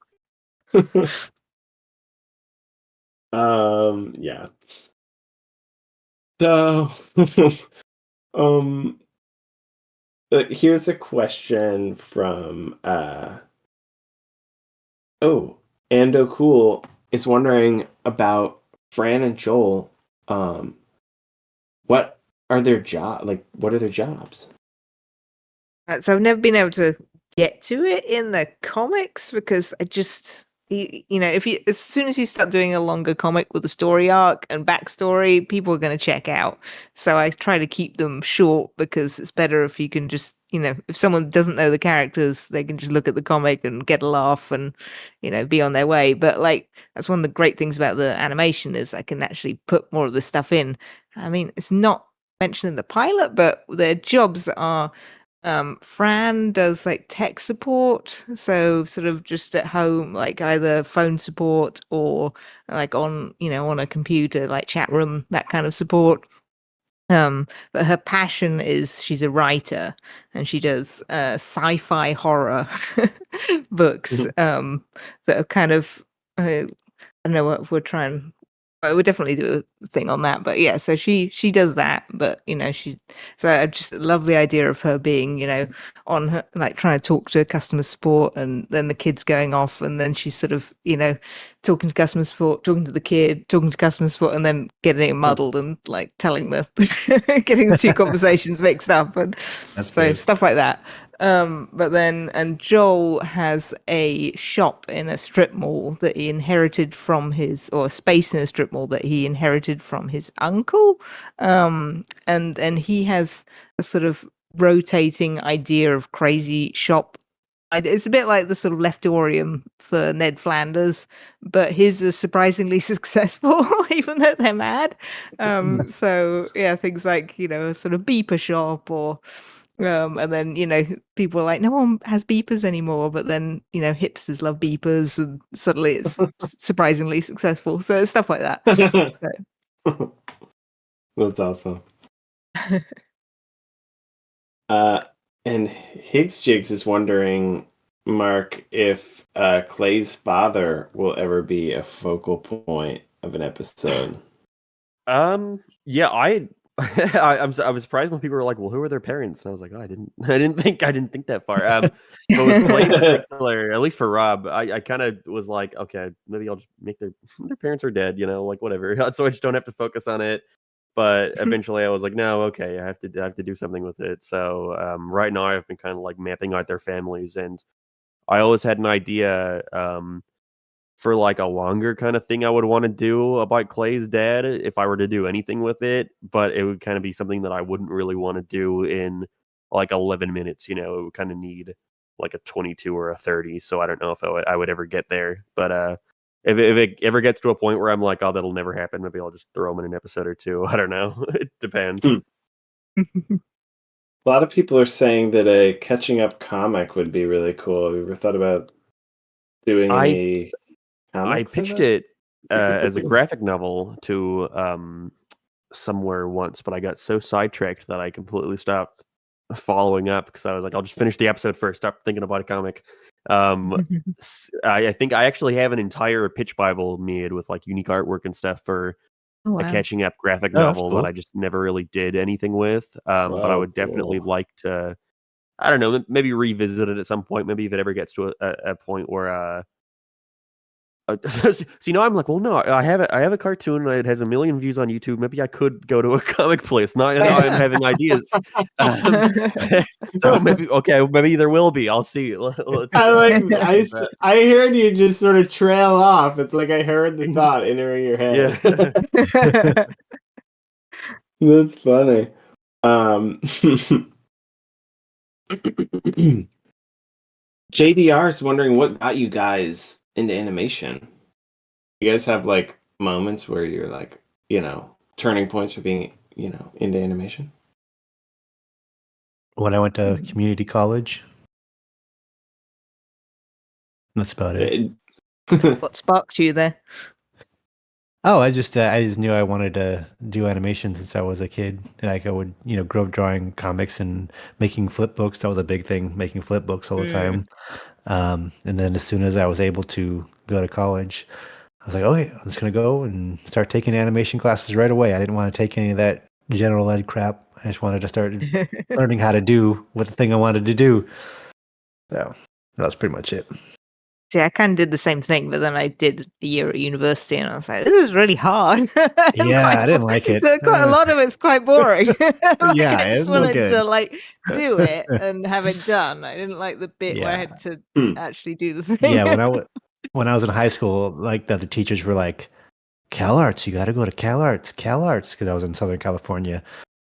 Yeah. So, here's a question from Ando Cool is wondering about Fran and Joel. What are their what are their jobs? So I've never been able to get to it in the comics because I just, as soon as you start doing a longer comic with a story arc and backstory, people are going to check out. So I try to keep them short because it's better if you can just, if someone doesn't know the characters, they can just look at the comic and get a laugh and, be on their way. But like, that's one of the great things about the animation is I can actually put more of the stuff in. I mean, it's not mentioned in the pilot, but their jobs are Fran does like tech support, so sort of just at home, like either phone support or like on a computer, like chat room, that kind of support. But her passion is she's a writer and she does sci-fi horror books that are kind of I don't know what we're trying. I would definitely do a thing on that, but yeah, so she does that, but so I just love the idea of her being, on her, like trying to talk to customer support and then the kid's going off and then she's sort of, talking to customer support, talking to the kid, talking to customer support and then getting it muddled and like getting the two conversations mixed up and That's so good. stuff like that. But then, and Joel has a shop in a strip mall that he inherited from or a space in a strip mall that he inherited from his uncle. And he has a sort of rotating idea of crazy shop. It's a bit like the sort of Leftorium for Ned Flanders, but his is surprisingly successful, even though they're mad. So yeah, things like, a sort of beeper shop or and then people are like no one has beepers anymore, but then hipsters love beepers and suddenly it's surprisingly successful, so it's stuff like that. That's awesome. And Higgs Jigs is wondering, Mark, if Clay's father will ever be a focal point of an episode. Yeah, I was surprised when people were like, "Well, who are their parents?" And I was like, "Oh, I didn't think that far." But with Clay in particular, at least for Rob, I kind of was like, "Okay, maybe I'll just make their parents are dead, like whatever." So I just don't have to focus on it. But eventually, I was like, "No, okay, I have to do something with it." So right now, I've been kind of like mapping out their families, and I always had an idea. For like a longer kind of thing I would want to do about Clay's dad if I were to do anything with it, but it would kind of be something that I wouldn't really want to do in like 11 minutes, it would kind of need like a 22 or a 30. So I don't know if I would ever get there, but if it ever gets to a point where I'm like, oh, that'll never happen, maybe I'll just throw him in an episode or two. I don't know. It depends. A lot of people are saying that a catching up comic would be really cool. Have you ever thought about doing any comics? I pitched it as a graphic novel to somewhere once, but I got so sidetracked that I completely stopped following up because I was like, I'll just finish the episode first, stop thinking about a comic. I think I actually have an entire pitch Bible made with like unique artwork and stuff for Oh, a wow. catching up graphic Oh, that's novel cool. that I just never really did anything with. But I Wow, would definitely cool. like to, I don't know, maybe revisit it at some point. Maybe if it ever gets to a point where so I'm like, well, no, I have a cartoon. It has 1 million views on YouTube. Maybe I could go to a comic place. Now I'm having ideas. So maybe there will be. I'll see. Let's I like do that. I heard you just sort of trail off. It's like I heard the thought entering your head. Yeah. That's funny. JDR is wondering what got you guys into animation. You guys have like moments where you're like, turning points for being, into animation? When I went to community college, that's about it. What sparked you there? Oh, I just knew I wanted to do animation since I was a kid, and I would grow up drawing comics and making flip books. That was a big thing, making flip books all the time. And then as soon as I was able to go to college, I was like, okay, I'm just gonna go and start taking animation classes right away. I didn't want to take any of that general ed crap. I just wanted to start learning how to do what the thing I wanted to do. So that was pretty much it. See, I kind of did the same thing, but then I did a year at university, and I was like, "This is really hard." Yeah, I didn't like it. Quite a lot of it's quite boring. Yeah, I just it's no wanted good. to do it and have it done. I didn't like the bit where I Yeah. had to actually do the thing. Yeah, when I was in high school, like the teachers were like, CalArts, you got to go to CalArts, because I was in Southern California.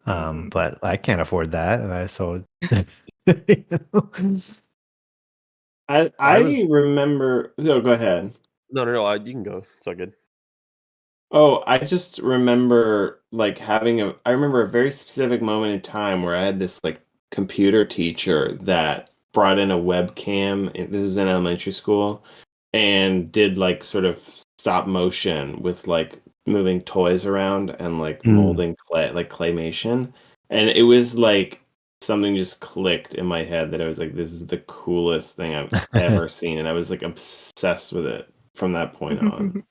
But I can't afford that, and I remember. No, go ahead. No. You can go. It's all good. Oh, I just remember like I remember a very specific moment in time where I had this like computer teacher that brought in a webcam. This is in elementary school, and did like sort of stop motion with like moving toys around and like molding clay, like claymation. And it was like something just clicked in my head that I was like, this is the coolest thing I've ever seen. And I was like obsessed with it from that point on.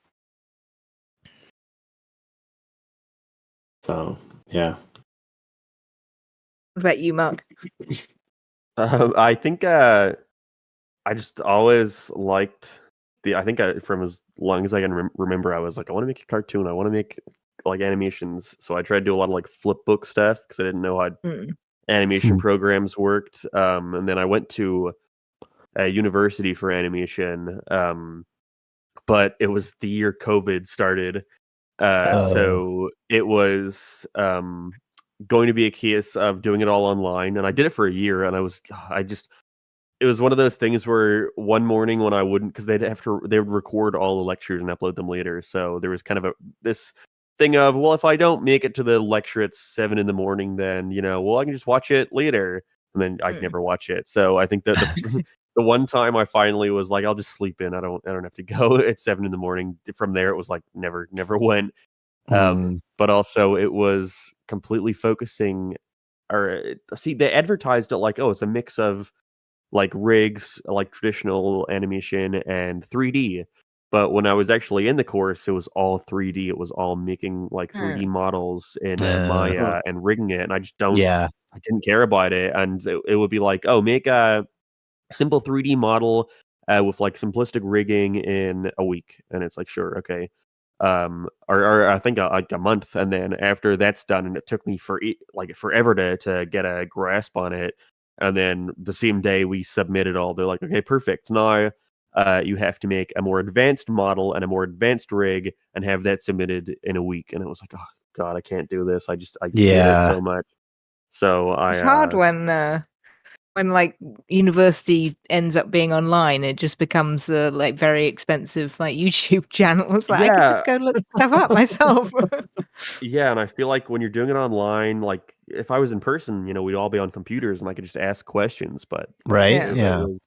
So, yeah. What about you, Mark? I think I just always liked from as long as I can remember, I was like, I want to make a cartoon. I want to make like animations. So I tried to do a lot of like flip book stuff because I didn't know how animation programs worked. And then I went to a university for animation. But it was the year COVID started. So it was going to be a case of doing it all online. And I did it for a year, and it was one of those things where one morning when I wouldn't, because they would record all the lectures and upload them later. So there was kind of this thing of, well, if I don't make it to the lecture at 7 a.m, then I can just watch it later, and then I'd never watch it. So I think that the one time I finally was like, I'll just sleep in. I don't have to go at 7 a.m. From there, it was like never went. But also it was completely focusing, they advertised it like, oh, it's a mix of like rigs, like traditional animation and 3D. But when I was actually in the course, it was all 3D. It was all making like 3D models in Maya and rigging it. And I just I didn't care about it. And it would be like, oh, make a simple 3D model with like simplistic rigging in a week. And it's like, sure, okay. Or I think like a month. And then after that's done, and it took me forever to get a grasp on it. And then the same day we submitted all, they're like, okay, perfect. Now you have to make a more advanced model and a more advanced rig and have that submitted in a week. And it was like, oh God, I can't do this. I hate it so much. So it's hard when like university ends up being online. It just becomes like very expensive like YouTube channel. It's like I could just go look stuff up myself. Yeah, and I feel like when you're doing it online, like if I was in person, we'd all be on computers and I could just ask questions. But right, it was,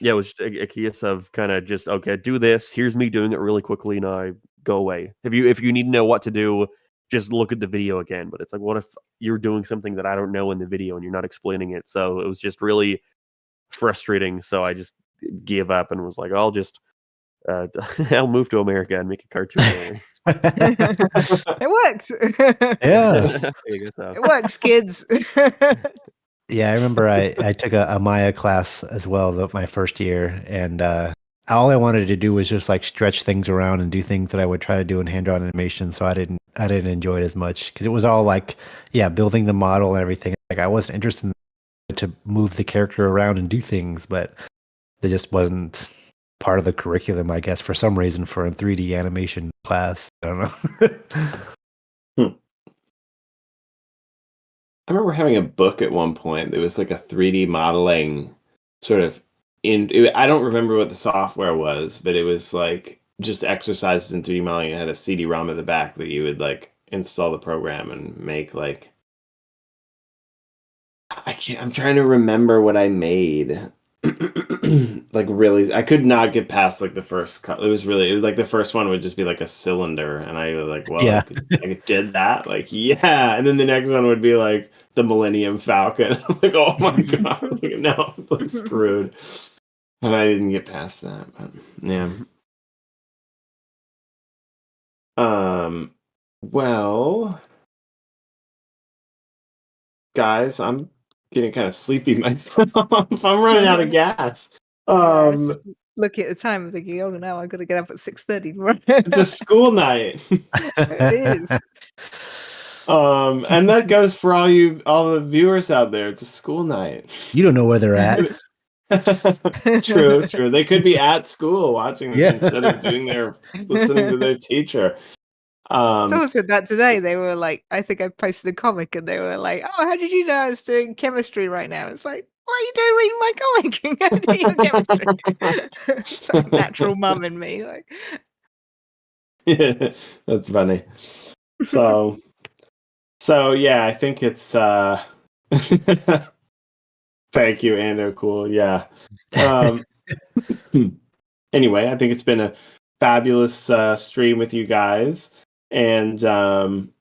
it was just a case of kind of just, okay, do this. Here's me doing it really quickly. Now go away. If you need to know what to do, just look at the video again. But it's like, what if you're doing something that I don't know in the video and you're not explaining it? So it was just really frustrating. So I just gave up and was like, I'll just I'll move to America and make a cartoon. There. It worked. Yeah. I guess so. It works, kids. Yeah, I remember I took a Maya class as well, my first year, and all I wanted to do was just like stretch things around and do things that I would try to do in hand-drawn animation. So I didn't enjoy it as much because it was all like, yeah, building the model and everything. Like I wasn't interested in to move the character around and do things, but it just wasn't part of the curriculum, I guess, for some reason for a 3D animation class. I don't know. I remember having a book at one point that was like a 3D modeling sort of I don't remember what the software was, but it was like just exercises in 3D modeling. It had a CD-ROM at the back that you would like install the program and make like I'm trying to remember what I made. Like really, I could not get past like the first cut. It was like the first one would just be like a cylinder, and I was like, well, Yeah. I did that, like yeah. And then the next one would be like the Millennium Falcon. I'm like, oh my god, like, no, I'm like screwed. And I didn't get past that, but yeah. Well, guys, I'm getting kind of sleepy myself. I'm running out of gas. Look at the time, I'm thinking, oh no, I've got to get up at 6:30. It's a school night. It is. And that goes for all the viewers out there. It's a school night. You don't know where they're at. True. They could be at school watching this Yeah. instead of listening to their teacher. Someone said that today. They were like, I think I posted a comic and they were like, oh, how did you know I was doing chemistry right now? It's like, what are you doing reading my comic? How do you know chemistry? It's like natural mum in me. Like, Yeah, that's funny. So yeah, I think it's thank you, Ando. Cool. Yeah. Anyway, I think it's been a fabulous stream with you guys. And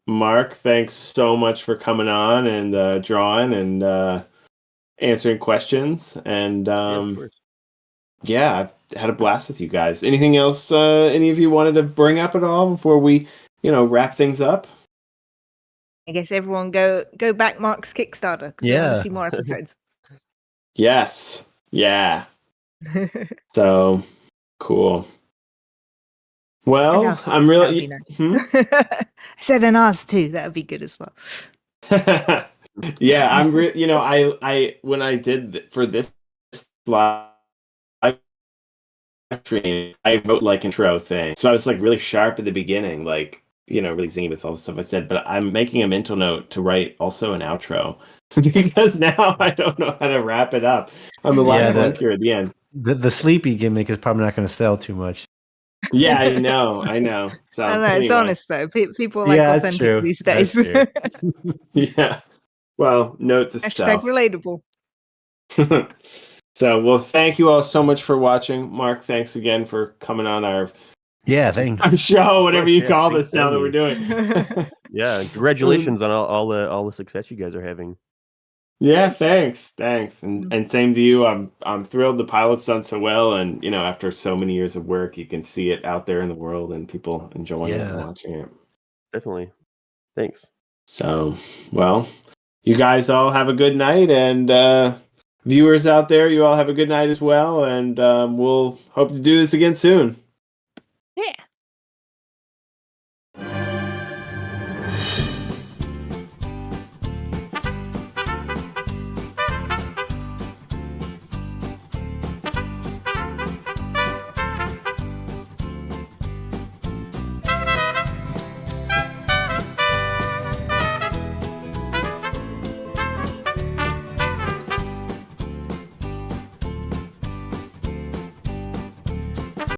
Mark, thanks so much for coming on and drawing and answering questions. And yeah, I've had a blast with you guys. Anything else any of you wanted to bring up at all before we, wrap things up? I guess everyone go back Mark's Kickstarter because I want to see more episodes. Yes. Yeah. So cool. Well, I'm really. Nice. I said an ours too. That would be good as well. Yeah, I'm. I when I did for this live stream, I wrote like intro thing, so I was like really sharp at the beginning, like really zingy with all the stuff I said. But I'm making a mental note to write also an outro because now I don't know how to wrap it up. I'm a lot clunkier at the end. The sleepy gimmick is probably not going to sell too much. Yeah, I know. So I don't know. anyway. It's honest though. People like authentic these days. Yeah. Well, note to self. #relatable. So, well, thank you all so much for watching. Mark, thanks again for coming on our thanks. show, whatever you call this now that we're doing. Yeah, congratulations on all the success you guys are having. Yeah, thanks, and same to you. I'm thrilled the pilot's done so well, and after so many years of work, you can see it out there in the world and people enjoying it and watching it. Definitely, thanks. So, well, you guys all have a good night, and viewers out there, you all have a good night as well, and we'll hope to do this again soon. Yeah.